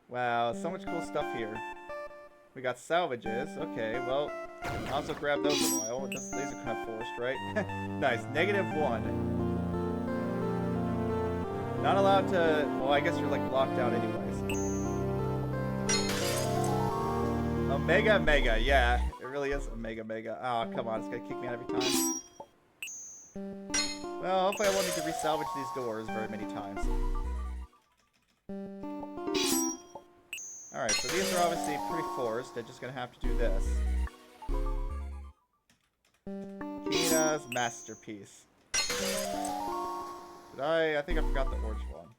S1: Wow, so much cool stuff here. We got salvages. Okay, well, I'll also grab those a while. These are kind of forced, right? Nice. -1. Not allowed to... Well, I guess you're, like, locked out anyways. Omega Mega. Yeah, it really is Omega Mega. Oh, come on. It's going to kick me out every time. Well, hopefully I won't need to re-salvage these doors very many times. Alright, so these are obviously pretty forced. I'm just going to have to do this. Kina's masterpiece. Did I think I forgot the orange one.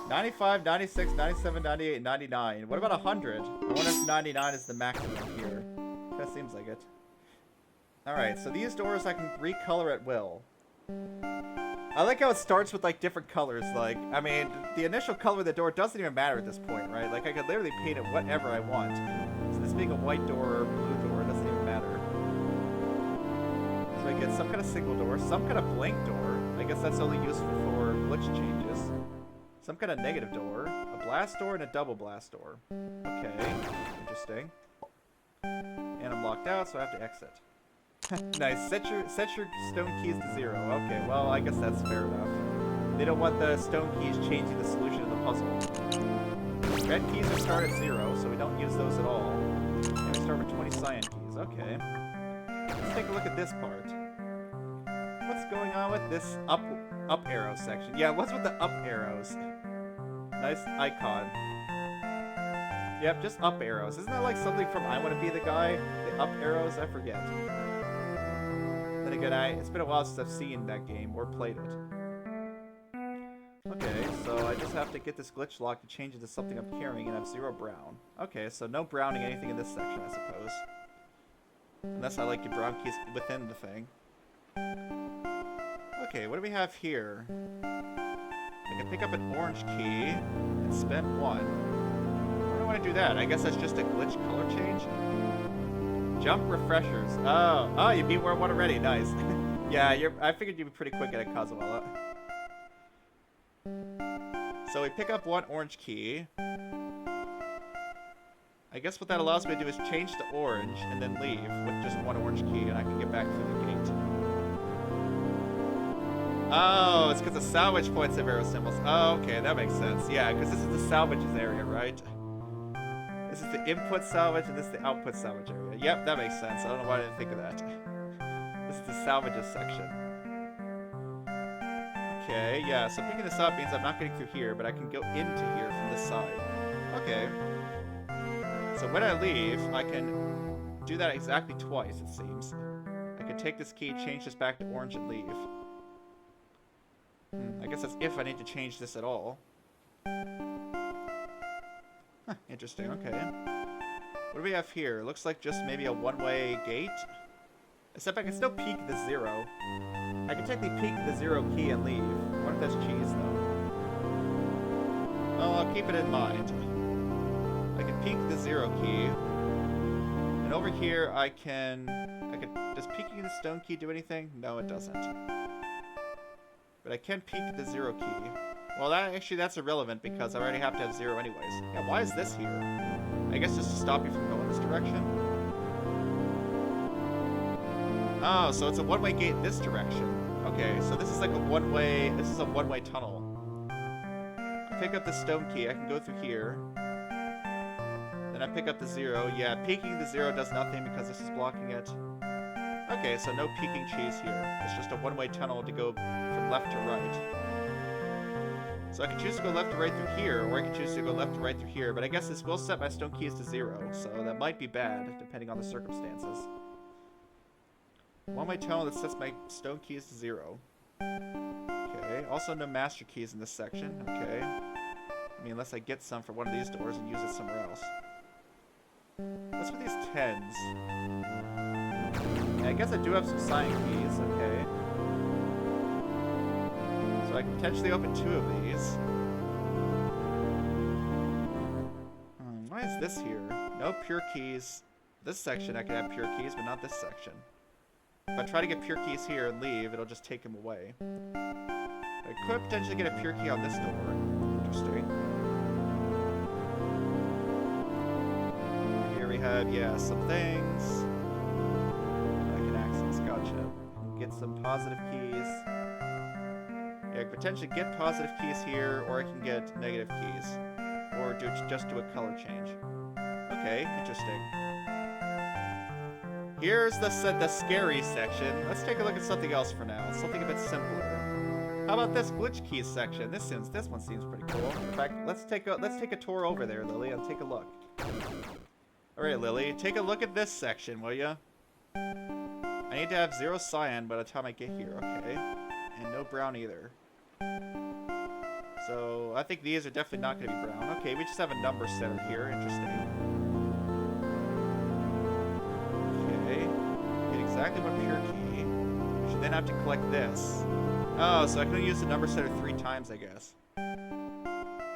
S1: 95, 96, 97, 98, 99. What about 100? I wonder if 99 is the maximum here. That seems like it. Alright, so these doors I can recolor at will. I like how it starts with, like, different colors. Like, I mean, the initial color of the door doesn't even matter at this point, right? Like, I could literally paint it whatever I want. So this being a white door or blue door, it doesn't even matter. So I get some kind of single door, some kind of blank door. I guess that's only useful for glitch changes. Some kind of negative door, a blast door, and a double blast door. Okay, interesting. And I'm locked out, so I have to exit. Nice. Set your stone keys to 0. Okay, well, I guess that's fair enough. They don't want the stone keys changing the solution of the puzzle. Red keys are start at 0, so we don't use those at all. And we start with 20 cyan keys. Okay. Let's take a look at this part. What's going on with this up arrow section? Yeah, what's with the up arrows? Nice icon. Yep, just up arrows. Isn't that like something from I Want to Be the Guy? The up arrows? I forget. Then again, it's been a while since I've seen that game or played it. Okay, so I just have to get this glitch lock to change into something I'm carrying, and I have 0 brown. Okay, so no browning anything in this section, I suppose. Unless I like your brown keys within the thing. Okay, what do we have here? I can pick up an orange key and spend 1. Why do I want to do that? I guess that's just a glitch color change? Jump refreshers. Oh, you beat World 1 already. Nice. Yeah, I figured you'd be pretty quick at it, Kazuela. So we pick up 1 orange key. I guess what that allows me to do is change to orange and then leave with just 1 orange key, and I can get back through the gate. Oh, it's because the salvage points have arrow symbols. Oh, okay, that makes sense. Yeah, because this is the salvages area, right? This is the input salvage, and this is the output salvage area. Yep, that makes sense. I don't know why I didn't think of that. This is the salvages section. Okay, yeah, so picking this up means I'm not getting through here, but I can go into here from this side. Okay. So when I leave, I can do that exactly twice, it seems. I can take this key, change this back to orange, and leave. I guess that's if I need to change this at all. Huh, interesting, okay. What do we have here? Looks like just maybe a one-way gate. Except I can still peek the 0. I can technically peek the 0 key and leave. I wonder if that's cheese, though. Well, I'll keep it in mind. I can peek the 0 key. And over here, I can... Does peeking the stone key do anything? No, it doesn't. But I can peek the 0 key. Well, that's irrelevant because I already have to have 0 anyways. Yeah, why is this here? I guess just to stop you from going this direction. Oh, so it's a one-way gate this direction. Okay, so this is like a one-way... This is a one-way tunnel. I pick up the stone key. I can go through here. Then I pick up the 0. Yeah, peeking the 0 does nothing because this is blocking it. Okay, so no peeking cheese here. It's just a one-way tunnel to go from left to right. So I can choose to go left to right through here, or I can choose to go left to right through here, but I guess this will set my stone keys to 0, so that might be bad, depending on the circumstances. One-way tunnel that sets my stone keys to 0. Okay, also no master keys in this section. Okay. I mean, unless I get some for one of these doors and use it somewhere else. What's with these 10s? Yeah, I guess I do have some sign keys, okay. So I can potentially open 2 of these. Why is this here? No pure keys. This section I can have pure keys, but not this section. If I try to get pure keys here and leave, it'll just take them away. I could potentially get a pure key on this door. Interesting. Here we have, yeah, some things. I can access, gotcha. Get some positive keys. Yeah, I could potentially get positive keys here, or I can get negative keys. Or just do a color change. Okay, interesting. Here's the scary section. Let's take a look at something else for now. Something a bit simpler. How about this glitch keys section? This one seems pretty cool. In fact, let's take a tour over there, Lily, and take a look. All right, Lily, take a look at this section, will ya? I need to have 0 cyan by the time I get here, okay? And no brown either. So I think these are definitely not going to be brown. Okay, we just have a number setter here. Interesting. Exactly one pure key. I should then have to collect this. Oh, so I can only use the number setter 3 times, I guess.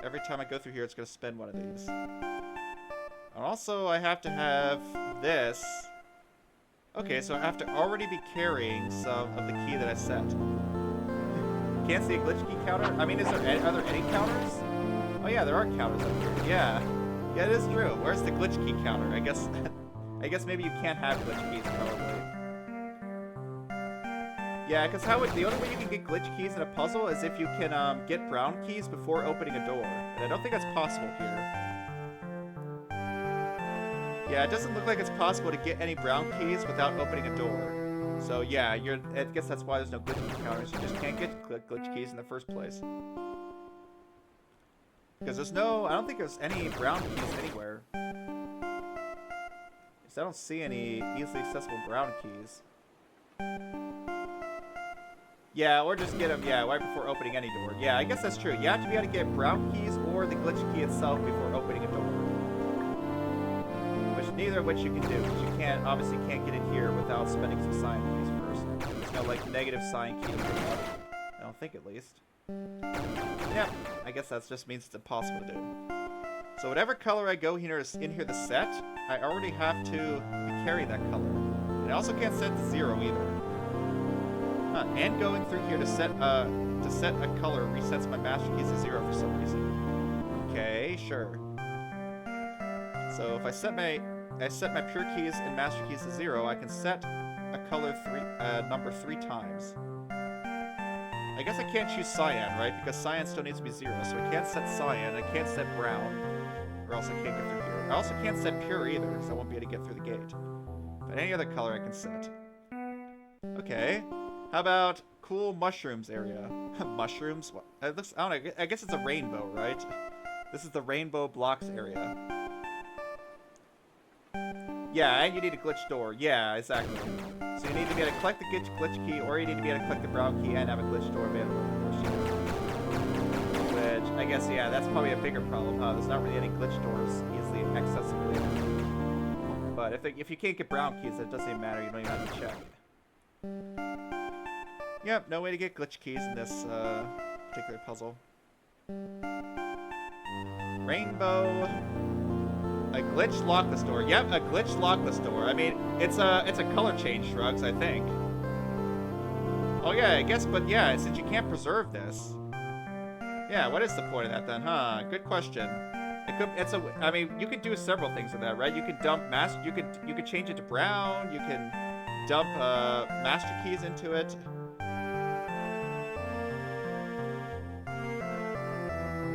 S1: Every time I go through here, it's going to spend one of these. And also, I have to have this. Okay, so I have to already be carrying some of the key that I set. Can't see a glitch key counter? I mean, are there any counters? Oh yeah, there are counters up here. Yeah. Yeah, it is true. Where's the glitch key counter? I guess maybe you can't have glitch keys, probably. Yeah, because the only way you can get glitch keys in a puzzle is if you can get brown keys before opening a door. And I don't think that's possible here. Yeah, it doesn't look like it's possible to get any brown keys without opening a door. So yeah, I guess that's why there's no glitch key counters. You just can't get glitch keys in the first place. Because I don't think there's any brown keys anywhere. Because I don't see any easily accessible brown keys. Yeah, or just get them, yeah, right before opening any door. Yeah, I guess that's true. You have to be able to get brown keys or the glitch key itself before opening a door. Neither of which you can do, because you obviously can't get in here without spending some sign keys first. There's no, like, negative sign key. I don't think, at least. Yeah, I guess that just means it's impossible to do. So whatever color I go here in here to set, I already have to carry that color. And I also can't set to 0 either. And going through here to set a color resets my master keys to 0 for some reason. Okay, sure. So if I set my pure keys and master keys to 0, I can set a color number 3 times. I guess I can't choose cyan, right? Because cyan still needs to be 0, so I can't set cyan, I can't set brown, or else I can't get through here. I also can't set pure either, because I won't be able to get through the gate. But any other color I can set. Okay. How about cool mushrooms area. Mushrooms? What? It looks, I don't know, I guess it's a rainbow, right? This is the rainbow blocks area. Yeah, and you need a glitch door. Yeah, exactly. So you need to be able to collect the glitch key, or you need to be able to collect the brown key and have a glitch door available. Which, I guess, yeah, that's probably a bigger problem, huh? There's not really any glitch doors easily accessible. But if you can't get brown keys, it doesn't even matter. You don't even have to check. Yep, no way to get glitch keys in this particular puzzle. Rainbow. A glitch lockless door. Yep, a glitch lockless door. I mean, it's a color change, Shrugs, I think. Oh yeah, I guess, but yeah, since you can't preserve this. Yeah, what is the point of that then, huh? Good question. I mean, you could do several things with that, right? You could dump you could change it to brown, you can dump master keys into it.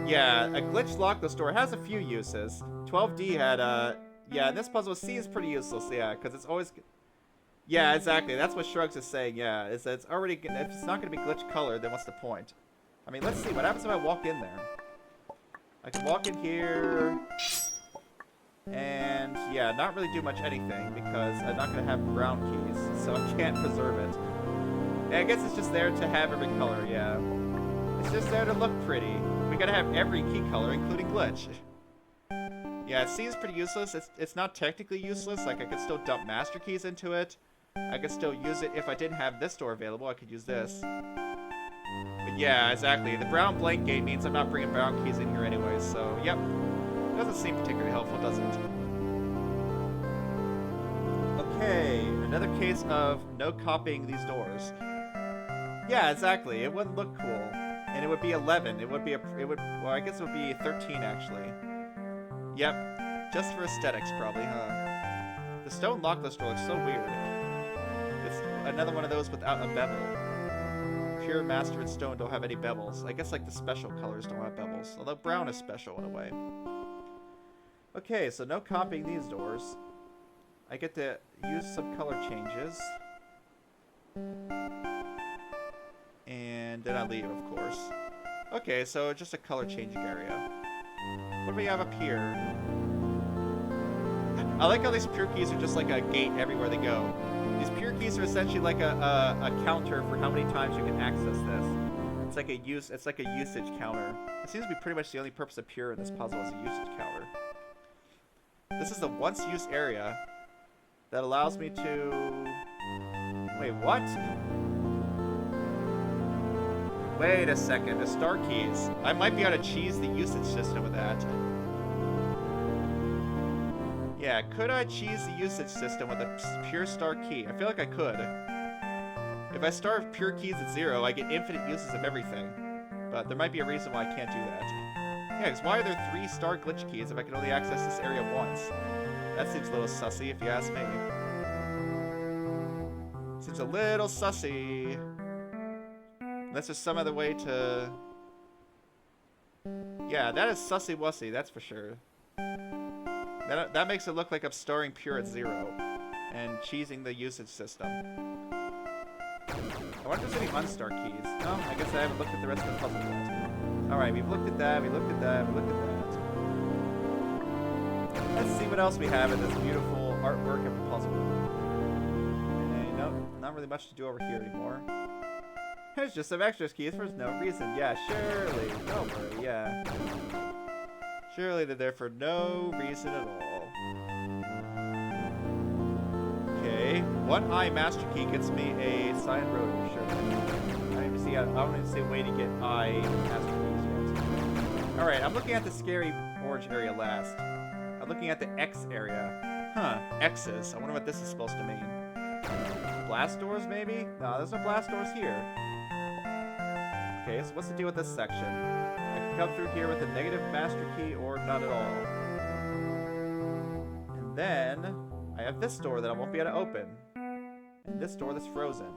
S1: Yeah, a glitch lockless door has a few uses. 12D had yeah, this puzzle C is pretty useless, yeah, because it's always, yeah, exactly. That's what Shrugs is saying, yeah, is that it's already, if it's not going to be glitch colored, then what's the point? I mean, let's see, what happens if I walk in there? I can walk in here, and yeah, not really do much anything, because I'm not going to have brown keys, so I can't preserve it. And I guess it's just there to have every color, yeah. It's just there to look pretty. We gotta have every key color, including glitch. Yeah, C is pretty useless. It's not technically useless. Like, I could still dump master keys into it. I could still use it if I didn't have this door available. I could use this. But yeah, exactly. The brown blank gate means I'm not bringing brown keys in here anyway. So, yep. Doesn't seem particularly helpful, does it? Okay, another case of no copying these doors. Yeah, exactly. It wouldn't look cool. And it would be 11. Well, I guess it would be 13, actually. Yep. Just for aesthetics, probably, huh? The stone lockless door looks so weird. It's another one of those without a bevel. Pure master and stone don't have any bevels. I guess, like, the special colors don't have bevels. Although brown is special, in a way. Okay, so no copying these doors. I get to use some color changes. And then I leave, of course. Okay, so just a color changing area. What do we have up here? I like how these pure keys are just like a gate everywhere they go. These pure keys are essentially like a counter for how many times you can access this. It's like a usage counter. It seems to be pretty much the only purpose of pure in this puzzle is a usage counter. This is the once use area that allows me to... Wait, what? Wait a second, the star keys. I might be able to cheese the usage system with that. Yeah, could I cheese the usage system with a pure star key? I feel like I could. If I start pure keys at 0, I get infinite uses of everything. But there might be a reason why I can't do that. Yeah, because why are there 3 star glitch keys if I can only access this area once? That seems a little sussy, if you ask me. Seems a little sussy. Unless there's some other way to... Yeah, that is sussy-wussy, that's for sure. That makes it look like I'm starring pure at 0. And cheesing the usage system. I wonder if there's any unstar keys. No, I guess I haven't looked at the rest of the puzzle yet. Alright, we've looked at that, we looked at that, we looked at that. Let's see what else we have in this beautiful artwork of the puzzle. Okay, nope, not really much to do over here anymore. There's just some extras keys for no reason. Yeah, surely. Don't worry, yeah. Surely they're there for no reason at all. Okay. 1 eye master key gets me a cyan rotary. Sure. I don't even see a way to get eye master keys yet. Alright, I'm looking at the scary orange area last. I'm looking at the X area. Huh, X's. I wonder what this is supposed to mean. Blast doors, maybe? No, there's no blast doors here. Okay, so what's the deal with this section? I can come through here with a negative master key or not at all. And then I have this door that I won't be able to open. And this door that's frozen.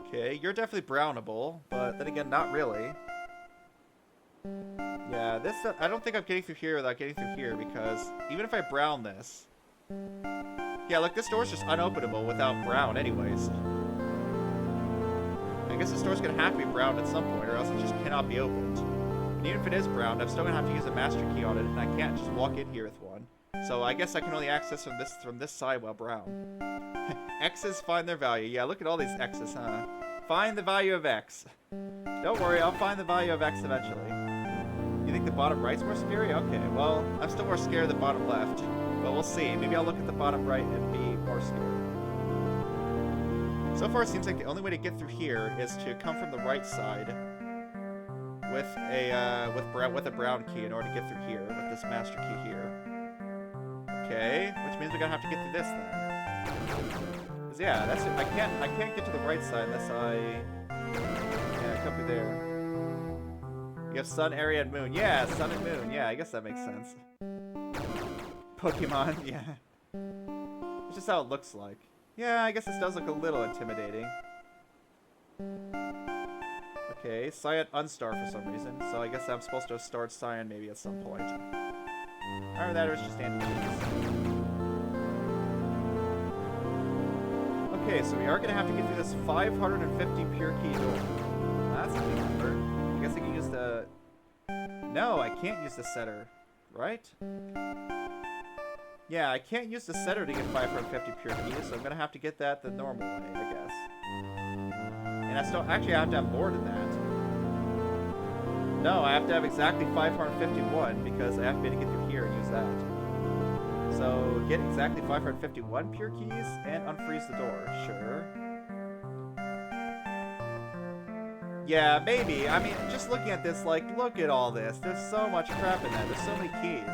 S1: Okay, you're definitely brownable, but then again, not really. Yeah, this, I don't think I'm getting through here without getting through here, because even if I brown this... Yeah, look, this door's just unopenable without brown anyways. I guess this door's gonna have to be browned at some point, or else it just cannot be opened. And even if it is browned, I'm still gonna have to use a master key on it, and I can't just walk in here with one. So I guess I can only access from this side while brown. X's find their value. Yeah, look at all these X's, huh? Find the value of X. Don't worry, I'll find the value of X eventually. You think the bottom right's more scary? Okay, well, I'm still more scared of the bottom left. But we'll see. Maybe I'll look at the bottom right and be more scared. So far, it seems like the only way to get through here is to come from the right side with a brown key in order to get through here with this master key here. Okay, which means we're gonna have to get through this then. Cause yeah, that's it. I can't get to the right side unless I come through there. You have sun, area, and moon. Yeah, sun and moon. Yeah, I guess that makes sense. Pokemon. Yeah. It's just how it looks like. Yeah, I guess this does look a little intimidating. Okay, Cyan unstar for some reason, so I guess I'm supposed to have starred Cyan maybe at some point. Other than that, it was just anti-cheats. Okay, so we are going to have to get through this 550 pure key door. That's a big number. I guess I can use the... No, I can't use the setter, right? Yeah, I can't use the setter to get 550 pure keys, so I'm going to have to get that the normal way, I guess. And I still... Actually, I have to have more than that. No, I have to have exactly 551 because I have to be able to get through here and use that. So, get exactly 551 pure keys and unfreeze the door. Sure. Yeah, maybe. I mean, just looking at this, like, look at all this. There's so much crap in that. There's so many keys.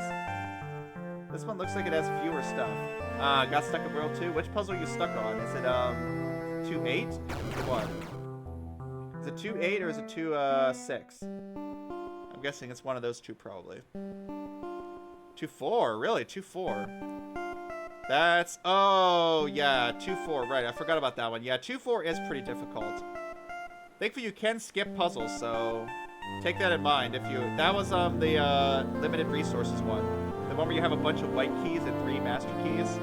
S1: This one looks like it has fewer stuff. Got stuck in World 2. Which puzzle are you stuck on? Is it, 2-8? Or what? Is it 2-8 or is it 2-6? I'm guessing it's one of those two, probably. 2-4, really? 2-4. That's... Oh, yeah, 2-4, right. I forgot about that one. Yeah, 2-4 is pretty difficult. Thankfully, you can skip puzzles, so take that in mind. If you... That was the limited resources one. The one where you have a bunch of white keys and 3 master keys.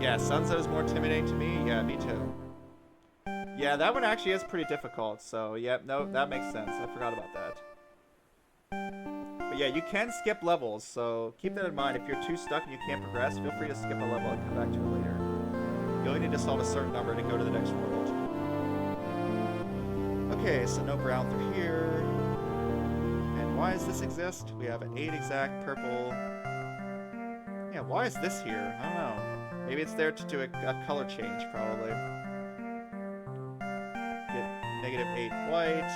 S1: Yeah, Sunset is more intimidating to me. Yeah, me too. Yeah, that one actually is pretty difficult, so yeah, no, that makes sense. I forgot about that. But yeah, you can skip levels, so keep that in mind. If you're too stuck and you can't progress, feel free to skip a level and come back to it later. You only need to solve a certain number to go to the next world. Okay, so no brown through here. And why does this exist? We have an 8 exact purple. Yeah, why is this here? I don't know. Maybe it's there to do a color change, probably. Get -8 white.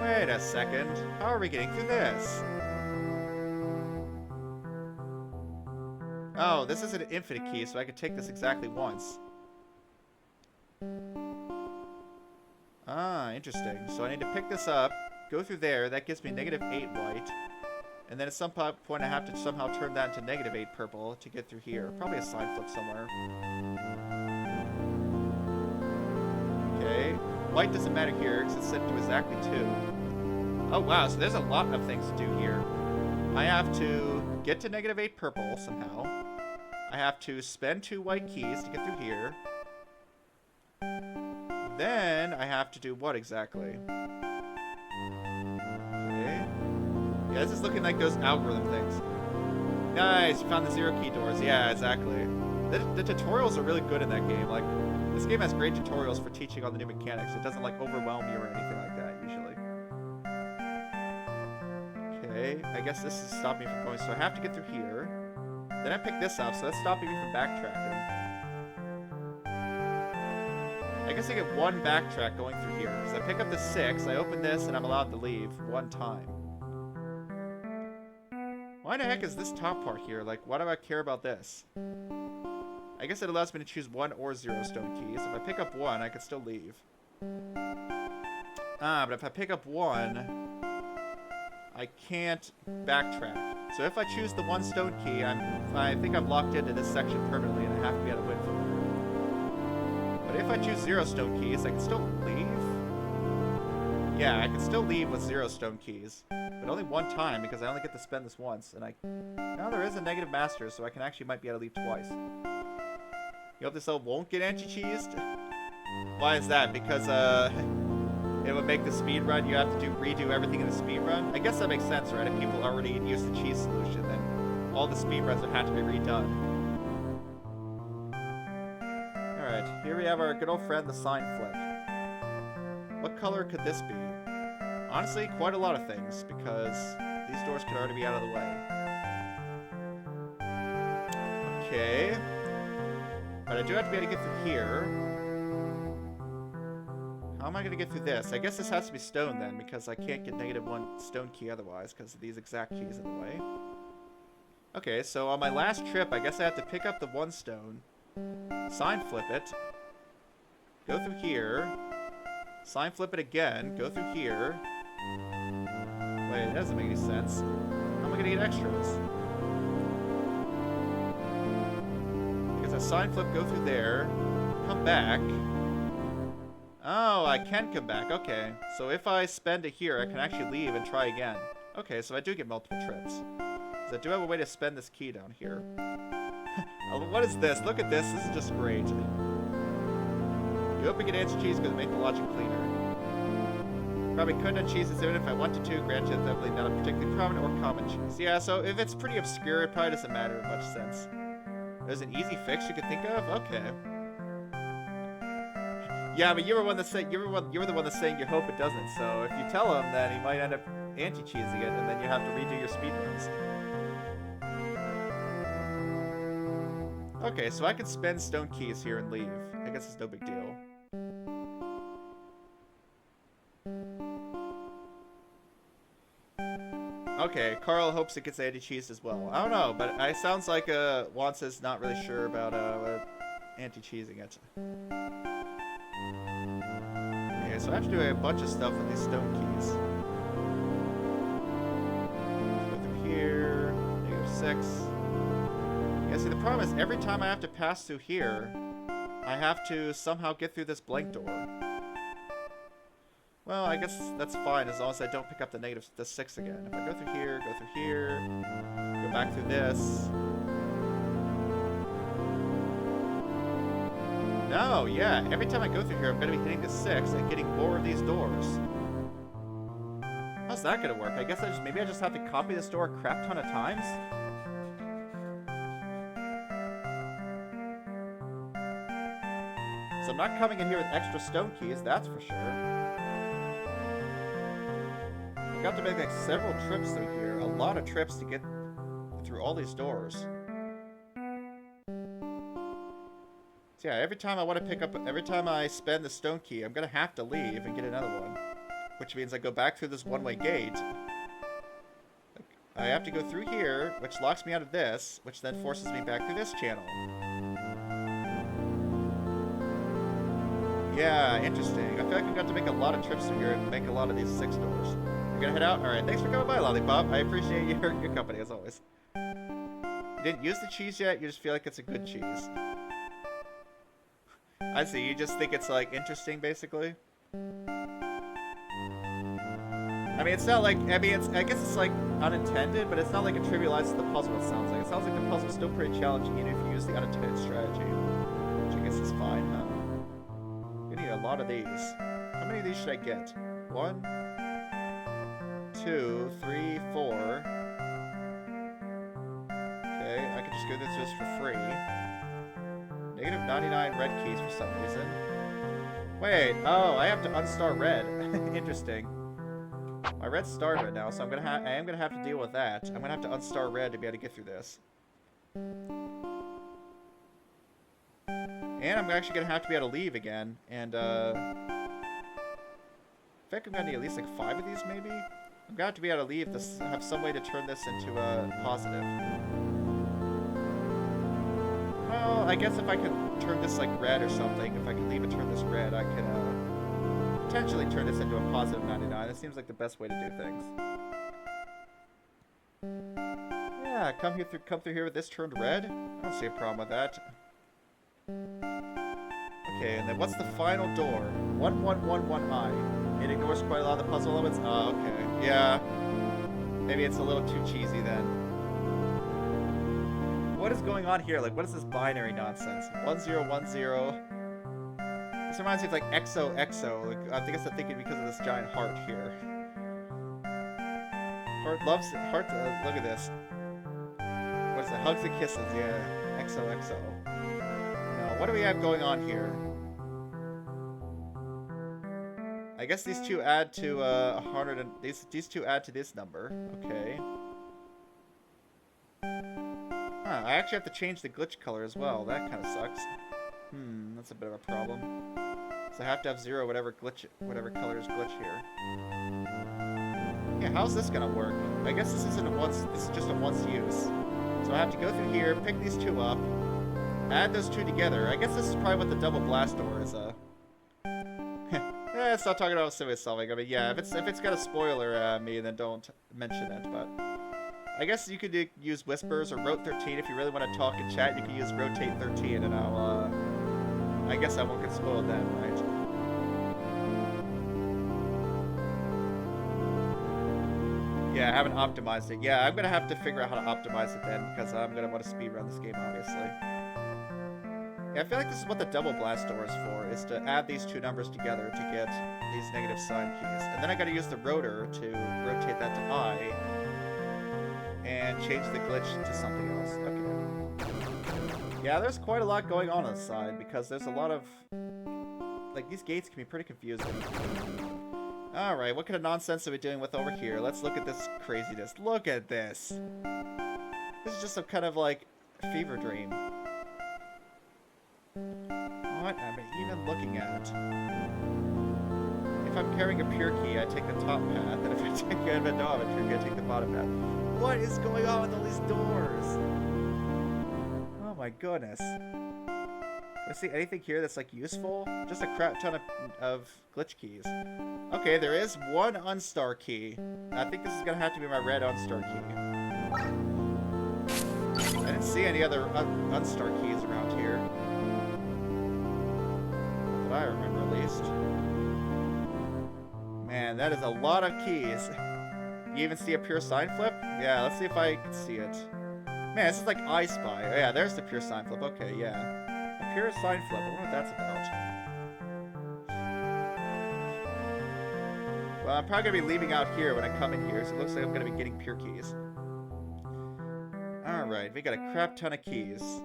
S1: Wait a second. How are we getting through this? Oh, this is an infinite key, so I could take this exactly once. Ah, interesting. So I need to pick this up, go through there. That gives me -8 white. And then at some point I have to somehow turn that into -8 purple to get through here. Probably a side flip somewhere. Okay. White doesn't matter here because it's set to exactly 2. Oh wow, so there's a lot of things to do here. I have to get to -8 purple somehow. I have to spend 2 white keys to get through here. Then I have to do what exactly? Okay. Yeah, this is looking like those algorithm things. Nice, you found the 0 key doors. Yeah, exactly. The tutorials are really good in that game. Like, this game has great tutorials for teaching all the new mechanics. It doesn't, like, overwhelm you or anything like that, usually. Okay, I guess this is stopping me from going. So I have to get through here. Then I pick this up, so that's stopping me from backtracking. I guess I get 1 backtrack going through here. Because I pick up the 6, I open this, and I'm allowed to leave 1 time. Why the heck is this top part here? Like, why do I care about this? I guess it allows me to choose 1 or 0 stone keys. If I pick up 1, I can still leave. Ah, but if I pick up 1, I can't backtrack. So if I choose the 1 stone key, I think I'm locked into this section permanently, and I have to be able to win from there. But if I choose 0 stone keys, I can still leave. Yeah, I can still leave with 0 stone keys, but only 1 time because I only get to spend this once. And now there is a negative master, so I can actually might be able to leave twice. You hope this level won't get anti-cheesed? Why is that? Because, it would make the speed run, you have to redo everything in the speed run? I guess that makes sense, right? If people already use the cheese solution, then all the speed runs would have to be redone. Alright, here we have our good old friend, the sign flip. What color could this be? Honestly, quite a lot of things, because these doors could already be out of the way. Okay. But I do have to be able to get through here. How am I going to get through this? I guess this has to be stone then, because I can't get -1 stone key otherwise, because these exact keys in the way. Okay, so on my last trip, I guess I have to pick up the 1 stone, sign flip it, go through here, sign flip it again, go through here. Wait, that doesn't make any sense. How am I going to get extras? Because I sign flip, go through there, come back. Oh, I can come back. Okay. So if I spend it here, I can actually leave and try again. Okay, so I do get multiple trips. So I do have a way to spend this key down here. What is this? Look at this. This is just great. You hope we get anti-cheese because it makes the logic cleaner. Probably couldn't have cheese this even if I wanted to. Granted, it's definitely not a particularly prominent or common cheese. Yeah, so if it's pretty obscure, it probably doesn't matter in much sense. There's an easy fix you could think of? Okay. Yeah, but you were the one that's saying you hope it doesn't. So if you tell him, then he might end up anti-cheesing it, and then you have to redo your speedruns. Okay, so I can spend stone keys here and leave. I guess it's no big deal. Okay, Carl hopes it gets anti-cheesed as well. I don't know, but it sounds like Wants is not really sure about anti-cheesing it. Okay, so I have to do a bunch of stuff with these stone keys. Go through here, -6. Yeah, see, the problem is every time I have to pass through here, I have to somehow get through this blank door. Well, I guess that's fine as long as I don't pick up the -6 again. If I go through here, go back through this. No, yeah, every time I go through here, I'm going to be hitting the 6 and getting more of these doors. How's that going to work? I guess maybe I just have to copy this door a crap ton of times? So I'm not coming in here with extra stone keys, that's for sure. I've got to make like several trips through here, a lot of trips to get through all these doors. So yeah, every time I spend the stone key, I'm gonna have to leave and get another one. Which means I go back through this one-way gate. I have to go through here, which locks me out of this, which then forces me back through this channel. Yeah, interesting. I feel like I've got to make a lot of trips through here and make a lot of these 6 doors. You're gonna head out? Alright, thanks for coming by, Lollipop. I appreciate your company, as always. You didn't use the cheese yet? You just feel like it's a good cheese. I see, you just think it's, like, interesting, basically? I mean, it's not like, I guess it's, like, unintended, but it's not like it trivializes the puzzle, it sounds like. It sounds like the puzzle's still pretty challenging, even if you use the unintended strategy. Which I guess is fine, huh? We need a lot of these. How many of these should I get? 1, 2, 3, 4. Okay, I can just go through this for free. -99 red keys for some reason. Wait, oh, I have to unstar red. Interesting. My red's starred right now, so I am gonna have to deal with that. I'm gonna have to unstar red to be able to get through this. And I'm actually gonna have to be able to leave again, and I think I'm gonna need at least like 5 of these, maybe? I'm gonna have to be able to leave this, have some way to turn this into a positive. Well, I guess if I could turn this like red or something, if I could leave and turn this red, I could potentially turn this into a positive 99. That seems like the best way to do things. Yeah, come through here with this turned red. I don't see a problem with that. Okay, and then what's the final door? 1111I. It ignores quite a lot of the puzzle elements. Oh, okay. Yeah. Maybe it's a little too cheesy then. What is going on here? Like, what is this binary nonsense? 1010. This reminds me of like XOXO. Like, I think I'm thinking because of this giant heart here. Heart loves it. Heart. Look at this. What is it? Hugs and kisses. Yeah. XOXO. Now, what do we have going on here? I guess these two add to 100. And these two add to this number. Okay. Huh, I actually have to change the glitch color as well. That kind of sucks. That's a bit of a problem. So I have to have 0 whatever color is glitch here. Yeah, how's this gonna work? I guess this isn't a once. This is just a once use. So I have to go through here, pick these two up, add those two together. I guess this is probably what the double blast door is. It's not talking about simulator solving. I mean, yeah, if it's got a spoiler me, then don't mention it. But I guess you could use whispers or rote 13 if you really want to talk and chat. You can use rotate 13, and I guess I won't get spoiled then, right? Yeah, I haven't optimized it. Yeah, I'm gonna have to figure out how to optimize it then, because I'm gonna want to speedrun this game, obviously. Yeah, I feel like this is what the double blast door is for, is to add these two numbers together to get these negative sign keys. And then I gotta use the rotor to rotate that to I, and change the glitch to something else. Okay. Yeah, there's quite a lot going on this side, because there's a lot of... Like, these gates can be pretty confusing. Alright, what kind of nonsense are we dealing with over here? Let's look at this craziness. Look at this! This is just some kind of, like, fever dream. What am I even looking at? If I'm carrying a pure key, I take the top path, and if I take a pure key, I take the bottom path. What is going on with all these doors? Oh my goodness. Do I see anything here that's, like, useful? Just a crap ton of glitch keys. Okay, there is one unstar key. I think this is gonna have to be my red unstar key. I didn't see any other unstar keys around here. That I remember, at least. Man, that is a lot of keys. You even see a pure sign flip? Yeah, let's see if I can see it. Man, this is like I Spy. Oh yeah, there's the pure sign flip. Okay, yeah. A pure sign flip. I wonder what that's about. Well, I'm probably going to be leaving out here when I come in here, so it looks like I'm going to be getting pure keys. Alright, we got a crap ton of keys.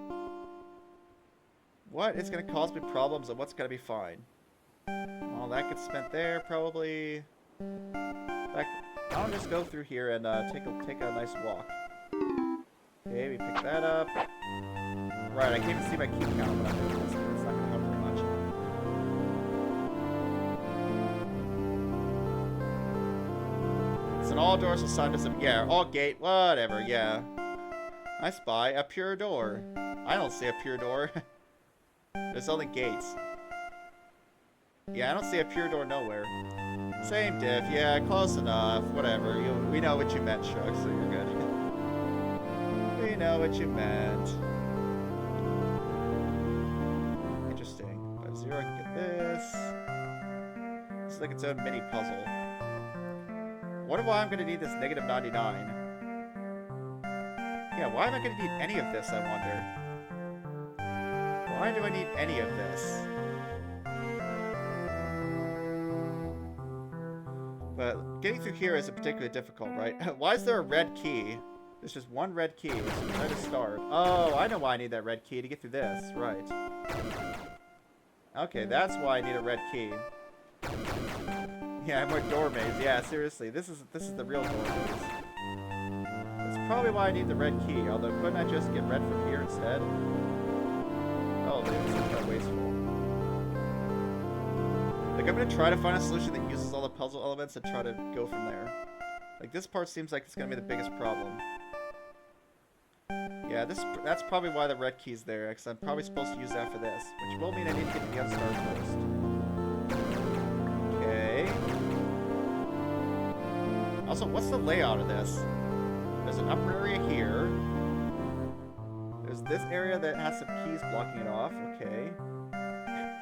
S1: What is going to cause me problems and what's going to be fine? Well, that gets spent there, probably. In fact, I'll just go through here and take a nice walk. Okay, we pick that up. Right, I can't even see my key count, but I'm doing this. It's not going to help very much. It's an all doors assigned to some... Yeah, all gate, whatever, yeah. I spy a pure door. I don't see a pure door. There's only gates. Yeah, I don't see a pure door nowhere. Same diff, yeah, close enough, whatever. We know what you meant, Shrug, so you're good. We know what you meant. Interesting. 5-0, I can get this. This is like its own mini puzzle. Wonder why I'm going to need this negative 99. Yeah, why am I going to need any of this, I wonder? Why do I need any of this? But getting through here isn't particularly difficult, right? Why is there a red key? There's just one red key. Where to start? Oh, I know why I need that red key to get through this. Right. Okay, that's why I need a red key. Yeah, more door maze. Yeah, seriously, this is the real door maze. That's probably why I need the red key. Although, couldn't I just get red from here instead? Oh, this is kind of wasteful. Like, I'm gonna try to find a solution that uses all the puzzle elements and try to go from there. Like, this part seems like it's gonna be the biggest problem. Yeah, that's probably why the red key's there, because I'm probably supposed to use that for this, which will mean I need to get to the unstar first. Okay. Also, what's the layout of this? There's an upper area here. There's this area that has some keys blocking it off. Okay.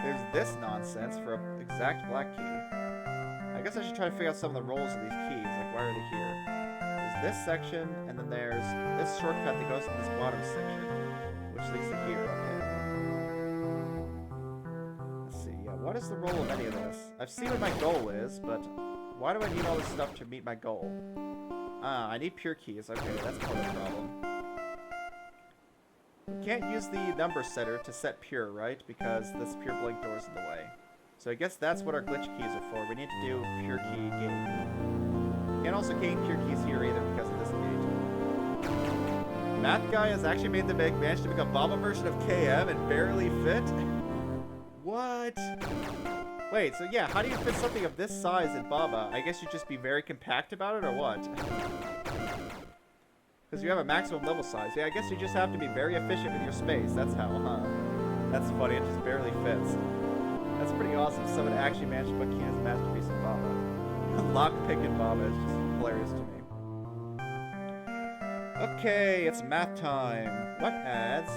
S1: There's this nonsense for an exact black key. I guess I should try to figure out some of the roles of these keys. Like, why are they here? There's this section, and then there's this shortcut that goes to this bottom section, which leads to here. Okay. Let's see. Yeah, what is the role of any of this? I've seen what my goal is, but why do I need all this stuff to meet my goal? Ah, I need pure keys. Okay, that's part of the problem. We can't use the number setter to set pure, right? Because this pure blink door is in the way. So I guess that's what our glitch keys are for. We need to do pure key gain. Can't also gain pure keys here either because of this gate. Math guy has actually managed to make a Baba version of KM and barely fit? What? Wait, so yeah, how do you fit something of this size in Baba? I guess you just be very compact about it, or what? Because you have a maximum level size. Yeah, I guess you just have to be very efficient with your space. That's how, huh? That's funny, it just barely fits. That's pretty awesome. Someone actually managed to put Keena's masterpiece in Baba. Lockpick in Baba is just hilarious to me. Okay, it's math time. What adds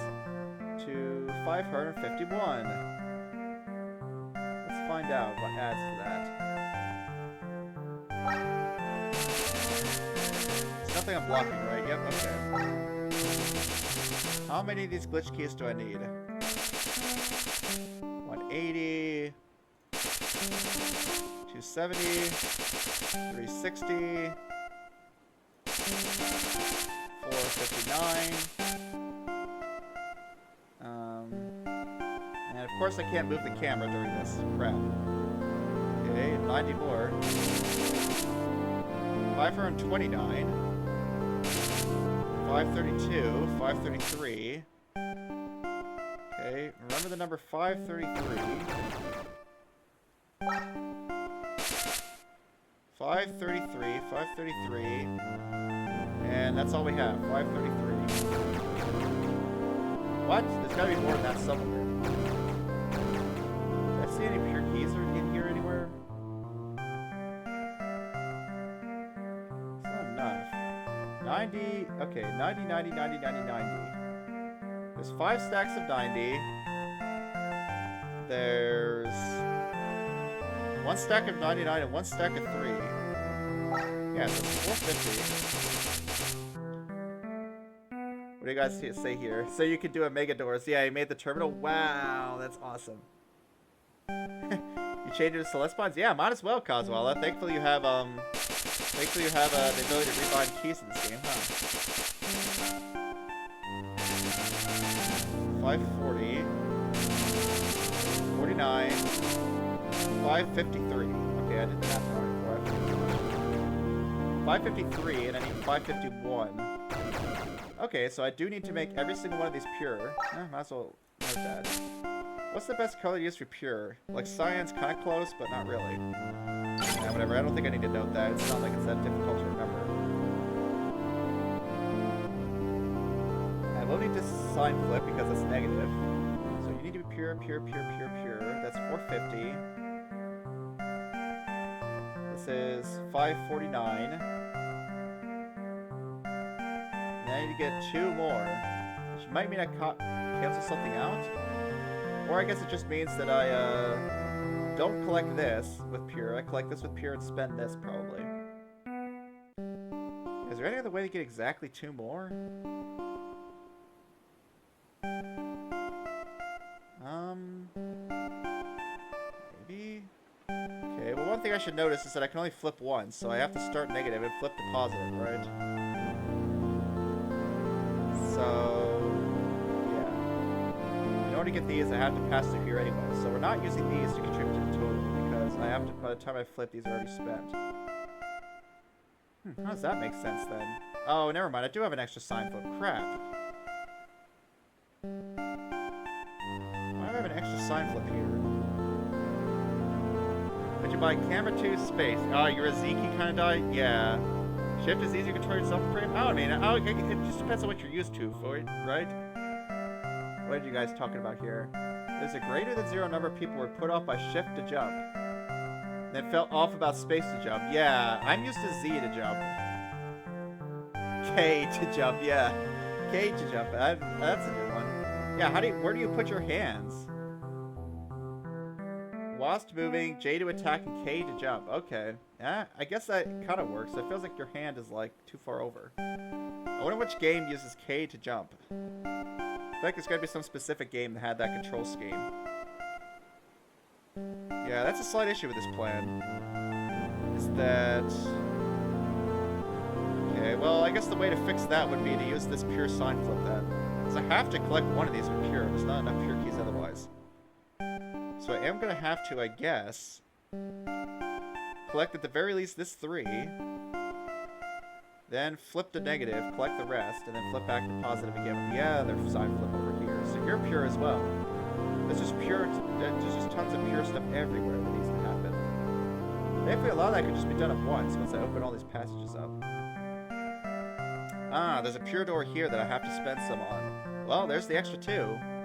S1: to 551? Let's find out what adds to that. It's nothing I'm blocking, right? Yep, okay. How many of these glitch keys do I need? 180, 270, 360, 459. And of course I can't move the camera during this. Crap. Okay, 90 more. 529. 532, 533. Okay, remember the number 533. 533, 533. And that's all we have, 533. What? There's gotta be more than that somewhere. Did I see any pure keys in here anywhere? It's not enough. 90, okay, 90, 90, 90, 90, 90. There's 5 stacks of 90. There's 1 stack of 99 and 1 stack of 3. Yeah, so it's 450. What do you guys say here? So you can do a mega doors. Yeah, you made the terminal. Wow, that's awesome. You changed it to Celeste Bonds? Yeah, might as well, Coswalla. Thankfully you have the ability to rebind keys in this game, huh? 540, 49, 553. Okay, I did that right. 553, and I need 551. Okay, so I do need to make every single one of these pure. Might as well note that. What's the best color to use for pure? Like cyan's kind of close, but not really. Yeah, whatever. I don't think I need to note that. It's not like it's that difficult to remember. I will need to sign flip because it's negative. So you need to be pure, pure, pure, pure, pure. That's 450. This is 549. And I need to get 2 more. Which might mean I cancel something out. Or I guess it just means that I don't collect this with pure. I collect this with pure and spend this probably. Is there any other way to get exactly 2 more? Maybe? Okay, well one thing I should notice is that I can only flip once, so I have to start negative and flip to positive, right? So, yeah. In order to get these, I have to pass through here anyway, so we're not using these to contribute to the total, because I have to, by the time I flip, these are already spent. How does that make sense then? Oh, never mind, I do have an extra sign flip. Crap. Why do I have an extra sign flip here? Did you buy camera 2 space? Oh, you're a Zeki kind of guy? Yeah. Shift is easier to control yourself frame? Oh, I mean, it just depends on what you're used to for it, right? What are you guys talking about here? There's a greater than 0 number of people who were put off by shift to jump. Then felt off about space to jump. Yeah, I'm used to Z to jump. K to jump, yeah. K to jump. That's a new one. Yeah, where do you put your hands? Whilst moving, J to attack and K to jump. Okay. Yeah, I guess that kind of works. It feels like your hand is like too far over. I wonder which game uses K to jump. I feel like there's got to be some specific game that had that control scheme. Yeah, that's a slight issue with this plan. Is that... Okay, well, I guess the way to fix that would be to use this pure sign flip then. Because I have to collect one of these with pure. There's not enough pure keys otherwise. So I am going to have to, I guess, collect at the very least this 3. Then flip to negative, collect the rest, and then flip back to positive again with the other sign flip over here. So you're pure as well. There's just tons of pure stuff everywhere that needs to happen. Thankfully, a lot of that could just be done at once once I open all these passages up. Ah, there's a pure door here that I have to spend some on. Well, there's the extra 2.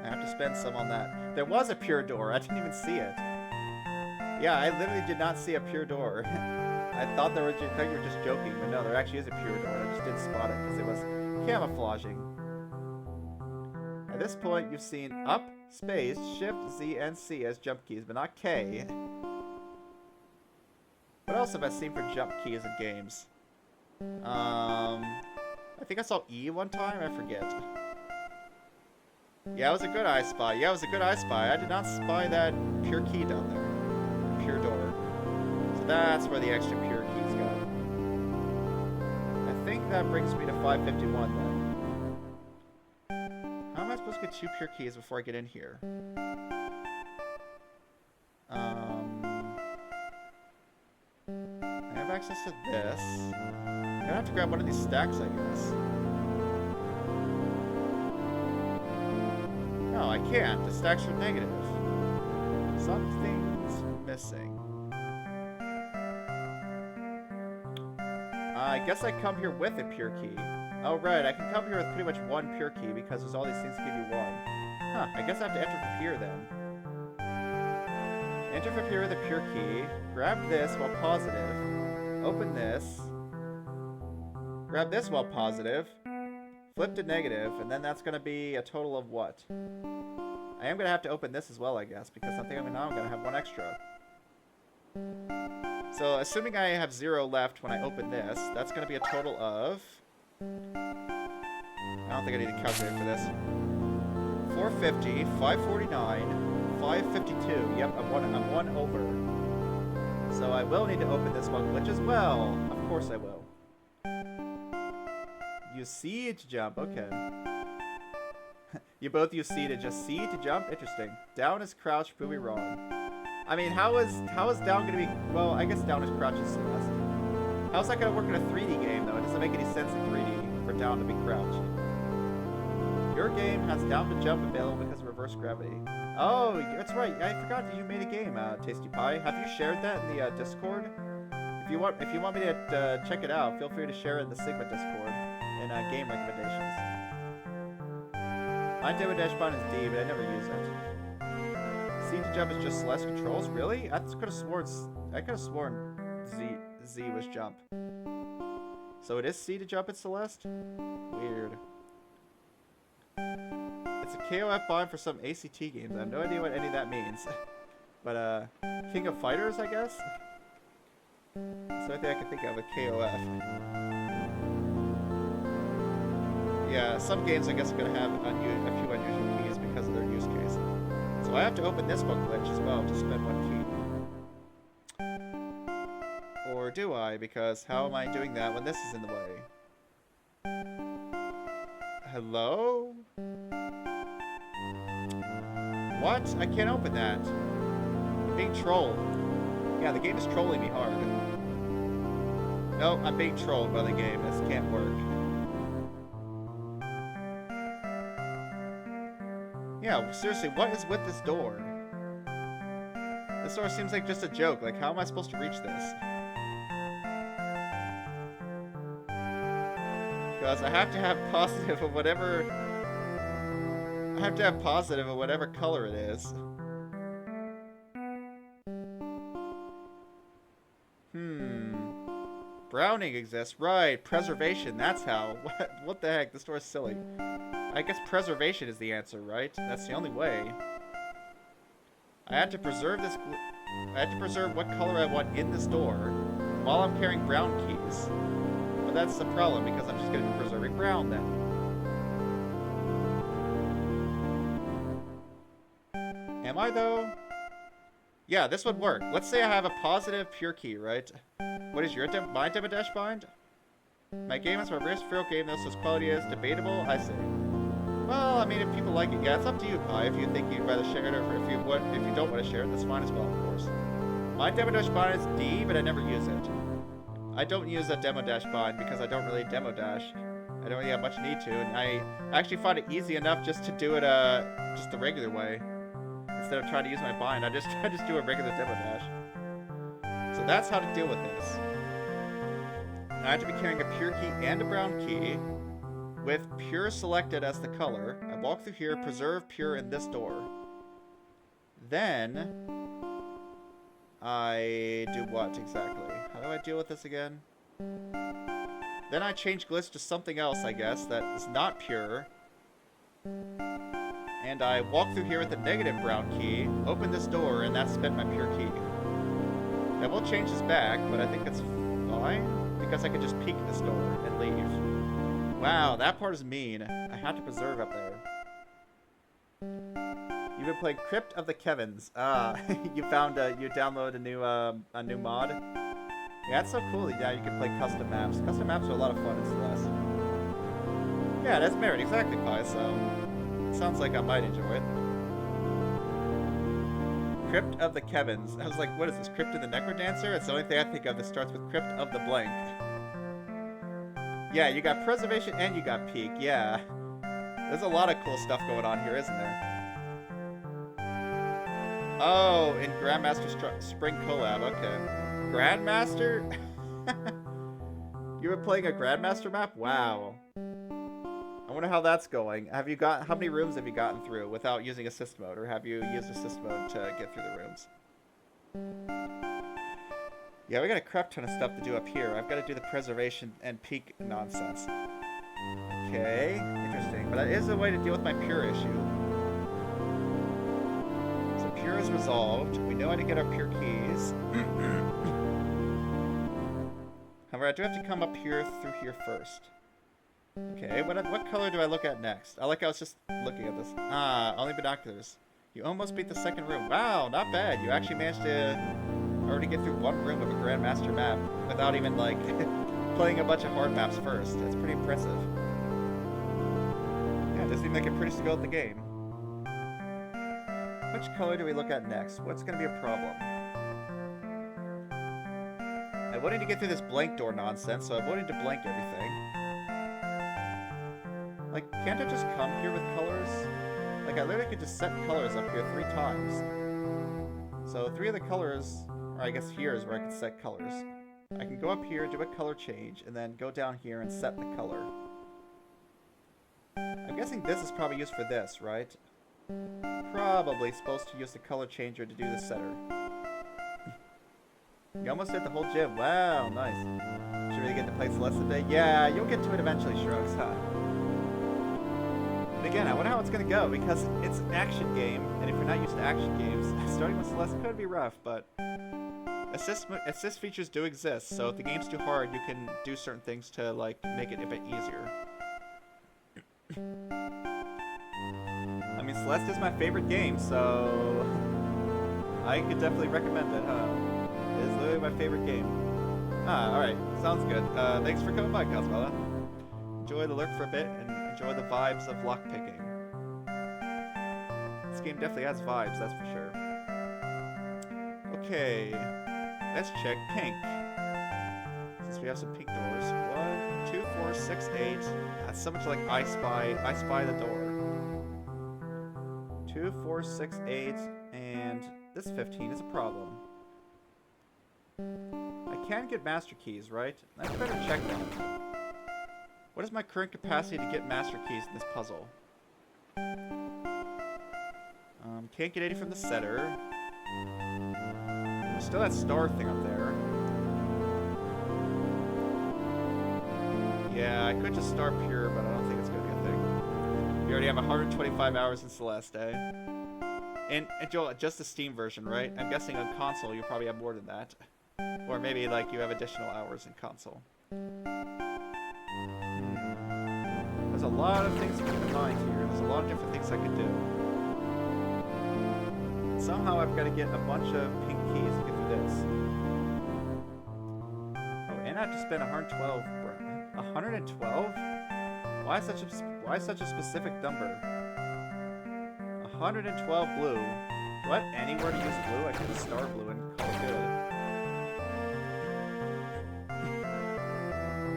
S1: I have to spend some on that. There was a pure door. I didn't even see it. Yeah, I literally did not see a pure door. I thought you were just joking, but no, there actually is a pure door. I just didn't spot it because it was camouflaging. At this point, you've seen up, space, shift, Z, and C as jump keys, but not K. What else have I seen for jump keys in games? I think I saw E one time. I forget. Yeah, it was a good I spy. Yeah, it was a good I spy. I did not spy that pure key down there. Pure door. So that's where the extra pure keys go. I think that brings me to 551 then. How am I supposed to get 2 pure keys before I get in here? I have access to this. I'm gonna have to grab one of these stacks, I guess. No, I can't. The stacks are negative. Something's missing. I guess I come here with a pure key. Oh, right. I can come here with pretty much 1 pure key because there's all these things to give you 1. Huh. I guess I have to enter from here then. Enter from here with a pure key. Grab this while positive. Open this. Grab this while positive. Flip to negative, and then that's going to be a total of what? I am going to have to open this as well, I guess, because I think I'm going to have 1 extra. So, assuming I have 0 left when I open this, that's going to be a total of... I don't think I need a calculator for this. 450, 549, 552. Yep, I'm one over. So I will need to open this one glitch as well. Of course I will. Use C to jump, okay. You both use C to just C to jump? Interesting. Down is crouch, prove me wrong. I mean, how is down gonna be... Well, I guess down is crouch is Celeste. How's that gonna work in a 3D game, though? It doesn't make any sense in 3D for down to be crouched. Your game has down to jump available because of reverse gravity. Oh, that's right. I forgot that you made a game, Tasty Pie. Have you shared that in the Discord? If you want me to check it out, feel free to share it in the Sigma Discord in game recommendations. My demo dashboard is D, but I never use it. C to jump is just Celeste controls. Really? I could have sworn Z was jump. So it is C to jump at Celeste? Weird. It's a KOF bind for some ACT games. I have no idea what any of that means. But, King of Fighters, I guess? That's the only thing I can think of with KOF. Yeah, some games I guess are going to have a few unusual keys because of their use case. So I have to open this one glitch as well to spend 1 key. Or do I? Because how am I doing that when this is in the way? Hello? What? I can't open that. I'm being trolled. Yeah, the game is trolling me hard. No, I'm being trolled by the game. This can't work. Yeah, seriously, what is with this door? This door seems like just a joke. Like, how am I supposed to reach this? Because I have to have positive of whatever... I have to have positive of whatever color it is. Browning exists. Right, preservation. That's how. What the heck? This door is silly. I guess preservation is the answer, right? That's the only way. I had to preserve this... I have to preserve what color I want in this door while I'm carrying brown keys. But that's the problem, because I'm just going to be preserving brown then. Am I, though? Yeah, this would work. Let's say I have a positive pure key, right? What is your my Demo Dash bind? My game is my first real game, though, so its quality is debatable, I say. Well, I mean, if people like it, yeah, it's up to you, Pi. If you think you'd rather share it, or if you don't want to share it, that's fine as well, of course. My Demo Dash bind is D, but I never use it. I don't use a Demo Dash bind because I don't really Demo Dash. I don't really have much need to, and I actually find it easy enough just to do it just the regular way. Instead of trying to use my bind, I just do a regular Demo Dash. So that's how to deal with this. I have to be carrying a pure key and a brown key, with pure selected as the color. I walk through here, preserve pure in this door. Then I do what exactly? How do I deal with this again? Then I change glitch to something else, I guess, that is not pure. And I walk through here with a negative brown key, open this door, and that's spent my pure key. I will change this back, but I think it's fine, because I can just peek this door and leave. Wow, that part is mean. I had to preserve up there. You've been playing Crypt of the Kevins. You found, you downloaded a new mod? Yeah, that's so cool. Yeah, you can play custom maps. Custom maps are a lot of fun in Celeste. Yeah, that's merit, exactly, Pi, so sounds like I might enjoy it. Crypt of the Kevins. I was like, what is this, Crypt of the Necrodancer? It's the only thing I think of that starts with Crypt of the Blank. Yeah, you got Preservation and you got Peak, yeah. There's a lot of cool stuff going on here, isn't there? Oh, in Grandmaster Spring Collab, okay. Grandmaster? You were playing a Grandmaster map? Wow. I wonder how that's going. How many rooms have you gotten through without using assist mode, or have you used assist mode to get through the rooms? Yeah, we got a crap ton of stuff to do up here. I've got to do the preservation and peak nonsense. Okay, interesting. But that is a way to deal with my pure issue. So pure is resolved. We know how to get our pure keys. However, I do have to come up here through here first. Okay, what color do I look at next? I was just looking at this. Ah, only binoculars. You almost beat the second room. Wow, not bad. You actually managed to already get through one room of a Grandmaster map without even, like, playing a bunch of hard maps first. That's pretty impressive. Yeah, it doesn't seem like you're pretty skilled at the game. Which color do we look at next? What's going to be a problem? I wanted to get through this blank door nonsense, so I wanted to blank everything. Like, can't I just come here with colors? Like, I literally could just set colors up here 3 times. So 3 of the colors, or I guess here is where I can set colors. I can go up here, do a color change, and then go down here and set the color. I'm guessing this is probably used for this, right? Probably supposed to use the color changer to do the setter. You almost hit the whole gym. Wow, nice. Should really get to play Celeste today? Yeah, you'll get to it eventually, Shrugs, huh? But again, I wonder how it's going to go, because it's an action game, and if you're not used to action games, starting with Celeste could be rough, but assist features do exist, so if the game's too hard, you can do certain things to, like, make it a bit easier. I mean, Celeste is my favorite game, so I could definitely recommend it, huh? It is literally my favorite game. Ah, alright. Sounds good. Thanks for coming by, Cosmella. Enjoy the lurk for a bit, and enjoy the vibes of lockpicking. This game definitely has vibes, that's for sure. Okay. Let's check pink. Since we have some pink doors. 1, 2, 4, 6, 8. That's so much like I spy the door. 2, 4, 6, 8, and this 15 is a problem. I can get master keys, right? I better check them. What is my current capacity to get master keys in this puzzle? Can't get any from the setter. There's still that star thing up there. Yeah, I could just start pure, but I don't think it's gonna be a thing. We already have 125 hours in Celeste, eh? And Joel, just the Steam version, right? I'm guessing on console you probably have more than that. Or maybe like you have additional hours in console. There's a lot of things to keep in mind here. There's a lot of different things I could do. Somehow I've got to get a bunch of pink keys to get through this. Oh, and I have to spend 112. 112? Why such a specific number? 112 blue. Do I have anywhere to use blue? I could just star blue and call it good.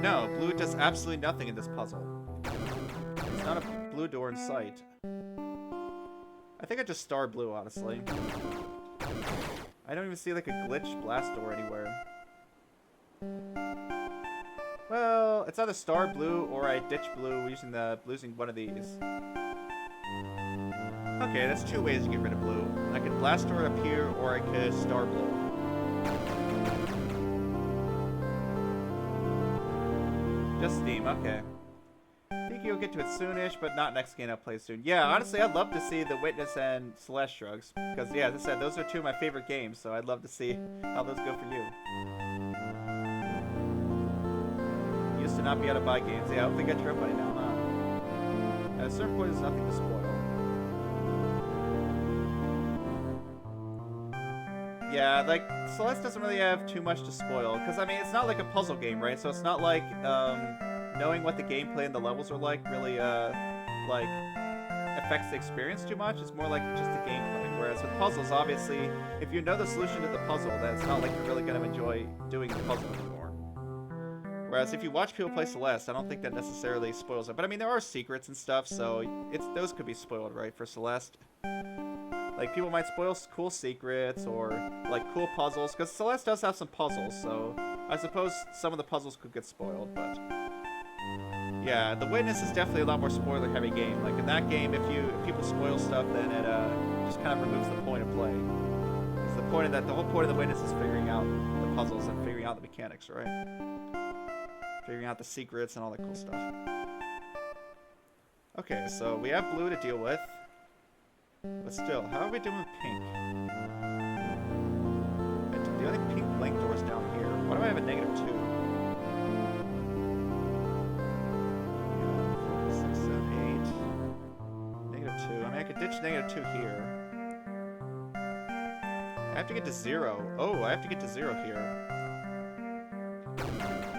S1: No, blue does absolutely nothing in this puzzle. There's not a blue door in sight. I think I just star blue, honestly. I don't even see like a glitch blast door anywhere. Well, it's either star blue or I ditch blue using one of these. Okay, that's two ways to get rid of blue. I could blast door it up here, or I could star blue. Just Steam, okay. I think you'll get to it soonish, but not next game I'll play soon. Yeah, honestly, I'd love to see The Witness and Celeste Drugs. Because, yeah, as I said, those are two of my favorite games, so I'd love to see how those go for you. Used to not be able to buy games. Yeah, I hope they get your money now, huh? At a certain point, there's nothing to spoil. Yeah, like, Celeste doesn't really have too much to spoil. Because, I mean, it's not like a puzzle game, right? So it's not like, knowing what the gameplay and the levels are like really, like, affects the experience too much. It's more like just the gameplay. Whereas with puzzles, obviously, if you know the solution to the puzzle, then it's not like you're really going to enjoy doing the puzzle anymore. Whereas if you watch people play Celeste, I don't think that necessarily spoils it. But I mean, there are secrets and stuff, so those could be spoiled, right, for Celeste. Like, people might spoil cool secrets or, like, cool puzzles. Because Celeste does have some puzzles, so I suppose some of the puzzles could get spoiled, but... Yeah, The Witness is definitely a lot more spoiler-heavy game. Like, in that game, if people spoil stuff, then it just kind of removes the point of play. It's the whole point of The Witness is figuring out the puzzles and figuring out the mechanics, right? Figuring out the secrets and all that cool stuff. Okay, so we have blue to deal with. But still, how are we doing with pink? The only pink blank door is down here. Why do I have a -2? 6, 7, 8. -2. I mean, I could ditch -2 here. I have to get to 0. Oh, I have to get to 0 here.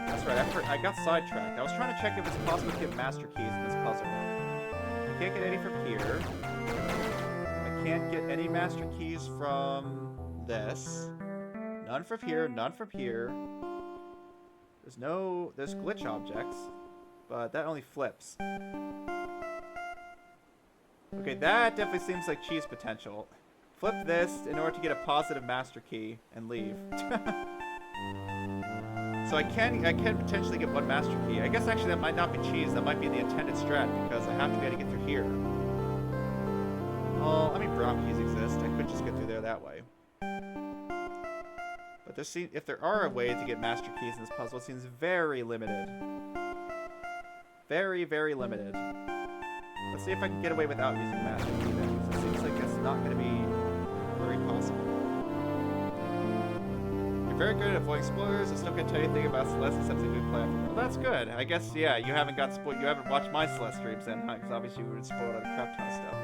S1: That's right, I got sidetracked. I was trying to check if it's possible to get master keys in this puzzle. I can't get any from here. I can't get any master keys from this. None from here, none from here. There's glitch objects, but that only flips. Okay, that definitely seems like cheese potential. Flip this in order to get a positive master key and leave. So I can potentially get one master key. I guess actually that might not be cheese, that might be the intended strat, because I have to be able to get through here. Well, I mean, brown keys exist. I could just get through there that way. But if there are a way to get master keys in this puzzle, it seems very limited. Very, very limited. Let's see if I can get away without using master key then, because it seems like it's not going to be very possible. You're very good at avoiding spoilers. I still can't tell you anything about Celeste except it's a good platform. Well, that's good. I guess, yeah, you haven't watched my Celeste streams then, huh? Because obviously you would have spoiled on a crap ton of stuff.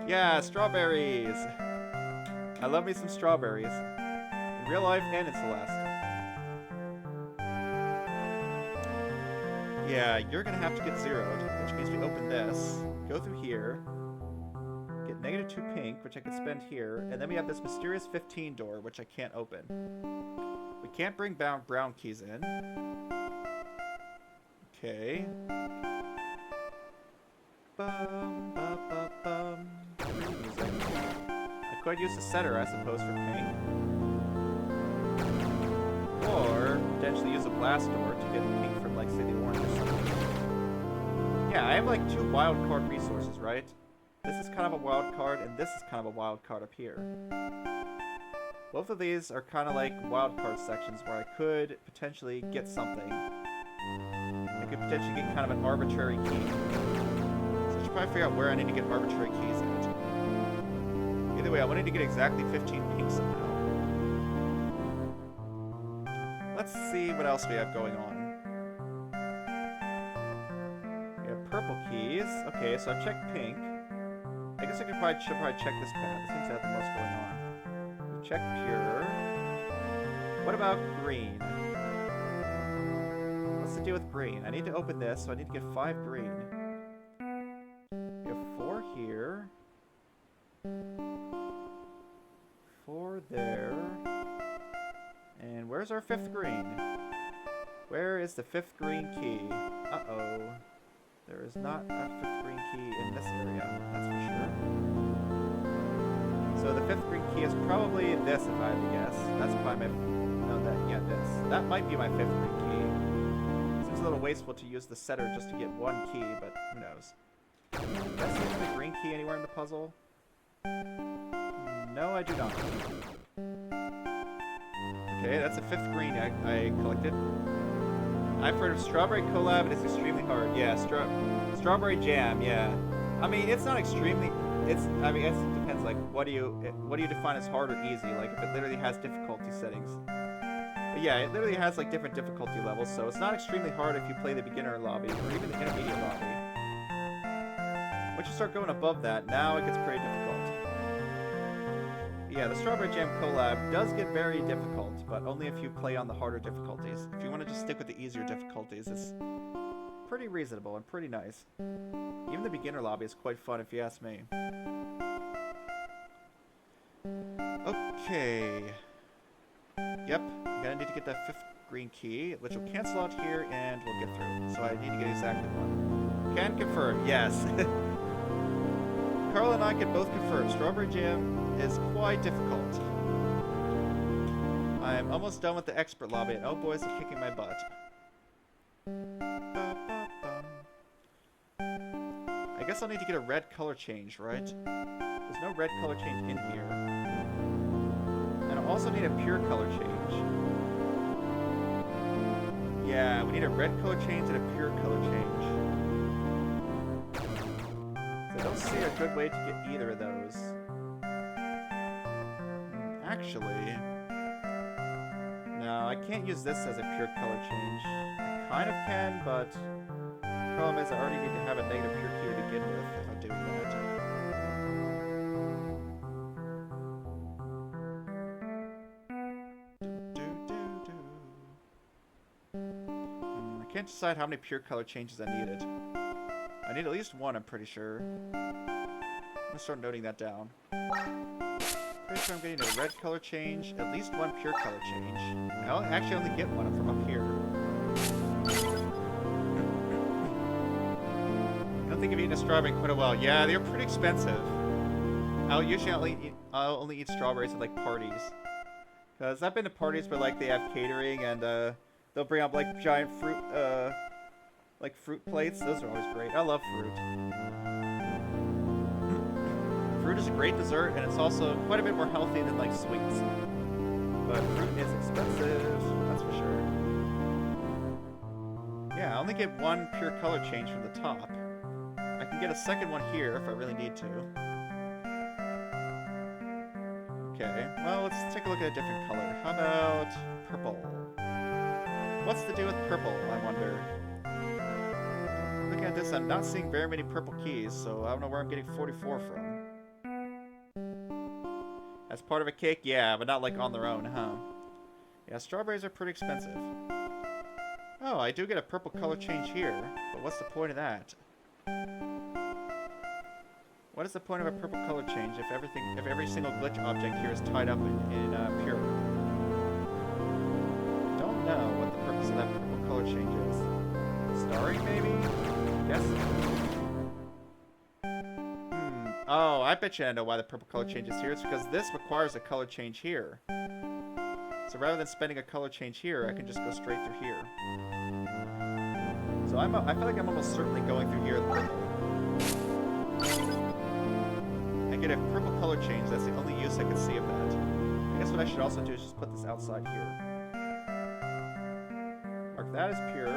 S1: Yeah, strawberries! I love me some strawberries. In real life and in Celeste. Yeah, you're gonna have to get zeroed, which means we open this, go through here, get -2 pink, which I can spend here, and then we have this mysterious 15 door, which I can't open. We can't bring brown keys in. Okay. Bum, bum, bum, bum. Music. I could use the setter, I suppose, for pink. Or potentially use a blast door to get pink from, like, say, the orange or something. Yeah, I have, like, 2 wild card resources, right? This is kind of a wild card, and this is kind of a wild card up here. Both of these are kind of like wild card sections where I could potentially get something. I could potentially get kind of an arbitrary key. So I should probably figure out where I need to get arbitrary keys at. Either Anyway, I wanted to get exactly 15 pink somehow. Let's see what else we have going on. We have purple keys. Okay, so I've checked pink. I guess I should probably check this path. It seems to have the most going on. We've checked pure. What about green? What's the deal with green? I need to open this, so I need to get 5 green. We have 4 here. 4 there. And where's our 5th green? Where is the 5th green key? Uh-oh. There is not a 5th green key in this area, that's for sure. So the 5th green key is probably this, if I had to guess. That's probably my... No, this. That might be my 5th green key. Seems a little wasteful to use the setter just to get 1 key, but who knows. Do I see the green key anywhere in the puzzle? No, I do not. Okay, that's a 5th green I collected. I've heard of strawberry collab, and it's extremely hard. Yeah, strawberry jam. Yeah, I mean it's not extremely. I mean, it depends. Like, what do you define as hard or easy? Like, if it literally has difficulty settings. But yeah, it literally has like different difficulty levels, so it's not extremely hard if you play the beginner lobby or even the intermediate lobby. Once you start going above that, now it gets pretty difficult. Yeah, the Strawberry Jam collab does get very difficult, but only if you play on the harder difficulties. If you want to just stick with the easier difficulties, it's pretty reasonable and pretty nice. Even the beginner lobby is quite fun if you ask me. Okay. Yep, I'm gonna need to get that 5th green key, which will cancel out here and we'll get through. So I need to get exactly 1. Can confirm, yes. Carl and I can both confirm Strawberry Jam is quite difficult. I'm almost done with the expert lobby, and oh boy, is it kicking my butt. I guess I'll need to get a red color change, right? There's no red color change in here. And I'll also need a pure color change. Yeah, we need a red color change and a pure color change. So I don't see a good way to get either of those. Actually, no, I can't use this as a pure color change. I kind of can, but the problem is I already need to have a negative pure key to begin with if I'm doing that. I can't decide how many pure color changes I needed. I need at least 1, I'm pretty sure. I'm gonna start noting that down. Pretty sure I'm getting a red color change, at least 1 pure color change. I'll actually only get 1 from up here. I don't think I've eaten a strawberry in quite a while. Yeah, they're pretty expensive. I'll only eat strawberries at like parties. Cause I've been to parties where like they have catering and they'll bring up like giant fruit like fruit plates. Those are always great. I love fruit. Fruit is a great dessert, and it's also quite a bit more healthy than, like, sweets. But fruit is expensive, that's for sure. Yeah, I only get 1 pure color change from the top. I can get a second one here if I really need to. Okay, well, let's take a look at a different color. How about purple? What's the deal with purple, I wonder? Looking at this, I'm not seeing very many purple keys, so I don't know where I'm getting 44 from. As part of a cake? Yeah, but not like on their own, huh? Yeah, strawberries are pretty expensive. Oh, I do get a purple color change here, but what's the point of that? What is the point of a purple color change if every single glitch object here is tied up in pure? I don't know what the purpose of that purple color change is. Starring, maybe? Yes. Oh, I bet you I know why the purple color change is here. It's because this requires a color change here. So rather than spending a color change here, I can just go straight through here. So I feel like I'm almost certainly going through here with purple. I get a purple color change. That's the only use I can see of that. I guess what I should also do is just put this outside here. Mark that as pure. I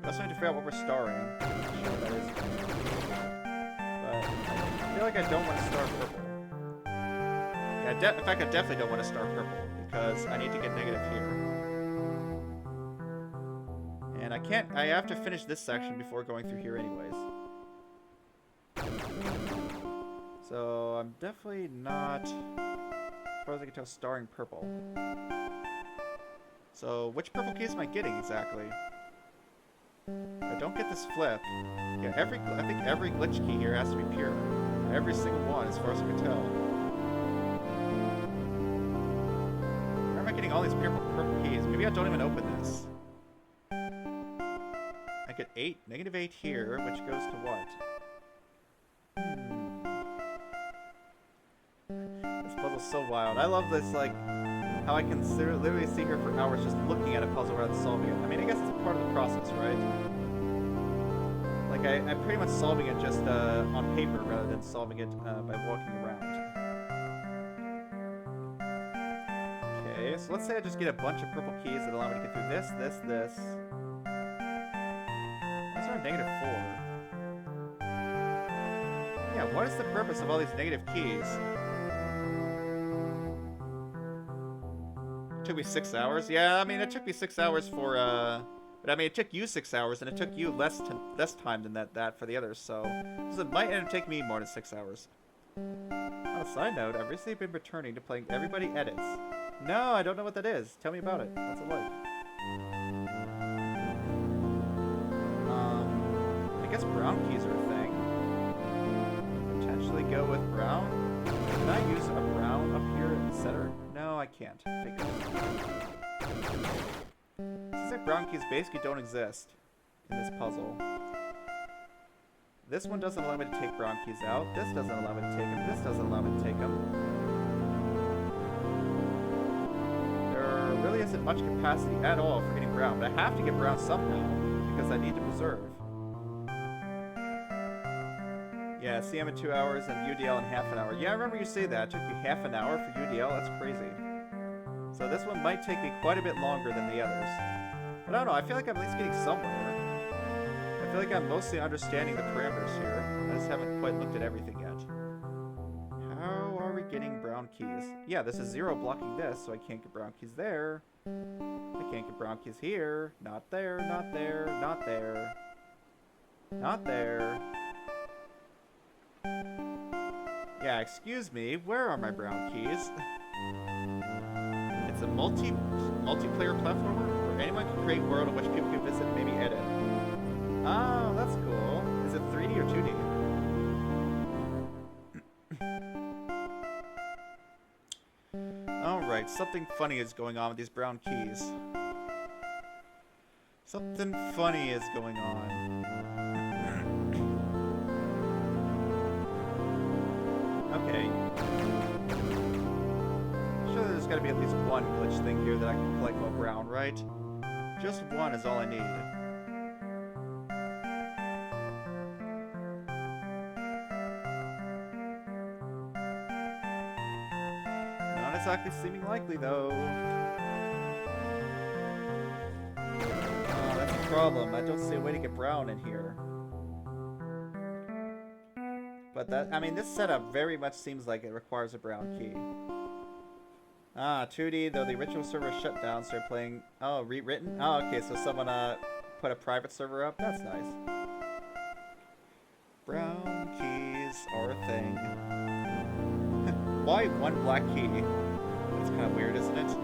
S1: also need to figure out what we're starring. I'm not sure what that is. I feel like I don't want to start purple. Yeah, in fact, I definitely don't want to start purple because I need to get negative here. And I can't, I have to finish this section before going through here anyways. So I'm definitely not, as far as I can tell, starring purple. So which purple keys am I getting exactly? I don't get this flip. Yeah, I think every glitch key here has to be pure. Every single one, as far as I can tell. Where am I getting all these purple keys? Maybe I don't even open this. I get -8 here, which goes to what? This puzzle's so wild. I love this, like, how I can literally sit here for hours just looking at a puzzle rather than solving it. I mean, I guess it's part of the process, right? Like, I'm pretty much solving it just on paper rather than solving it by walking around. Okay, so let's say I just get a bunch of purple keys that allow me to get through this. Why is there a -4? Yeah, what is the purpose of all these negative keys? It took me 6 hours? Yeah, I mean, it took me 6 hours for, but I mean, it took you 6 hours, and it took you less time than that for the others, so it might end up taking me more than 6 hours. On a side note, I've recently been returning to playing Everybody Edits. No, I don't know what that is. Tell me about it. What's it like? I guess brown keys are a thing. Potentially go with brown. Can I use a brown up here in the center? No, I can't. Seems like brown keys basically don't exist in this puzzle. This one doesn't allow me to take brown keys out. This doesn't allow me to take them. This doesn't allow me to take them. There really isn't much capacity at all for getting brown, but I have to get brown somehow because I need to preserve. Yeah, CM in 2 hours and UDL in half an hour. Yeah, I remember you say that. It took you half an hour for UDL. That's crazy. So this one might take me quite a bit longer than the others. But I don't know. I feel like I'm at least getting somewhere. I feel like I'm mostly understanding the parameters here. I just haven't quite looked at everything yet. How are we getting brown keys? Yeah, this is 0 blocking this, so I can't get brown keys there. I can't get brown keys here. Not there, not there, not there. Not there. Yeah, excuse me, where are my brown keys? It's a multiplayer platformer where anyone can create a world in which people can visit and maybe edit. Oh, that's cool. Is it 3D or 2D? Alright, something funny is going on with these brown keys. Something funny is going on. Okay. Sure, there's gotta be at least one glitch thing here that I can collect while brown, right? Just one is all I need. Not exactly seeming likely, though. Oh, that's a problem. I don't see a way to get brown in here. But that, I mean, this setup very much seems like it requires a brown key. Ah, 2D, though the original server shut down, started playing... Oh, rewritten? Oh, okay, so someone put a private server up? That's nice. Brown keys are a thing. Why one black key? That's kind of weird, isn't it?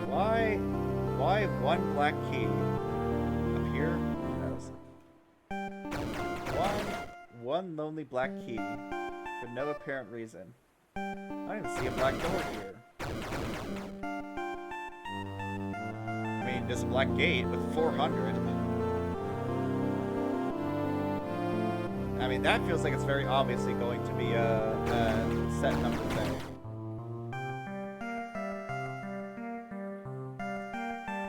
S1: Why one black key? Up here? Who knows? One lonely black key for no apparent reason. I don't even see a black door here. I mean, there's a black gate with 400. I mean, that feels like it's very obviously going to be a set number thing.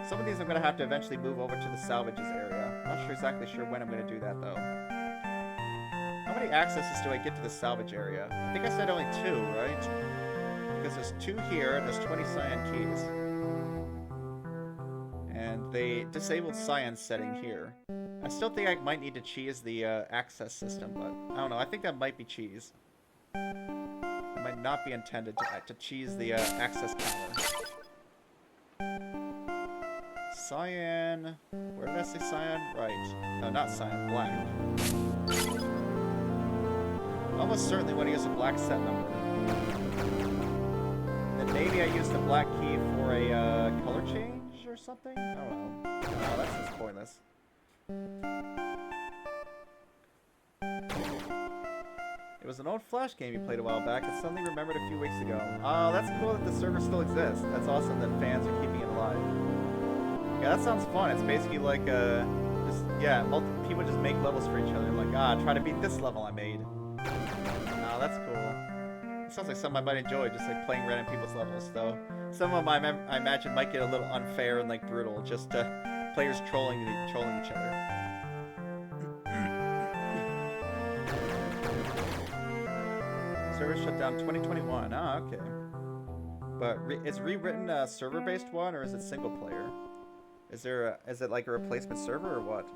S1: Some of these I'm going to have to eventually move over to the salvages area. Not exactly sure when I'm going to do that, though. How many accesses do I get to the salvage area? I think I said only 2, right? Because there's 2 here, and there's 20 cyan keys. And they disabled cyan setting here. I still think I might need to cheese the access system, but I don't know. I think that might be cheese. It might not be intended to cheese the access counter. Cyan. Where did I say cyan? Right. No, not cyan. Black. Almost certainly want to use a black set number. Then maybe I use the black key for a color change or something? I don't know. No, that's just pointless. It was an old Flash game you played a while back and suddenly remembered a few weeks ago. Oh, that's cool that the server still exists. That's awesome that fans are keeping it alive. Yeah, that sounds fun. It's basically like, people just make levels for each other. Like, try to beat this level I made. Oh, that's cool. It sounds like something I might enjoy, just like playing random people's levels, though. Some of them I imagine might get a little unfair and like brutal, just players trolling each other. Server shut down 2021. Ah, okay. But is rewritten a server-based one or is it single player? Is it like a replacement server or what?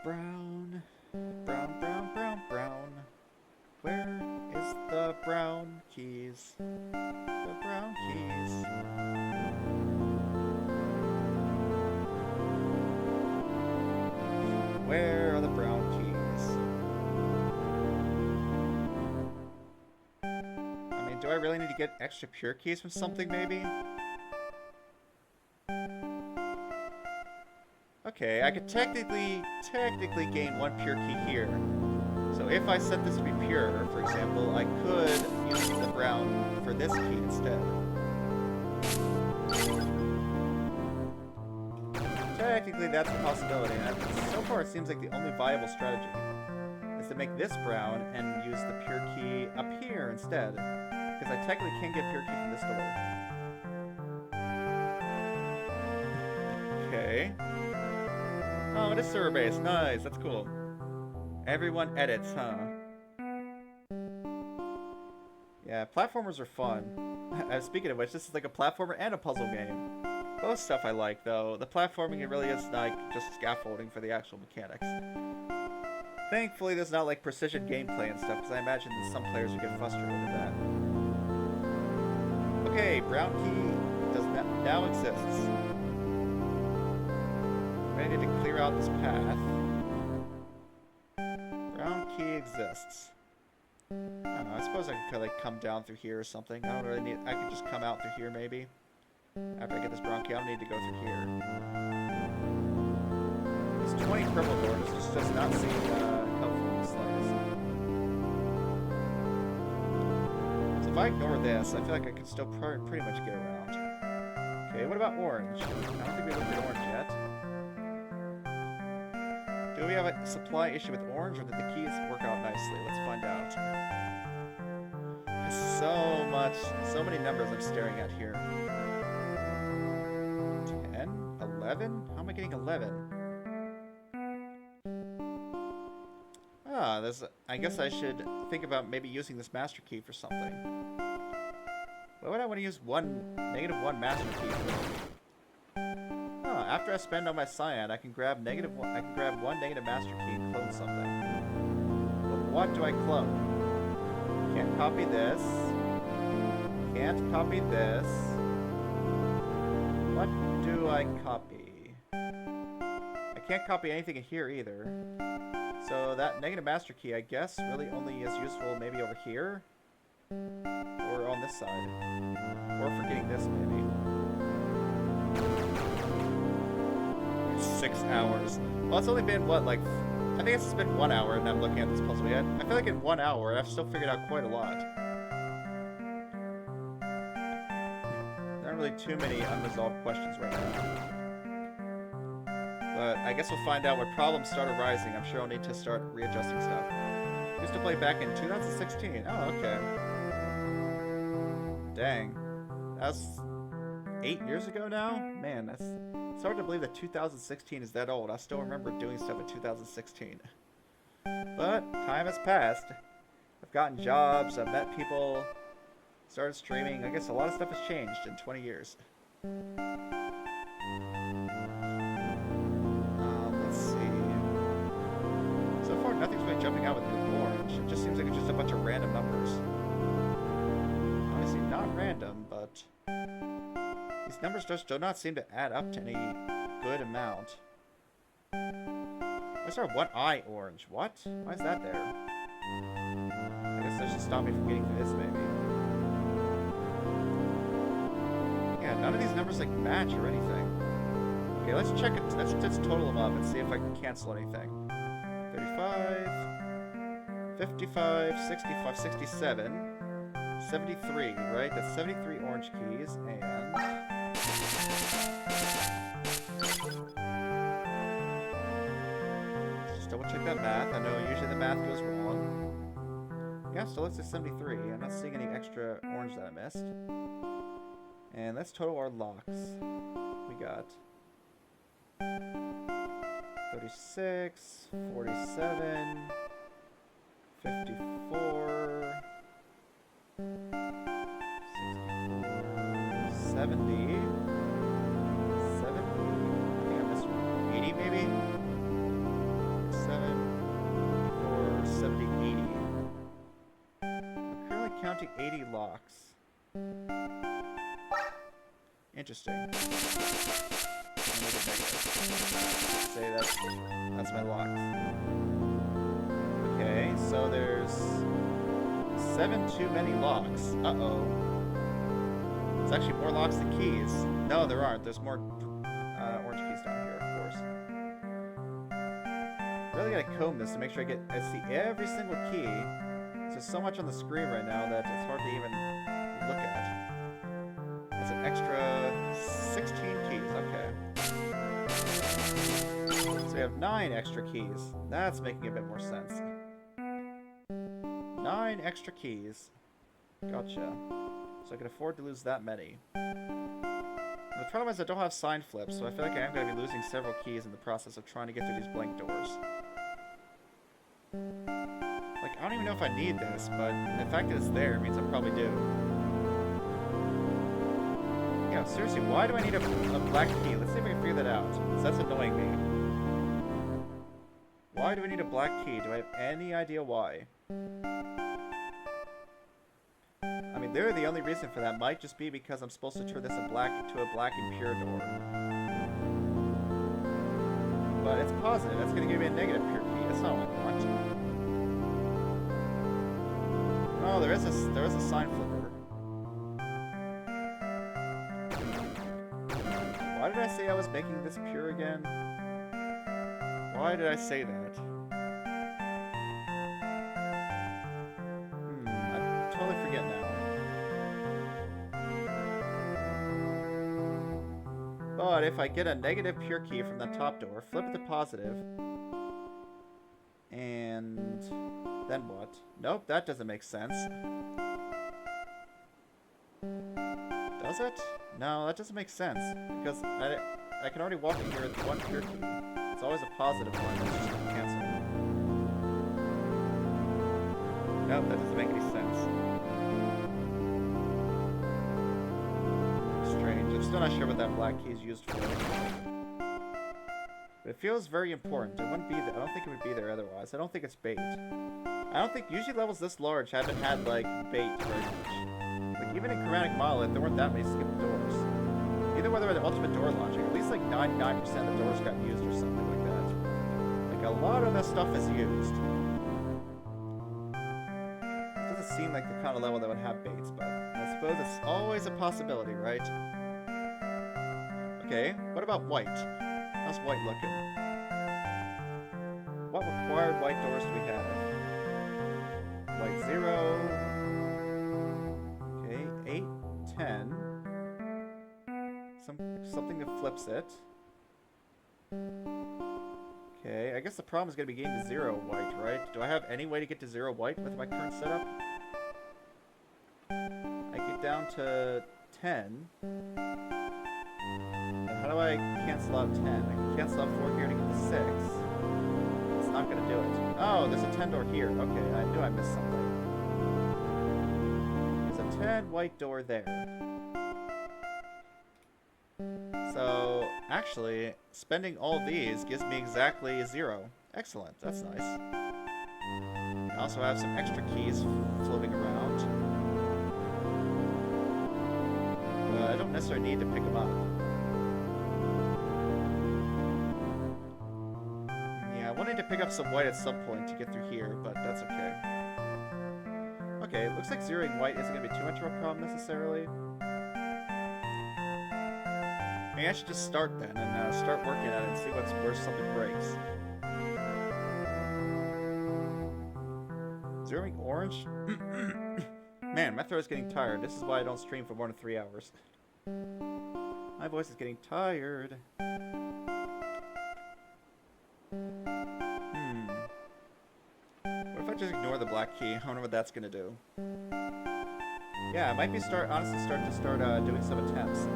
S1: Brown, brown, brown, brown, brown. Where is the brown keys? The brown keys. Where are the brown keys? I mean, do I really need to get extra pure keys from something, maybe? Okay, I could technically gain one pure key here. So if I set this to be pure, for example, I could use the brown for this key instead. Technically, that's a possibility. And so far, it seems like the only viable strategy is to make this brown and use the pure key up here instead. Because I technically can't get pure key from this door. Okay. Oh, it is server-based. Nice, that's cool. Everyone edits, huh? Yeah, platformers are fun. Speaking of which, this is like a platformer and a puzzle game. Both stuff I like, though. The platforming, it really is like just scaffolding for the actual mechanics. Thankfully, there's not like precision gameplay and stuff, because I imagine that some players would get frustrated with that. Okay, brown key now exists. Ready to clear out this path. Brown key exists. I don't know, I suppose I could like come down through here or something. I don't really need, I could just come out through here maybe. After I get this brown key, I don't need to go through here. This 20 purple door just does not seem helpful in the slightest. So if I ignore this, I feel like I can still pretty much get around. Okay, what about orange? I don't think we looked at orange yet. Do we have a supply issue with orange, or did the keys work out nicely? Let's find out. So many numbers I'm staring at here. 10? 11? How am I getting 11? Ah, I guess I should think about maybe using this master key for something. Why would I want to use -1 master key for? After I spend on my cyan, I can grab one negative master key and clone something. But what do I clone? Can't copy this. Can't copy this. What do I copy? I can't copy anything in here either. So that negative master key, I guess, really only is useful maybe over here? Or on this side. Or for getting this, maybe. 6 hours. Well, it's only been, what, like... I think it's been 1 hour and I'm looking at this puzzle yet. I feel like in 1 hour, I've still figured out quite a lot. There aren't really too many unresolved questions right now. But I guess we'll find out when problems start arising. I'm sure I'll need to start readjusting stuff. I used to play back in 2016. Oh, okay. Dang. That's 8 years ago now? Man, it's hard to believe that 2016 is that old. I still remember doing stuff in 2016. But time has passed. I've gotten jobs, I've met people, started streaming. I guess a lot of stuff has changed in 20 years. not random, but these numbers just do not seem to add up to any good amount. Why is there one eye orange? What? Why is that there? I guess that should stop me from getting through this, maybe. Yeah, none of these numbers like match or anything. Okay, let's check it. Let's just total them up and see if I can cancel anything. 35, 55, 65, 67, 73, right? That's 73 orange keys, and... Just double check that math. I know usually the math goes wrong. Yeah, still looks like 73. I'm not seeing any extra orange that I missed. And let's total our locks. We got 36, 47, 54, 64, 70, 70, I think I missed one, 80 maybe? 7, 4, 70, 80. I'm currently counting 80 locks. Interesting. Say that's my locks. Okay, so there's 7 too many locks. Uh-oh. There's actually more locks than keys. No, there aren't. There's more orange keys down here, of course. Really gotta comb this to make sure I see every single key. There's so much on the screen right now that it's hard to even look at. That's an extra 16 keys. Okay. So we have 9 extra keys. That's making a bit more sense. 9 extra keys. Gotcha. So I can afford to lose that many. And the problem is I don't have sign flips, so I feel like I am going to be losing several keys in the process of trying to get through these blank doors. Like, I don't even know if I need this, but the fact that it's there means I probably do. Yeah, seriously, why do I need a black key? Let's see if I can figure that out, because that's annoying me. Why do I need a black key? Do I have any idea why? I mean, literally the only reason for that might just be because I'm supposed to turn this to a black and pure door. But it's positive. That's going to give me a negative pure key. That's not what I want. Oh, there is a sign flipper. Why did I say I was making this pure again? Why did I say that? I totally forget now. But if I get a negative pure key from the top door, flip it to positive, and then what? Nope, that doesn't make sense. Does it? No, that doesn't make sense, because I can already walk in here with 1 pure key. It's always a positive one that's just gonna cancel. Nope, that doesn't make any sense. Strange. I'm still not sure what that black key is used for. But it feels very important. It wouldn't be there. I don't think it would be there otherwise. I don't think it's bait. I don't think usually levels this large haven't had like bait very much. Like even in Chromatic Monolith, there weren't that many skipped doors. Either whether the ultimate door launching, at least like 99% of the doors got used or something like that. Like a lot of that stuff is used. It doesn't seem like the kind of level that would have baits, but I suppose it's always a possibility, right? Okay, what about white? How's white looking? What required white doors do we have? White 0. Okay, 8, 10. Something that flips it. Okay, I guess the problem is going to be getting to 0 white, right? Do I have any way to get to 0 white with my current setup? I get down to 10. How do I cancel out 10? I can cancel out 4 here to get to 6. It's not going to do it. Oh, there's a 10 door here. Okay, I knew I missed something. There's a 10 white door there. So, actually, spending all these gives me exactly 0. Excellent, that's nice. I also have some extra keys floating around. but I don't necessarily need to pick them up. Yeah, I wanted to pick up some white at some point to get through here, but that's okay. Okay, it looks like zeroing white isn't going to be too much of a problem necessarily. Maybe I should just start then and start working on it and see where something breaks. Zeroing orange? Man, my throat is getting tired. This is why I don't stream for more than 3 hours. My voice is getting tired. What if I just ignore the black key? I wonder what that's gonna do. Yeah, I might be honestly start doing some attempts.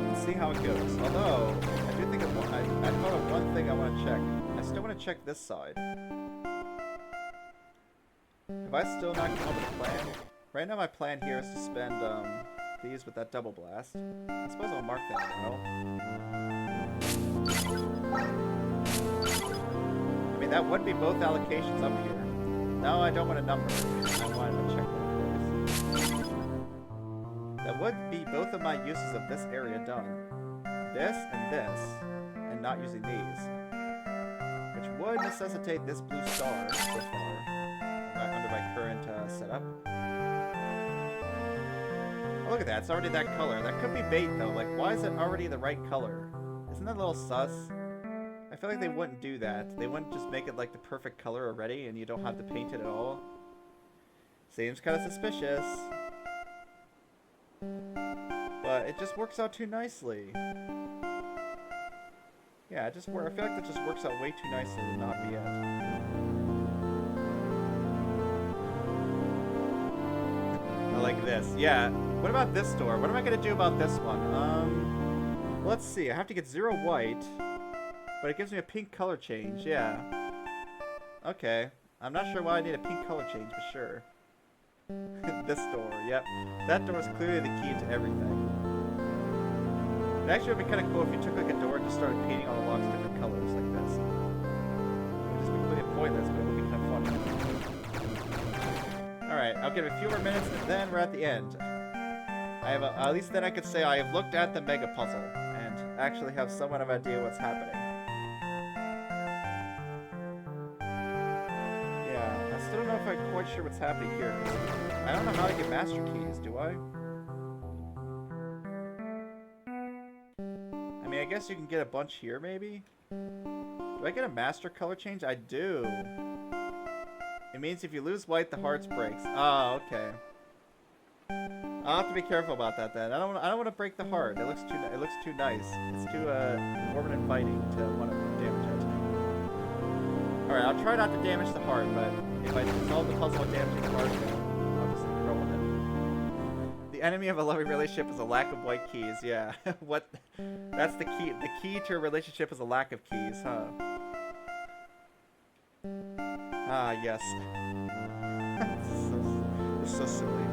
S1: Let's see how it goes. Although, I do think I thought of one thing I want to check. I still want to check this side. Have I still not come up with a plan? Right now my plan here is to spend these with that double blast. I suppose I'll mark that now. I mean, that would be both allocations up here. No, I don't want a number. I wanted to check what. That would be both of my uses of this area done. This, and not using these. Which would necessitate this blue star so far, under my current setup. Oh, look at that, it's already that color. That could be bait though, like why is it already the right color? Isn't that a little sus? I feel like they wouldn't do that. They wouldn't just make it like the perfect color already and you don't have to paint it at all. Seems kind of suspicious. But it just works out too nicely. Yeah, I feel like that just works out way too nicely to not be it. I like this. Yeah. What about this door? What am I gonna do about this one? Let's see. I have to get 0 white, but it gives me a pink color change. Yeah. Okay. I'm not sure why I need a pink color change, but sure. This door. Yep. That door is clearly the key to everything. It actually would be kind of cool if you took like a door and just started painting all the locks different colors like this. It would just be completely pointless, but it would be kind of fun. Alright, I'll give it a few more minutes and then we're at the end. At least then I could say I have looked at the mega puzzle and actually have somewhat of an idea what's happening. Yeah, I still don't know if I'm quite sure what's happening here. I don't know how to get master keys, do I? I mean, I guess you can get a bunch here, maybe? Do I get a master color change? I do. It means if you lose white, the hearts breaks. Oh, okay. I'll have to be careful about that then. I don't want to break the heart. It looks too nice. It's too warm and inviting to want to damage it. All right, I'll try not to damage the heart, but if I solve the puzzle of damaging the heart, then I'll just roll with it. The enemy of a loving relationship is a lack of white keys. Yeah. What? That's the key. The key to a relationship is a lack of keys, huh? Ah, yes. It's so silly.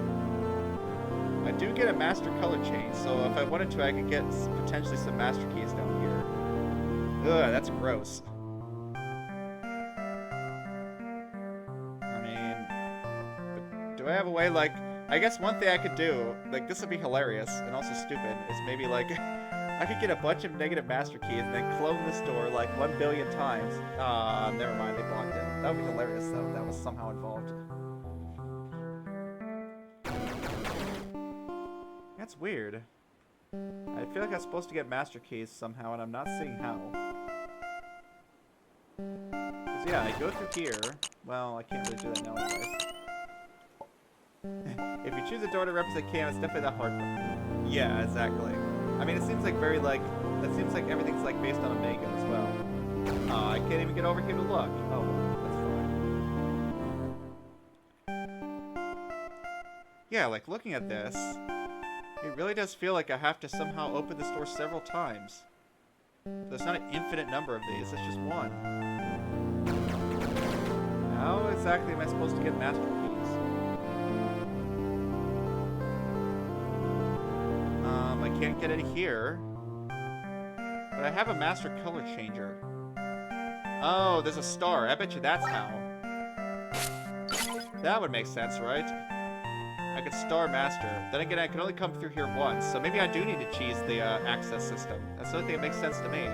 S1: I do get a master color change, so if I wanted to, I could get potentially some master keys down here. Ugh, that's gross. I mean, but do I have a way, like, I guess one thing I could do, like, this would be hilarious and also stupid, is maybe, like, I could get a bunch of negative master keys and then clone this door, like, 1 billion times. Ah, never mind, they blocked it. That would be hilarious, though, if that was somehow involved. That's weird. I feel like I'm supposed to get master keys somehow, and I'm not seeing how. Because, yeah, I go through here. Well, I can't really do that now anyways. If you choose a door to represent Cam, it's definitely that hard. Yeah, exactly. I mean, it seems like very, like... That seems like everything's, like, based on Omega as well. Oh, I can't even get over here to look. Oh, well, that's fine. Yeah, like, looking at this... It really does feel like I have to somehow open this door several times. There's not an infinite number of these, it's just one. How exactly am I supposed to get master keys? I can't get it here. But I have a master color changer. Oh, there's a star. I bet you that's how. That would make sense, right? I I could star master. Then again, I can only come through here once, so maybe I do need to cheese the access system. That's the only thing that makes sense to me.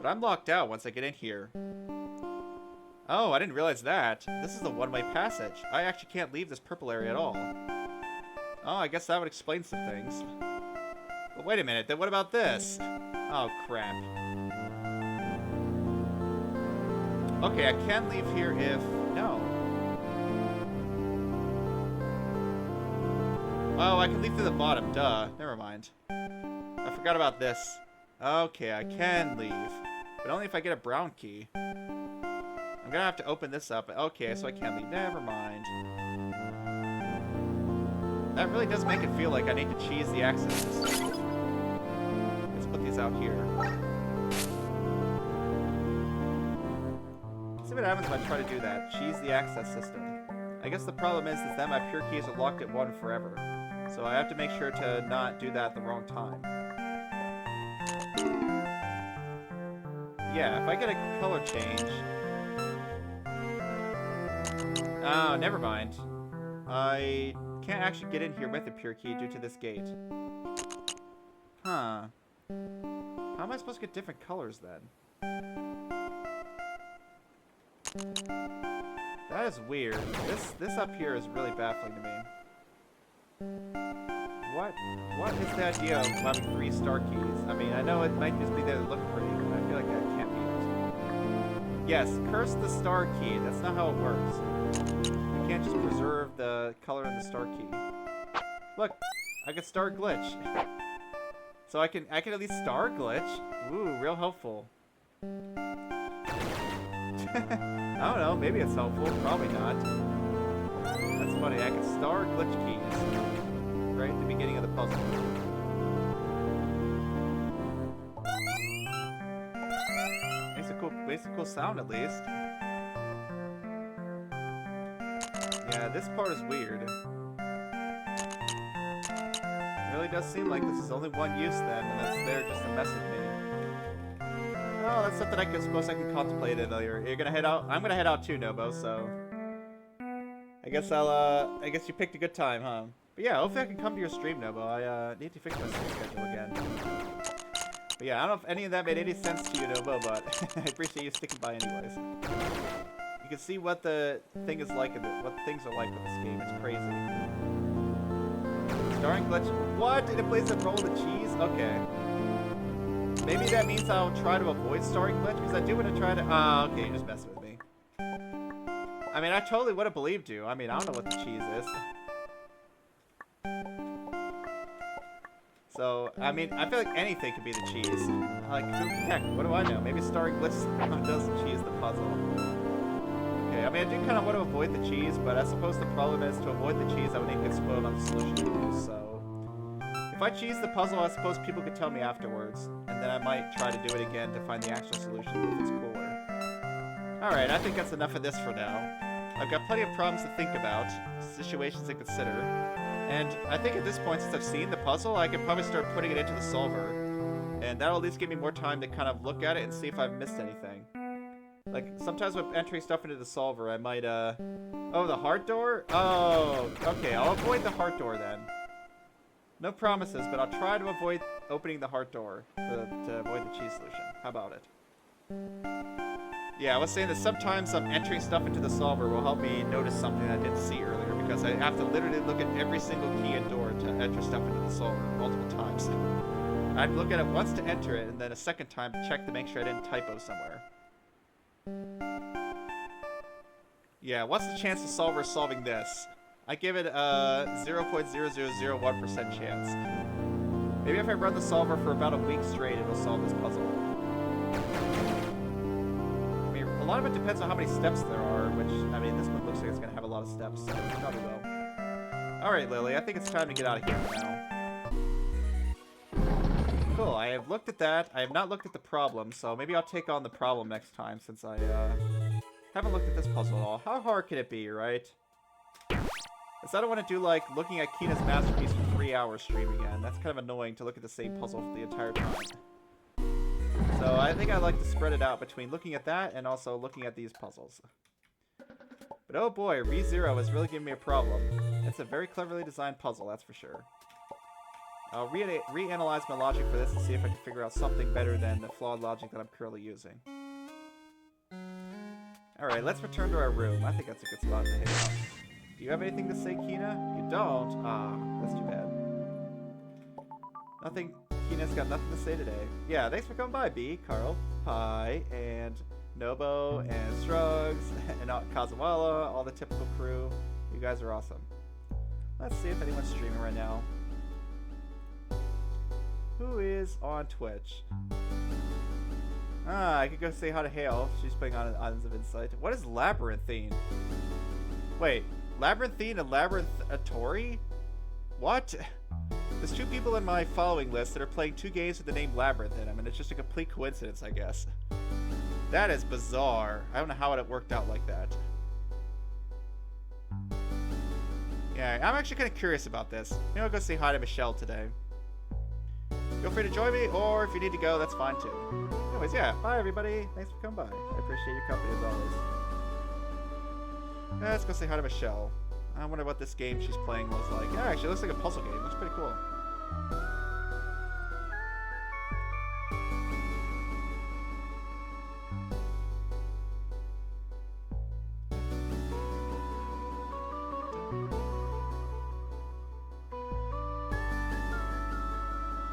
S1: But I'm locked out once I get in here. Oh, I didn't realize that. This is the one-way passage. I actually can't leave this purple area at all. Oh, I guess that would explain some things. But wait a minute, then what about this? Oh, crap. Okay, I can leave here if... No. Oh, I can leave through the bottom. Duh. Never mind. I forgot about this. Okay, I can leave. But only if I get a brown key. I'm gonna have to open this up. Okay, so I can't leave. Never mind. That really does make it feel like I need to cheese the access system. Let's put these out here. Let's see what happens if I try to do that. Cheese the access system. I guess the problem is that my pure keys are locked at 1 forever. So I have to make sure to not do that at the wrong time. Yeah, if I get a color change... Oh, never mind. I can't actually get in here with a pure key due to this gate. Huh. How am I supposed to get different colors then? That is weird. This up here is really baffling to me. What is the idea of having 3 star keys? I mean, I know it might just be there to look pretty, but I feel like that can't be it. Yes, curse the star key. That's not how it works. You can't just preserve the color in the star key. Look, I can star glitch. So I can at least star glitch. Ooh, real helpful. I don't know, maybe it's helpful, probably not. That's funny, I can star glitch keys. Right at the beginning of the puzzle. Makes a cool sound at least. Yeah, this part is weird. It really does seem like this is only one use then, and that's there just to mess with me. Oh, that's something I suppose I can contemplate it later. You're gonna head out? I'm gonna head out too, Nobo, so... I guess I guess you picked a good time, huh? But yeah, hopefully I can come to your stream, Nobo. I need to fix my stream schedule again. But yeah, I don't know if any of that made any sense to you, Nobo, but I appreciate you sticking by anyways. You can see what the thing is like, what things are like with this game. It's crazy. Starring glitch. What? In a place that roll the cheese? Okay. Maybe that means I'll try to avoid starring glitch, because I do want to try to... Oh, okay, you're just messing with me. I mean, I totally would have believed you. I mean, I don't know what the cheese is. So, I mean, I feel like anything could be the cheese. Like, who heck, what do I know? Maybe starring glitch does cheese the puzzle. Okay, I mean, I do kind of want to avoid the cheese, but I suppose the problem is to avoid the cheese, I would need to get spoiled on the solution too, so... If I cheese the puzzle, I suppose people could tell me afterwards, and then I might try to do it again to find the actual solution if it's cooler. Alright, I think that's enough of this for now. I've got plenty of problems to think about, situations to consider, and I think at this point, since I've seen the puzzle, I could probably start putting it into the solver, and that'll at least give me more time to kind of look at it and see if I've missed anything. Like, sometimes when entering stuff into the solver, I might, Oh, the heart door? Oh, okay, I'll avoid the heart door then. No promises, but I'll try to avoid opening the heart door to avoid the cheese solution. How about it? Yeah, I was saying that sometimes entering stuff into the solver will help me notice something I didn't see earlier, because I have to literally look at every single key and door to enter stuff into the solver multiple times. I'd look at it once to enter it, and then a second time to check to make sure I didn't typo somewhere. Yeah, what's the chance of solver solving this? I give it a 0.0001% chance. Maybe if I run the solver for about a week straight, it'll solve this puzzle. I mean, a lot of it depends on how many steps there are, which, I mean, this one looks like it's going to have a lot of steps, so it probably will. Alright, Lily, I think it's time to get out of here now. Cool, I have looked at that. I have not looked at the problem, so maybe I'll take on the problem next time, since I, haven't looked at this puzzle at all. How hard can it be, right? I don't want to do, like, looking at Kina's masterpiece for 3 hours stream again. That's kind of annoying to look at the same puzzle for the entire time. So So I think I'd like to spread it out between looking at that and also looking at these puzzles. But oh boy, ReZero is really giving me a problem. It's a very cleverly designed puzzle, that's for sure. I'll reanalyze my logic for this and see if I can figure out something better than the flawed logic that I'm currently using. Alright, let's return to our room. I think that's a good spot to hang out. Do you have anything to say, Kina? You don't? Ah, that's too bad. Nothing. Kina's got nothing to say today. Yeah, thanks for coming by, B, Carl, Pi, and Nobo, and Strugs, and Kazawala, all the typical crew. You guys are awesome. Let's see if anyone's streaming right now. Who is on Twitch? Ah, I could go say hi to Hale. She's playing on Islands of Insight. What is Labyrinthine? Wait, Labyrinthine and Labyrinthatory? What? There's two people in my following list that are playing two games with the name Labyrinth in them, and it's just a complete coincidence, I guess. That is bizarre. I don't know how it worked out like that. Yeah, I'm actually kind of curious about this. Maybe I'll go say hi to Michelle today. Feel free to join me, or if you need to go, that's fine too. Anyways, yeah, bye everybody. Thanks for coming by. I appreciate your company as always. Let's go say hi to Michelle. I wonder what this game she's playing was like. Yeah, actually, it looks like a puzzle game. It looks pretty cool.